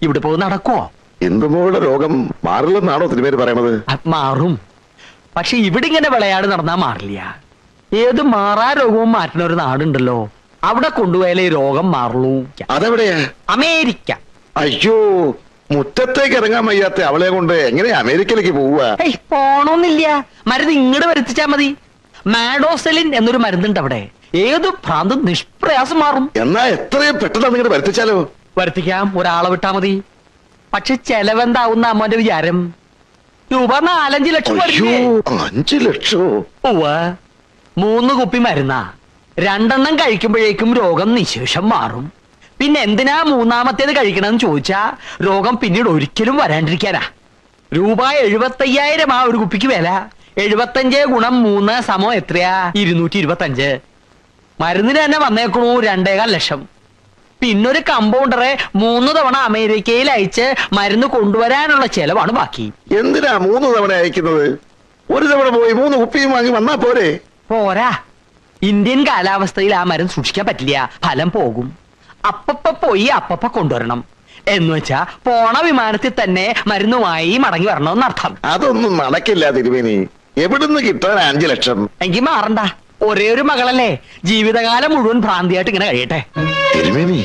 ഇവിടെ പോകുന്ന നടക്കുവോ? ഇന്ദുമോളുടെ രോഗം മാറില്ലെന്നാണോ തിരുമേനി പറയണത്? മാറും, പക്ഷെ ഇവിടെ ഇങ്ങനെ വിളയാട് നടന്നാ മാറില്ല. ഏത് മാറാ രോഗവും മാറ്റുന്ന ഒരു നാടുണ്ടല്ലോ, അവിടെ കൊണ്ടുപോയാലേ രോഗം മാറുള്ളൂ. അതെവിടെയാ? അമേരിക്ക. അയ്യോ, മുറ്റത്തേക്ക് ഇറങ്ങാൻ വയ്യാത്ത അവളെ കൊണ്ട് എങ്ങനെ അമേരിക്കയിലേക്ക് പോവുക? പോണോന്നില്ല, മരുന്ന് ഇങ്ങോട്ട് വരുത്തിച്ചാ മതി. മാഡോസെലിൻ എന്നൊരു മരുന്നുണ്ട് അവിടെ. ഏത് ഭ്രാന്തും നിഷ്പ്രയാസം മാറും. എന്നാ എത്രയും പെട്ടെന്ന് നിങ്ങടെ വരുത്തിച്ചാലോ? വരുത്തിക്കാം, ഒരാളെ വിട്ടാ മതി. പക്ഷെ ചെലവെന്താവുന്ന അമ്മന്റെ വിചാരം? രൂപ 4-5 ലക്ഷം. 5 ലക്ഷോ? 3 കുപ്പി മരുന്നാ. 2 കഴിക്കുമ്പോഴേക്കും രോഗം നിശേഷം മാറും. പിന്നെ എന്തിനാ 3ാമത്തേത് കഴിക്കണമെന്ന് ചോദിച്ചാ രോഗം പിന്നീട് ഒരിക്കലും വരാണ്ടിരിക്കാനാ. രൂപ 75,000 ആ ഒരു കുപ്പിക്ക് വില. 75 ഗുണം 3 സമം എത്രയാ? 225. മരുന്നിന് തന്നെ വന്നേക്കണു 2.25 ലക്ഷം. പിന്നൊരു കമ്പൗണ്ടറെ 3 തവണ അമേരിക്കയിൽ അയച്ച് മരുന്ന് കൊണ്ടുവരാനുള്ള ചെലവാണ് ബാക്കി. എന്തിനാ 3 തവണ അയക്കുന്നത്? ഒരു തവണ പോയി 3 കുപ്പിയും വാങ്ങി വന്നാ പോരെ? പോരാ, ഇന്ത്യൻ കാലാവസ്ഥയിൽ ആ മരുന്ന് സൂക്ഷിക്കാൻ പറ്റില്ല, ഫലം പോകും. അപ്പപ്പ പോയി അപ്പപ്പ കൊണ്ടുവരണം. എന്ന് വെച്ചാ പോണ വിമാനത്തിൽ തന്നെ മരുന്നുമായി മടങ്ങി വരണമെന്നർത്ഥം. അതൊന്നും നടക്കില്ല തിരുമേനി. എവിടുന്ന് കിട്ടാൻ 5 ലക്ഷം? എങ്കിൽ മാറണ്ട, ഒരേ ഒരു മകളല്ലേ, ജീവിതകാലം മുഴുവൻ ഭ്രാന്തിയായിട്ട് ഇങ്ങനെ കഴിയട്ടെ. തിരുമേനി,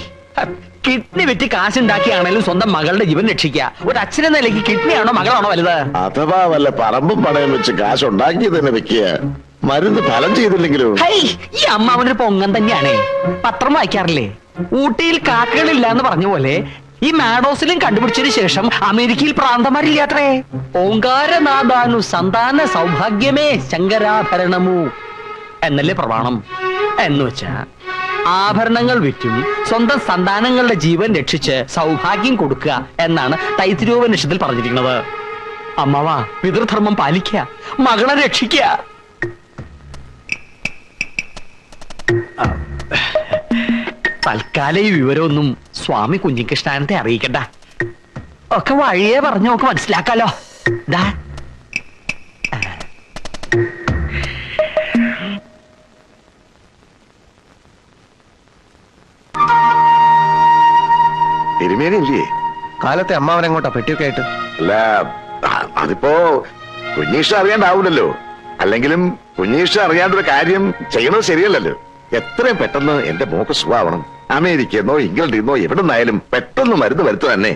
കിഡ്നി വിറ്റ് കാശുണ്ടാക്കിയാണേലും സ്വന്തം മകളുടെ ജീവൻ രക്ഷിക്കുക. ഒരു അച്ഛനെ നിലയ്ക്ക് കിഡ്നിയാണോ മകളാണോ വലുത്? അഥവാ വല്ല പറമ്പും പണയം വെച്ച് കാശ് ഉണ്ടാക്കി തന്നെ വെക്കുക. മരുന്ന് ഫലം ചെയ്തില്ലെങ്കിലോ? ഈ അമ്മാവനൊരു പൊങ്ങൻ തന്നെയാണേ. പത്രം വായിക്കാറില്ലേ? ഊട്ടിയിൽ കാക്കകളില്ല എന്ന് പറഞ്ഞ പോലെ ഈ മാഡോസിലും കണ്ടുപിടിച്ചതിന് ശേഷം അമേരിക്കയിൽ പ്രാന്തമാരില്ലാത്രേ. ഓങ്കാരനാഥാനു സന്താന സൗഭാഗ്യമേ ശങ്കരാഭരണമു എന്നല്ലേ പ്രമാണം. എന്ന് വെച്ചാ ആഭരണങ്ങൾ വിറ്റും സ്വന്തം സന്താനങ്ങളുടെ ജീവൻ രക്ഷിച്ച് സൗഭാഗ്യം കൊടുക്കുക എന്നാണ് തൈത്തിരീയോപനിഷത്തിൽ പറഞ്ഞിരിക്കുന്നത്. അമ്മാവാ, പിതൃധർമ്മം പാലിക്കുക, മകളെ രക്ഷിക്കുക. തൽക്കാലം ഈ വിവരമൊന്നും സ്വാമി കുഞ്ഞികൃഷ്ണാനത്തെ അറിയിക്കണ്ട. ഒക്കെ വഴിയെ പറഞ്ഞു നമുക്ക് മനസ്സിലാക്കാലോ. ദാ തിരുമേനില്ലേ? കാലത്തെ അമ്മാവനെങ്ങോട്ടാ പെട്ടിയൊക്കെ ആയിട്ട്? അല്ല, അതിപ്പോ കുഞ്ഞീഷ അറിയാണ്ടാവൂലല്ലോ. അല്ലെങ്കിലും കുഞ്ഞീഷ അറിയാണ്ടൊരു കാര്യം ചെയ്യണത് ശരിയല്ലല്ലോ. എത്രയും പെട്ടെന്ന് എന്റെ മോക്ക് സുഖാവണം. അമേരിക്കന്നോ ഇംഗ്ലണ്ടിന്നോ എവിടുന്നായാലും പെട്ടെന്ന് മരുന്ന് വരുത്തു തന്നെ.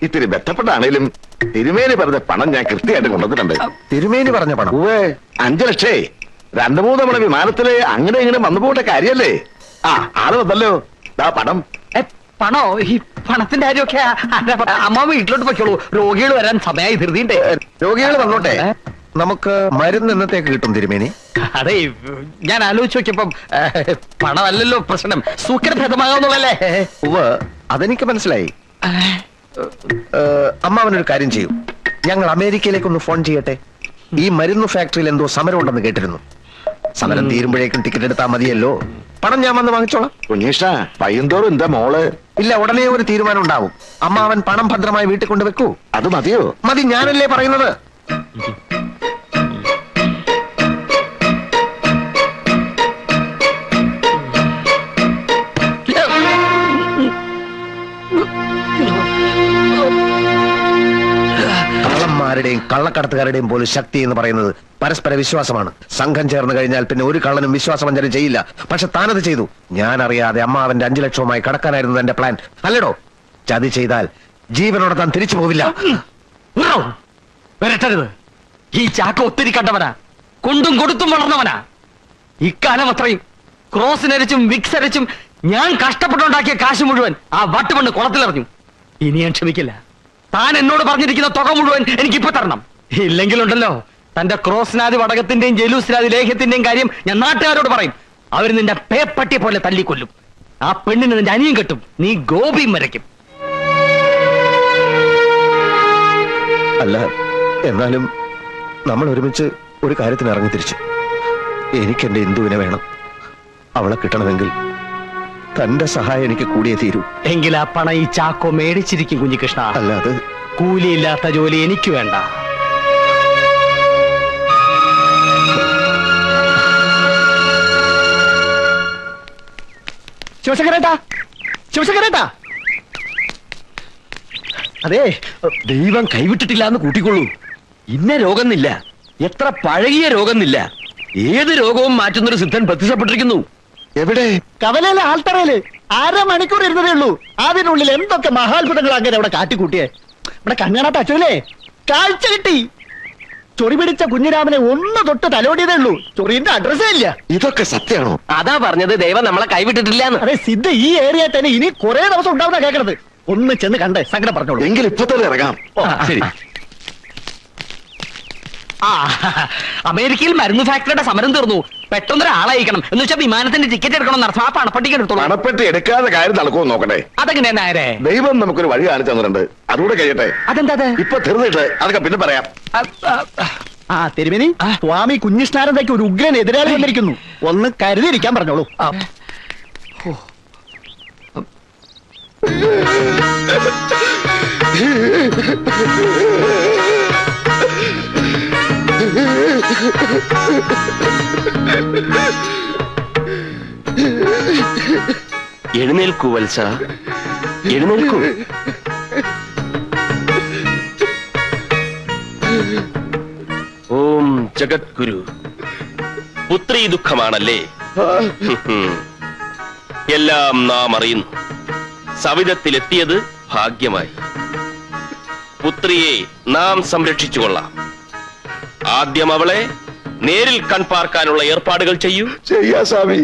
ഇത്തിരി ബന്ധപ്പെട്ടാണേലും തിരുമേനി പറഞ്ഞ പണം ഞാൻ കൃത്യമായിട്ട് കൊണ്ടുവന്നിട്ടുണ്ട്. തിരുമേനി പറഞ്ഞ പണം? 5 ലക്ഷേ. 2-3 തവണ വിമാനത്തില് അങ്ങനെ ഇങ്ങനെ വന്നു പോകേണ്ട കാര്യല്ലേ? ആള് വന്നല്ലോ, പണം. പണോ? ഈ പണത്തിന്റെ കാര്യമൊക്കെ അമ്മ വീട്ടിലോട്ട് പൊയ്ക്കോളൂ. രോഗികൾ വരാൻ സമയമായി ധൃതിയുണ്ട്. രോഗികൾ വന്നോട്ടെ, നമുക്ക് മരുന്ന് എന്നത്തേക്ക് കിട്ടും തിരുമേനി? അതെ, ഞാൻ ആലോചിച്ച് നോക്കിയപ്പം പണമല്ലല്ലോ പ്രശ്നം, സൂക്കരഭേദമാകാന്നുള്ളല്ലേ. അതെനിക്ക് മനസ്സിലായി. അമ്മാവനൊരു കാര്യം ചെയ്യും, ഞങ്ങൾ അമേരിക്കയിലേക്കൊന്ന് ഫോൺ ചെയ്യട്ടെ. ഈ മരുന്ന് ഫാക്ടറിയിൽ എന്തോ സമരം ഉണ്ടെന്ന് കേട്ടിരുന്നു. സമരം തീരുമ്പോഴേക്കും ടിക്കറ്റ് എടുത്താൽ മതിയല്ലോ. പണം ഞാൻ വന്ന് വാങ്ങിച്ചോളാം. കുഞ്ഞീഷ, പയ്യന്തോറും എന്താ മോള്? ഇല്ല, ഉടനെ ഒരു തീരുമാനം ഉണ്ടാവും. അമ്മാവൻ പണം ഭദ്രമായി വീട്ടിൽ കൊണ്ട് വെക്കൂ. അത് മതിയോ? മതി, ഞാനല്ലേ പറയുന്നത്. കള്ളന്മാരുടെയും കള്ളക്കടത്തുകാരുടെയും പോലും ശക്തി എന്ന് പറയുന്നത് പരസ്പര വിശ്വാസമാണ്. സംഘം ചേർന്ന് കഴിഞ്ഞാൽ പിന്നെ ഒരു കള്ളനും വിശ്വാസവഞ്ചന ചെയ്യില്ല. പക്ഷെ താനത് ചെയ്തു. ഞാൻ അറിയാതെ അമ്മാവന്റെ 5 ലക്ഷവുമായി കടക്കാനായിരുന്നു എന്റെ പ്ലാൻ, അല്ലടോ? ചതി ചെയ്താൽ ജീവനോടെ താൻ തിരിച്ചു പോവില്ല. വരട്ടരുത്. ഈ ചാക്ക ഒത്തിരി കണ്ടവനാ, കൊണ്ടും കൊടുത്തും വളർന്നവനാ. ഇക്കാലം അത്രയും ക്രോസിനരച്ചും വിക്സ് അരച്ചും ഞാൻ കഷ്ടപ്പെട്ടുണ്ടാക്കിയ കാശ് മുഴുവൻ ആ വട്ടുമണ്ണ് കുളത്തിലെറിഞ്ഞു. ഇനി ഞാൻ ക്ഷമിക്കില്ല. താൻ എന്നോട് പറഞ്ഞിരിക്കുന്ന തുക മുഴുവൻ എനിക്കിപ്പോ തരണം. ഇല്ലെങ്കിലുണ്ടല്ലോ തന്റെ ക്രോസ്നാദി വടകത്തിന്റെയും ജലൂസ്നാദി ലേഖ്യത്തിന്റെയും കാര്യം ഞാൻ നാട്ടുകാരോട് പറയും. അവർ നിന്റെ പേപ്പട്ടി പോലെ തല്ലിക്കൊല്ലും. ആ പെണ്ണിന് നിന്റെ അനിയും കെട്ടും, നീ ഗോപിയും വരയ്ക്കും. അല്ല, എന്നാലും നമ്മൾ ഒരുമിച്ച് ഒരു കാര്യത്തിന് ഇറങ്ങി തിരിച്ചു. എനിക്ക് എന്റെ ഇന്ദുവിനെ വേണം. അവളെ കിട്ടണമെങ്കിൽ തന്റെ സഹായം എനിക്ക് കൂടിയേ തീരൂ. എങ്കിൽ ആ പണം ഈ ചാക്കോ മേടിച്ചിരിക്കും കുഞ്ഞികൃഷ്ണ. അല്ല, അത് കൂലിയില്ലാത്ത ജോലി എനിക്ക് വേണ്ട. ശിവശങ്കരേട്ടാ, ശിവശങ്കരേട്ടാ, അതെ, ദൈവം കൈവിട്ടിട്ടില്ല എന്ന് കൂട്ടിക്കൊള്ളൂ. ഇന്ന രോഗമെന്നില്ല, എത്ര പഴകിയ രോഗമെന്നില്ല, ഏത് രോഗവും മാറ്റുന്നൊരു സിദ്ധൻ പ്രത്യക്ഷപ്പെട്ടിരിക്കുന്നു. എവിടെ? കവലയിലെ ആൾത്തറയില് 1/2 മണിക്കൂർ ഇരുന്നതേ ഉള്ളൂ. അതിനുള്ളിൽ എന്തൊക്കെ മഹാത്ഭുതങ്ങൾ അങ്ങനെ അവിടെ കാട്ടിക്കൂട്ടിയേ. ഇവിടെ കണ്ണാണാത്ത അച്ഛനല്ലേ കാഴ്ച കിട്ടി. ചൊറി പിടിച്ച കുഞ്ഞിരാമനെ ഒന്ന് തൊട്ട് തലോടിയതേ ഉള്ളൂ. ചൊറിന്റെ അഡ്രസ്സേ ഇല്ല. ഇതൊക്കെ സത്യമാണോ? അതാ പറഞ്ഞത്, ദൈവം നമ്മളെ കൈവിട്ടിട്ടില്ല. അതെ, സിദ്ധ ഈ ഏരിയ തന്നെ ഇനി കുറെ ദിവസം ഉണ്ടാവുന്ന കേൾക്കണത്. ഒന്ന് ചെന്ന് കണ്ടേ സങ്കടം പറഞ്ഞോളൂ. എങ്കിൽ ഇപ്പൊ തന്നെ ഇറങ്ങാം. ശരി. ആ, അമേരിക്കയിൽ മരുന്ന് ഫാക്ടറിയുടെ സമരം തീർന്നു. പെട്ടെന്നൊരാളയക്കണം എന്ന് വെച്ചാൽ വിമാനത്തിന്റെ ടിക്കറ്റ് എടുക്കണം നടത്തും. ആ പണപ്പെട്ടിക്ക് എടുത്തോളൂ. പണപ്പെട്ടി എടുക്കാതെ കാര്യം നടക്കുമെന്ന് നോക്കട്ടെ. അതെങ്ങനെയാ നേരെ? ദൈവം നമുക്കൊരു വഴി കാണിച്ചു തന്നിട്ടുണ്ട്. അതുകൂടെ കഴിയട്ടെ. അതെന്താ? ഇപ്പൊ തീർന്നിട്ട് അതൊക്കെ പിന്നെ പറയാം. ആ തിരുമേനി, സ്വാമി കുഞ്ഞിഷ്ണാനന്ദയ്ക്ക് ഒരു ഉഗ്രൻ എതിരാളി വന്നിരിക്കുന്നു. ഒന്ന് കരുതിയിരിക്കാൻ പറഞ്ഞോളൂ. എഴുന്നേൽക്കൂ വത്സ, എഴുന്നേൽക്കൂ. ഓം ജഗദ്ഗുരു. പുത്രീ ദുഃഖമാണല്ലേ? എല്ലാം നാം അറിയുന്നു. സവിധത്തിലെത്തിയത് ഭാഗ്യമായി. പുത്രിയെ നാം സംരക്ഷിച്ചുകൊള്ളാം. ആദ്യം അവളെ നേരിൽ കൺപാർക്കാനുള്ള ഏർപ്പാടുകൾ ചെയ്യൂ. ചെയ്യാ സ്വാമി.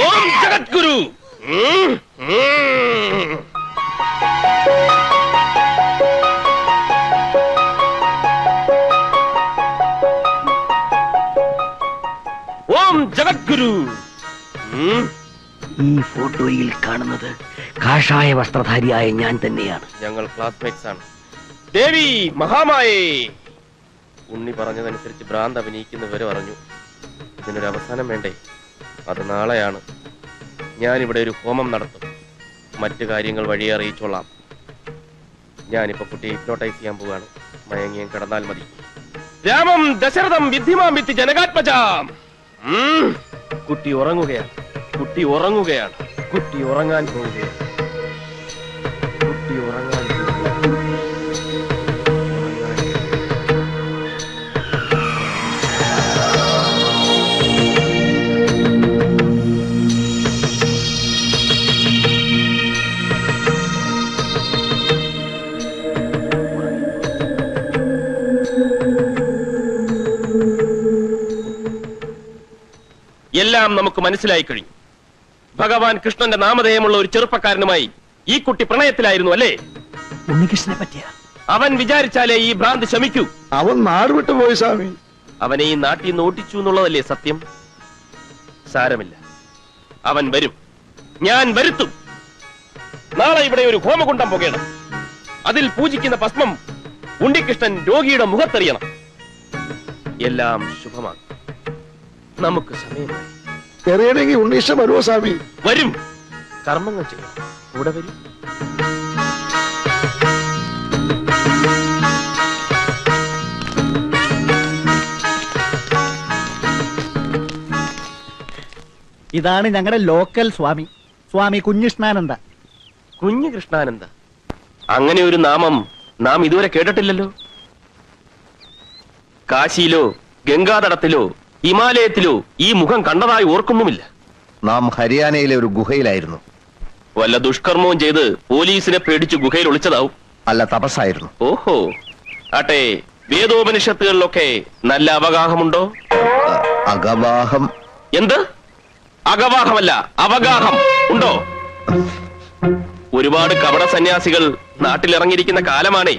ഓം ജഗദ്ഗുരു. ഓം ജഗദ്ഗുരു. ഈ ഫോട്ടോയിൽ കാണുന്നത് കാഷായ വസ്ത്രധാരിയായ ഞാൻ തന്നെയാണ്. ഞങ്ങൾ ക്ലാസ്മേറ്റ്സ് ആണ്. ദേവി മഹാമായേ. ഉണ്ണി പറഞ്ഞതനുസരിച്ച് ഭ്രാന്ത് അഭിനയിക്കുന്നവരെ പറഞ്ഞു. ഇതിനൊരു അവസാനം വേണ്ടേ? അത് നാളെയാണ്. ഞാനിവിടെ ഒരു ഹോമം നടത്തും. മറ്റു കാര്യങ്ങൾ വഴിയെ അറിയിച്ചോളാം. ഞാനിപ്പോ കുട്ടിയെ ഹിപ്നോട്ടൈസ് ചെയ്യാൻ പോവാണ്. മയങ്ങിയും കിടന്നാൽ മതി. രാമം ദശരഥം വിദ്ധിമാം വിത്തി ജനകാത്മജാം. കുട്ടി ഉറങ്ങുകയാണ്. കുട്ടി ഉറങ്ങുകയാണ്. കുട്ടി ഉറങ്ങാൻ പോവുകയാണ്. കുട്ടി ഉറങ്ങാൻ പോവുകയാണ്. എല്ലാം നമുക്ക് മനസ്സിലായി കഴിഞ്ഞു. ഭഗവാൻ കൃഷ്ണന്റെ നാമധേയമുള്ള ഒരു ചെറുപ്പക്കാരനുമായി ഈ കുട്ടി പ്രണയത്തിലായിരുന്നു അല്ലേ? ഉണ്ണികൃഷ്ണനെ പറ്റിയ അവൻ വിചാരിച്ചാലേ ഈ ഭ്രാന്ത് ശമിക്കൂ. അവൻ നാടുവിട്ടു പോയി സ്വാമി. അവനെ ഈ നാട്ടിൽ നിന്ന് ഓട്ടിച്ചു എന്നുള്ളതല്ലേ സത്യം? സാരമില്ല, അവൻ വരും. ഞാൻ വരുത്തും. നാളെ ഇവിടെ ഒരു ഹോമകുണ്ടം പുകയണം. അതിൽ പൂജിക്കുന്ന ഭസ്മം ഉണ്ണികൃഷ്ണൻ രോഗിയുടെ മുഖത്തെറിയണം. എല്ലാം ശുഭമാണ്. നമുക്ക് സമയമായി. എറിയണമെങ്കിൽ ഉണ്ണീഷ്ടം വരുമോ സ്വാമി? വരും. കർമ്മങ്ങൾ ചെയ്യണം. കൂടെ വരും. ഇതാണ് ഞങ്ങളുടെ ലോക്കൽ സ്വാമി, സ്വാമി കുഞ്ഞിഷ്ണാനന്ദ. കുഞ്ഞു കൃഷ്ണാനന്ദ. അങ്ങനെ ഒരു നാമം നാം ഇതുവരെ കേട്ടിട്ടില്ലല്ലോ. കാശിയിലോ ഗംഗാതടത്തിലോ ഹിമാലയത്തിലോ ഈ മുഖം കണ്ടതായി ഓർക്കുന്നുമില്ല. നാം ഹരിയാനയിലെ ഒരു ഗുഹയിലായിരുന്നു. വല്ല ദുഷ്കർമ്മവും ചെയ്ത് പോലീസിനെ പേടിച്ച് ഗുഹയിൽ ഒളിച്ചതാവും. അല്ല, തപസ്സായിരുന്നു. ഓഹോ, ആട്ടെ, വേദോപനിഷത്തുകളിലൊക്കെ നല്ല അവഗാഹമുണ്ടോ? അഗവാഹം? എന്ത്? അഗവാഹമല്ല, അവഗാഹം ഉണ്ടോ? ഒരുപാട് കപട സന്യാസികൾ നാട്ടിലിറങ്ങിയിരിക്കുന്ന കാലമാണേ.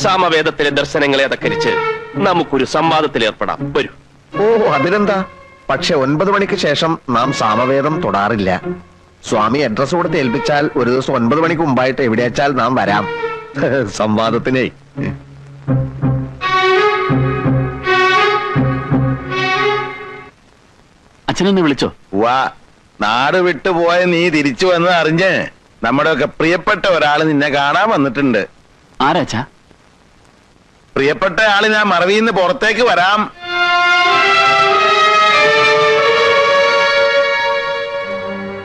സാമവേദത്തിലെ ദർശനങ്ങളെ അധക്കരിച്ച് നമുക്കൊരു സംവാദത്തിൽ ഏർപ്പെടാം. വരൂ. ഓ, അതിനെന്താ? പക്ഷെ 9 മണിക്ക് ശേഷം നാം സാമവേദം തൊടാറില്ല. സ്വാമി അഡ്രസ് കൊടുത്ത് ഏൽപ്പിച്ചാൽ ഒരു ദിവസം 9 മണിക്ക് മുമ്പായിട്ട് എവിടെയാച്ചാൽ നാം വരാം സംവാദത്തിനേ. അച്ഛനൊന്ന് വിളിച്ചോ? വാ, നാട് വിട്ടുപോയ നീ തിരിച്ചു വന്ന് അറിഞ്ഞ് നമ്മുടെ ഒക്കെ പ്രിയപ്പെട്ട ഒരാള് നിന്നെ കാണാൻ വന്നിട്ടുണ്ട്. ആരാച്ചാ? പ്രിയപ്പെട്ട ആള് ഞാൻ മറവിന്ന് പുറത്തേക്ക് വരാം.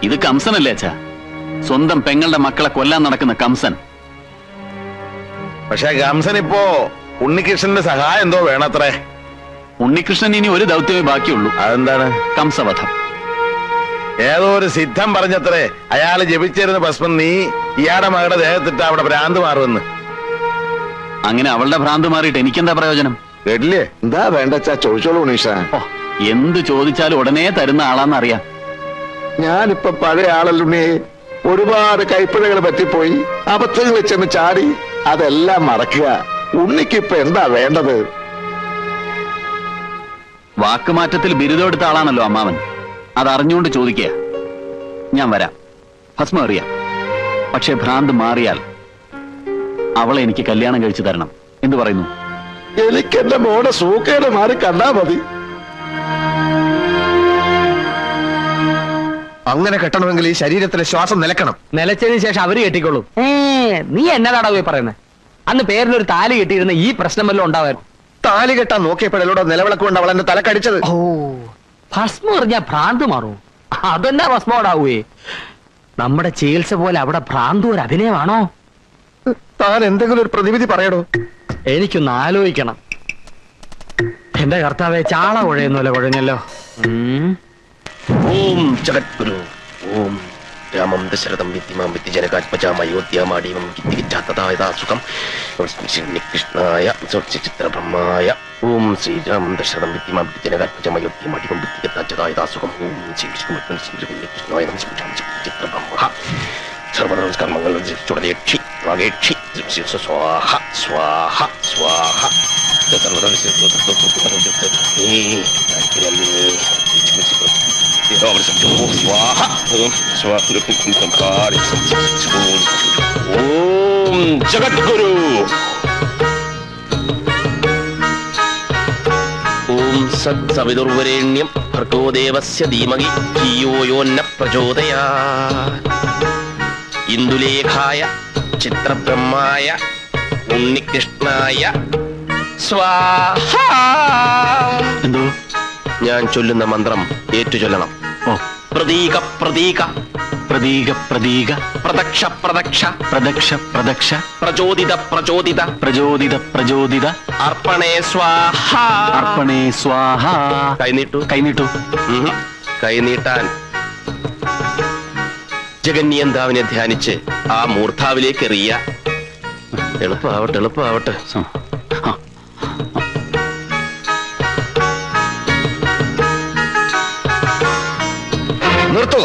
ഇത് കംസനല്ലേ അച്ഛാ? സ്വന്തം പെങ്ങളുടെ മക്കളെ കൊല്ലാൻ നടക്കുന്ന കംസൻ. പക്ഷെ കംസൻ ഇപ്പോ ഉണ്ണികൃഷ്ണന്റെ സഹായം എന്തോ വേണത്രേ. ഉണ്ണികൃഷ്ണൻ ഇനി ഒരു ദൗത്യമേ ബാക്കിയുള്ളൂ. അതെന്താണ്? കംസവധം. ഏതോ ഒരു സിദ്ധം പറഞ്ഞത്രേ അയാള് ജപിച്ചിരുന്ന ഭസ്മം നീ ഇയാടെ മകളുടെ ദേഹത്തിട്ട് അവിടെ ഭ്രാന്ത് മാറുമെന്ന്. അങ്ങനെ അവളുടെ ഭ്രാന്ത് മാറിയിട്ട് എനിക്കെന്താ പ്രയോജനം? കേട്ടില്ലേ? എന്താ വേണ്ടച്ചാ ചോദിച്ചോളൂ ഉണ്ണീഷ. ഓ, എന്ത് ചോദിച്ചാലും ഉടനെ തരുന്ന ആളാന്നറിയാം. ഞാനിപ്പൊ പഴയ ആളല്ലുണ്ണി. ഒരുപാട് കൈപ്പിഴകൾ പറ്റിപ്പോയി, അബദ്ധങ്ങളിൽ ചെന്ന് ചാടി. അതെല്ലാം മറക്കുക. ഉണ്ണിക്കിപ്പൊ എന്താ വേണ്ടത്? വാക്കുമാറ്റത്തിൽ ബിരുദം എടുത്ത ആളാണല്ലോ അമ്മാവൻ. അതറിഞ്ഞുകൊണ്ട് ചോദിക്കുക. ഞാൻ വരാം, ഭസ്മം അറിയാം. പക്ഷെ ഭ്രാന്ത് മാറിയാൽ അവളെ എനിക്ക് കല്യാണം കഴിച്ചു തരണം. എന്തു പറയുന്നു? എനിക്ക് എന്റെ മോടെ സൂക്കേട് മാറി കണ്ടാ മതി. അങ്ങനെ കെട്ടണമെങ്കിൽ ഈ ശരീരത്തിലെ ശ്വാസം നിലക്കണം. നിലച്ചതിന് ശേഷം അവര് കെട്ടിക്കോളൂ. നീ എന്നതാടാ പോയി പറയുന്നത്? അന്ന് പേരിലൊരു താലി കെട്ടിയിരുന്ന ഈ പ്രശ്നം വല്ലതും ഉണ്ടാവായിരുന്നു? താലി കെട്ടാൻ നോക്കിയപ്പോഴോടെ നിലവിളക്കൊണ്ട് അവൾ എന്റെ തലക്കടിച്ചത്. ഓ, ഭസ്മം എറിഞ്ഞാ ഭ്രാന്ത് മാറും. അതെന്നാ ഭസ്മം ഉണ്ടാവേ? നമ്മുടെ ചികിത്സ പോലെ അവിടെ ഭ്രാന്ത് ഒരു അഭിനയമാണോ? താൻ എന്തെങ്കിലും ഒരു പ്രതിവിധി പറയടോ. എനിക്കൊന്ന് ആലോചിക്കണം. എന്റെ കർത്താവെ, ചാള കുഴയുന്നല്ലോ കുഴഞ്ഞല്ലോ. ഓം ജഗദ്ഗുരു. ഓം രാമം ദശരഥം വിദ്യമാം വിദ്യജനകാത്മജാം അയോധ്യാമാടീവം കിത്തികിച്ചാത്തതായതാസുഖം ശ്രീകൃഷ്ണായ ചിത്രബ്രഹ്മായ. ഓം ശ്രീരാമം ദശരഥം വിദ്യമാം വിദ്യജനകാത്മജാം അയോധ്യാമാടീവം വിദ്യകിച്ചാത്തതായതാസുഖം. ഓം ശ്രീകൃഷ്ണായ ചിത്രബ്രഹ്മ. സർവനമസ്കർമ്മങ്ങൾ ചുടലേക്ഷി വാഗേക്ഷി സ്വാഹ സ്വാഹ സ്വാഹ. ഓം ജഗദ്ഗുരു. ഓം സത്സവിതുർവരേണ്യം ഭർഗോ ദേവസ്യ ധീമഹി ധിയോ യോ ന പ്രചോദയാത്. ഇന്ദുലേഖായ ചിത്രബ്രഹ്മായ ഉണ്ണികൃഷ്ണായ സ്വാഹ. എന്തോ? ഞാൻ ചൊല്ലുന്ന മന്ത്രം ഏറ്റുചൊല്ലണം. ഓ. പ്രതീക പ്രതീക പ്രതീക പ്രതീക പ്രദക്ഷ പ്രദക്ഷ പ്രദക്ഷ പ്രദക്ഷ പ്രചോദിത പ്രചോദിത പ്രചോദിത പ്രചോദിത അർപ്പണേ സ്വാഹ. അർപ്പണേ സ്വാഹ. കൈനീട്ടു. കൈനീട്ടു. കൈനീട്ടാൻ ജഗന്യന്താവിനെ ധ്യാനിച്ച് ആ മൂർധാവിലേക്ക് എറിയ. എളുപ്പമാവട്ടെ, എളുപ്പമാവട്ടെ. നിർത്തൂ.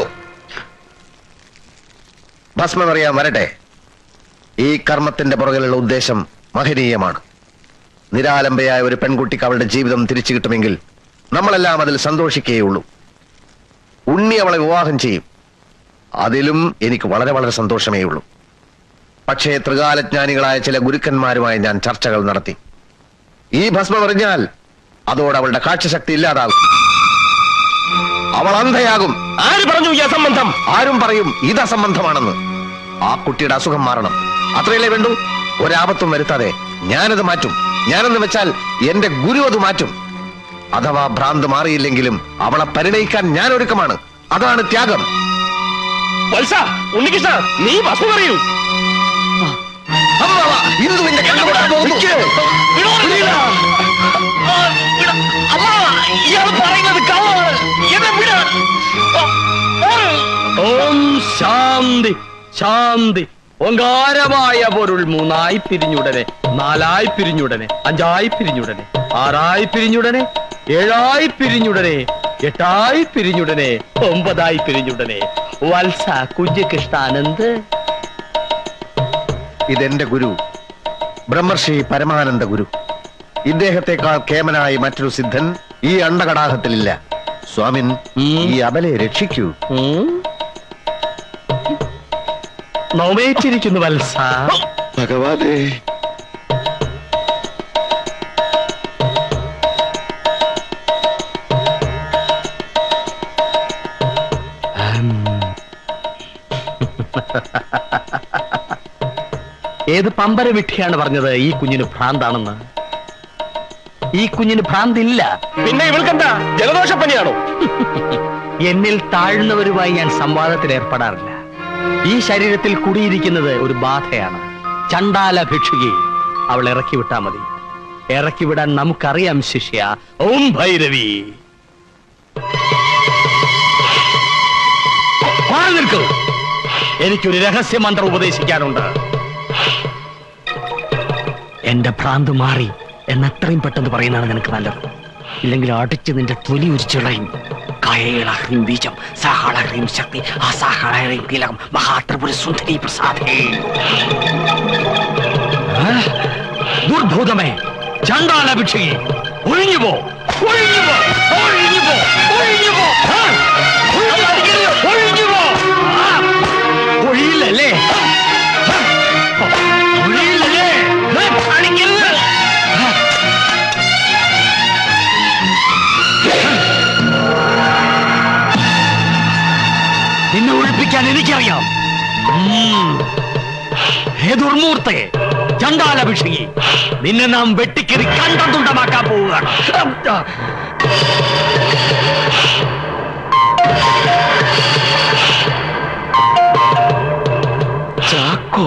ഭസ്മമറിയാൻ വരട്ടെ. ഈ കർമ്മത്തിന്റെ പുറകിലുള്ള ഉദ്ദേശം മഹനീയമാണ്. നിരാലംബയായ ഒരു പെൺകുട്ടിക്ക് അവളുടെ ജീവിതം തിരിച്ചു കിട്ടുമെങ്കിൽ നമ്മളെല്ലാം അതിൽ സന്തോഷിക്കുകയുള്ളൂ. ഉണ്ണി അവളെ വിവാഹം ചെയ്യും. അതിലും എനിക്ക് വളരെ വളരെ സന്തോഷമേ ഉള്ളൂ. പക്ഷേ ത്രികാലജ്ഞാനികളായ ചില ഗുരുക്കന്മാരുമായി ഞാൻ ചർച്ചകൾ നടത്തി. ഈ ഭസ്മം എറിഞ്ഞാൽ അതോടെ അവളുടെ കാഴ്ചശക്തി ഇല്ലാതാകും. അവൾ അന്ധയാകും. ആര് പറഞ്ഞു ഈ അസംബന്ധം? ആരും പറയും ഇത് അസംബന്ധമാണെന്ന്. ആ കുട്ടിയുടെ അസുഖം മാറണം, അത്രയല്ലേ വേണ്ടൂ. ഒരാപത്തും വരുത്താതെ ഞാനത് മാറ്റും. ഞാനെന്ന് വെച്ചാൽ എന്റെ ഗുരു അത് മാറ്റും. അഥവാ ഭ്രാന്ത് മാറിയില്ലെങ്കിലും അവളെ പരിണയിക്കാൻ ഞാൻ ഒരുക്കമാണ്. അതാണ് ത്യാഗം. വത്സ, ഉണ്ണികൃഷ്ണ, നീ ഭസ്മം പറയൂ. ഹിന്ദുവിന്റെ കണ്ണുപൊട്ടാൻ പോകുന്നു. ഓം ശാന്തി ശാന്തി. ഓങ്കാരമായ പൊരുൾ മൂന്നായി പിരിഞ്ഞുടനെ 4 പിരിഞ്ഞുടനെ, 5 പിരിഞ്ഞുടനെ, 6 പിരിഞ്ഞുടനെ, 7 പിരിഞ്ഞുടനെ, 8 പിരിഞ്ഞുടനെ, 9 പിരിഞ്ഞുടനെ. വത്സ കുഞ്ഞികൃഷ്ണാനന്ദ്. ഇതെന്റെ ഗുരു ബ്രഹ്മർഷി പരമാനന്ദ ഗുരു. ഇദ്ദേഹത്തെക്കാൾ കേമനായി മറ്റൊരു സിദ്ധൻ ഈ അണ്ടകടാഹത്തിലില്ല. സ്വാമിൻ ഈ അബലയെ രക്ഷിക്കൂ. നോവേറ്റിരിക്കുന്നു വത്സ. ഭഗവാനേ, ഏത് പമ്പര വിട്ടിയാണ് പറഞ്ഞത് ഈ കുഞ്ഞിന് ഭ്രാന്താണെന്ന്? ഈ കുഞ്ഞിന് ഭ്രാന്തില്ല. പിന്നെ ഇവൾക്കെന്താ ജലദോഷപ്പനിയാണോ? എന്നിൽ താഴ്ന്നവരുമായി ഞാൻ സംവാദത്തിൽ ഏർപ്പെടാറില്ല. ഈ ശരീരത്തിൽ കുടിയിരിക്കുന്നത് ഒരു ബാധയാണ്. ചണ്ടാല ഭിക്ഷുകി. അവൾ ഇറക്കി വിട്ടാ മതി. ഇറക്കി വിടാൻ നമുക്കറിയാം ശിഷ്യ. ഓം ഭൈരവി. മാറി നിൽക്കൂ. എനിക്കൊരു രഹസ്യമന്ത്രം ഉപദേശിക്കാനുണ്ട്. എന്റെ ഭ്രാന്ത് മാറി എന്നെത്രയും പെട്ടെന്ന് പറയുന്നതാണ് നിനക്ക് നല്ലത്. ഇല്ലെങ്കിൽ അടിച്ച് നിന്റെ തൊലി ഉരിച്ചുളയും. കയളഹ്രീം ബീജം സഹളഹ്രീം ശക്തി അസഹളഹ്രീം കീലകം മഹാത്രിപുര സുന്ദരി പ്രസാദേ. ദുർഭൂതമേ, ചണ്ടാല ഭിക്ഷുകി, ഒഴിഞ്ഞുപോ, ഒഴിഞ്ഞുപോ, ഒഴിഞ്ഞുപോ, ഒഴിഞ്ഞുപോ, ഒഴിഞ്ഞുപോ. ഒഴിയില്ലല്ലേ? ഒഴിയില്ലല്ലേ? കാണിക്കരുത്. നിന്നെ ഒഴിപ്പിക്കാൻ എനിക്കറിയാം. ഹേ ദുർമൂർത്തെ, ചണ്ടാല ഭിക്ഷുകി, നിന്നെ നാം വെട്ടിക്കറി കണ്ടം തുണ്ടമാക്കാൻ പോവുകയാണ്. ചാക്കോ,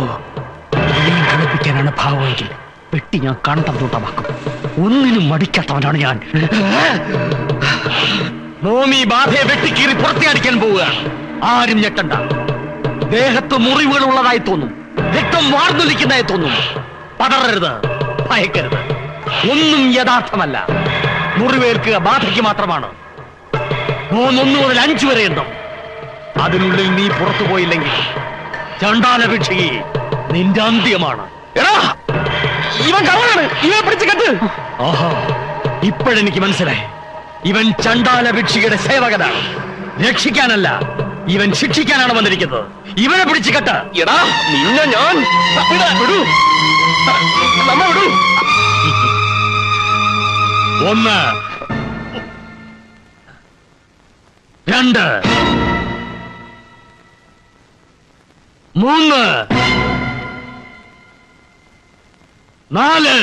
കളിപ്പിക്കാനാണ് ഭാവമെങ്കിൽ വെട്ടി ഞാൻ കണ്ടം തുണ്ടമാക്കും. ഒന്നിനും മടിക്കാത്തവനാണ് ഞാൻ. ഭൂമി ബാധയെ വെട്ടിക്കീറി പുറത്തിയടിക്കാൻ പോവുകയാണ്. ആരും ഞെട്ടണ്ട. ദേഹത്ത് മുറിവുകൾ ഉള്ളതായി തോന്നും, രക്തം വാർന്നൊലിക്കുന്നതായി തോന്നും. പതറരുത്, ഭയക്കരുത്. ഒന്നും യഥാർത്ഥമല്ല. മുറിവേൽക്കുക ബാധയ്ക്ക് മാത്രമാണ്. 1 മുതൽ 5 വരെ എണ്ണം. അതിനുള്ളിൽ നീ പുറത്തു പോയില്ലെങ്കിൽ ചണ്ടാല ഭിക്ഷുകി, നിന്റെ അന്ത്യമാണ്. ഇവൻ കള്ളനാണ്, ഇവനെ പിടിച്ച് കെട്ട്. ആഹാ, ഇപ്പോഴെനിക്ക് മനസ്സിലായി. ഇവൻ ചണ്ടാല ഭിക്ഷുകിയുടെ സേവകനാണ്. രക്ഷിക്കാനല്ല, ഇവൻ ശിക്ഷിക്കാനാണ് വന്നിരിക്കുന്നത്. ഇവനെ പിടിച്ച് കെട്ട്. എടാ നിന്നെ ഞാൻ വിടൂ, നമ്മ വിടൂ. 1, 2, 3, 4,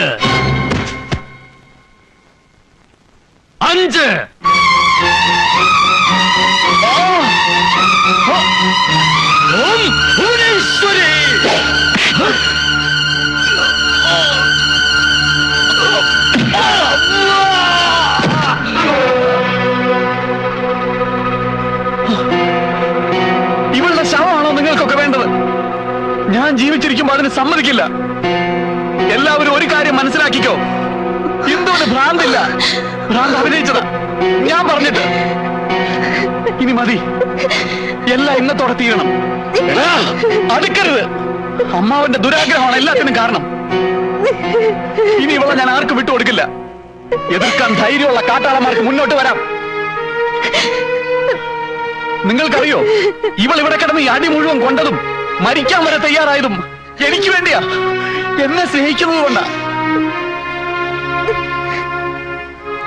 5. ഓം ഭുവനേശ്വരി. ഇവളുടെ ശവമാണോ നിങ്ങൾക്കൊക്കെ വേണ്ടത്? ഞാൻ ജീവിച്ചിരിക്കുമ്പോൾ അതിന് സമ്മതിക്കില്ല. എല്ലാവരും ഒരു കാര്യം മനസ്സിലാക്കിക്കോ, ഇന്ദുവിന് ഭ്രാന്തില്ല. ഭ്രാന്ത് അഭിനയിച്ചതാ, ഞാൻ പറഞ്ഞിട്ട്. ഇനി മതി, എല്ലാം ഇന്നത്തോടെ തീരണം. അടുക്കരുത്. അമ്മാവന്റെ ദുരാഗ്രഹമാണ് എല്ലാത്തിനും കാരണം. ഇനി ഇവളെ ഞാൻ ആർക്കും വിട്ടുകൊടുക്കില്ല. എതിർക്കാൻ ധൈര്യമുള്ള കാട്ടാളന്മാർക്ക് മുന്നോട്ട് വരാം. നിങ്ങൾക്കറിയോ, ഇവൾ ഇവിടെ കിടന്ന് ഈ അടി മുഴുവൻ കൊണ്ടതും മരിക്കാൻ വരെ തയ്യാറായതും എനിക്ക് വേണ്ടിയാ. എന്നെ സ്നേഹിക്കുന്നത് കൊണ്ടാ.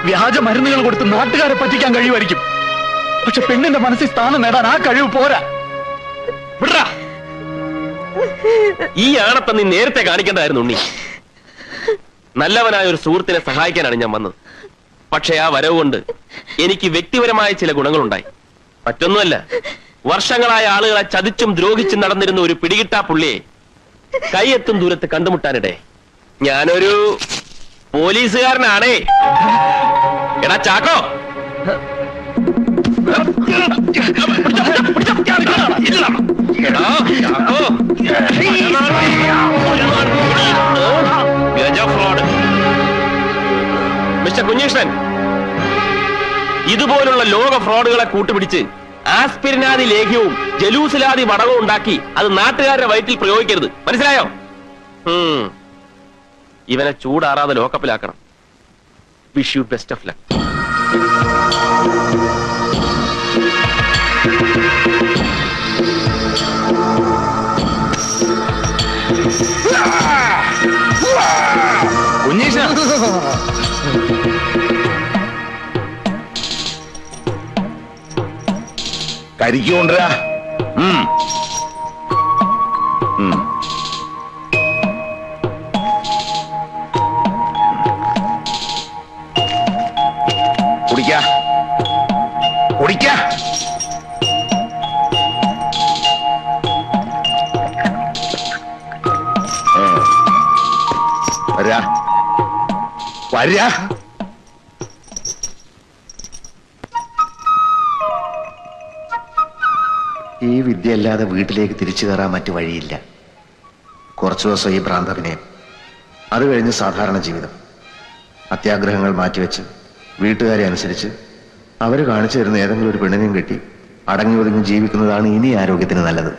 വ്യാജ മരുന്നുകൾ കൊടുത്ത് നാട്ടുകാരെ പറ്റിക്കാൻ കഴിയുമായിരിക്കും. പക്ഷെ പെണ്ണിന്റെ മനസ്സിൽ സ്ഥാനം നേടാൻ ആ കഴിവ് പോരാ. വിടറാ. ഈ ആണത്തെ നീ നേരത്തെ കാണിക്കേണ്ടതായിരുന്നു ഉണ്ണി. നല്ലവനായ ഒരു സുഹൃത്തിനെ സഹായിക്കാനാണ് ഞാൻ വന്നത്. പക്ഷെ ആ വരവ് കൊണ്ട് എനിക്ക് വ്യക്തിപരമായ ചില ഗുണങ്ങളുണ്ടായി. മറ്റൊന്നുമല്ല, വർഷങ്ങളായ ആളുകളെ ചതിച്ചും ദ്രോഹിച്ചും നടന്നിരുന്ന ഒരു പിടികിട്ടാ പുള്ളിയെ കൈയെത്തും ദൂരത്ത് കണ്ടുമുട്ടാനിടെ. ഞാനൊരു പോലീസുകാരനാണേ. എടാ ചാക്കോ, ഗജ മിസ്റ്റർ കുഞ്ഞീഷ്ണൻ, ഇതുപോലുള്ള ലോക ഫ്രോഡുകളെ കൂട്ടുപിടിച്ച് ആസ്പിരിനാദി ലേഖ്യവും ജലൂസിലാദി വടകവും ഉണ്ടാക്കി അത് നാട്ടുകാരുടെ വയറ്റിൽ പ്രയോഗിക്കരുത്. മനസ്സിലായോ? ഇവനെ ചൂടാറാതെ ലോക്കപ്പിലാക്കണം. Wish you best of luck. കുഞ്ഞീഷ കരിക്കൊണ്ടരാ. കുടിക്ക കുടിക്ക. വരാ വരാ. ഈ വിദ്യ അല്ലാതെ വീട്ടിലേക്ക് തിരിച്ചു കയറാൻ മറ്റു വഴിയില്ല. കുറച്ചു ദിവസം ഈ ഭ്രാന്തഭിനയം, അത് കഴിഞ്ഞ് സാധാരണ ജീവിതം. അത്യാഗ്രഹങ്ങൾ മാറ്റിവെച്ച് വീട്ടുകാരെ അനുസരിച്ച് അവര് കാണിച്ചു തരുന്ന ഏതെങ്കിലും ഒരു പെണ്ണിനെയും കെട്ടി അടങ്ങി ഒതുങ്ങി ജീവിക്കുന്നതാണ് ഇനി ആരോഗ്യത്തിന് നല്ലത്.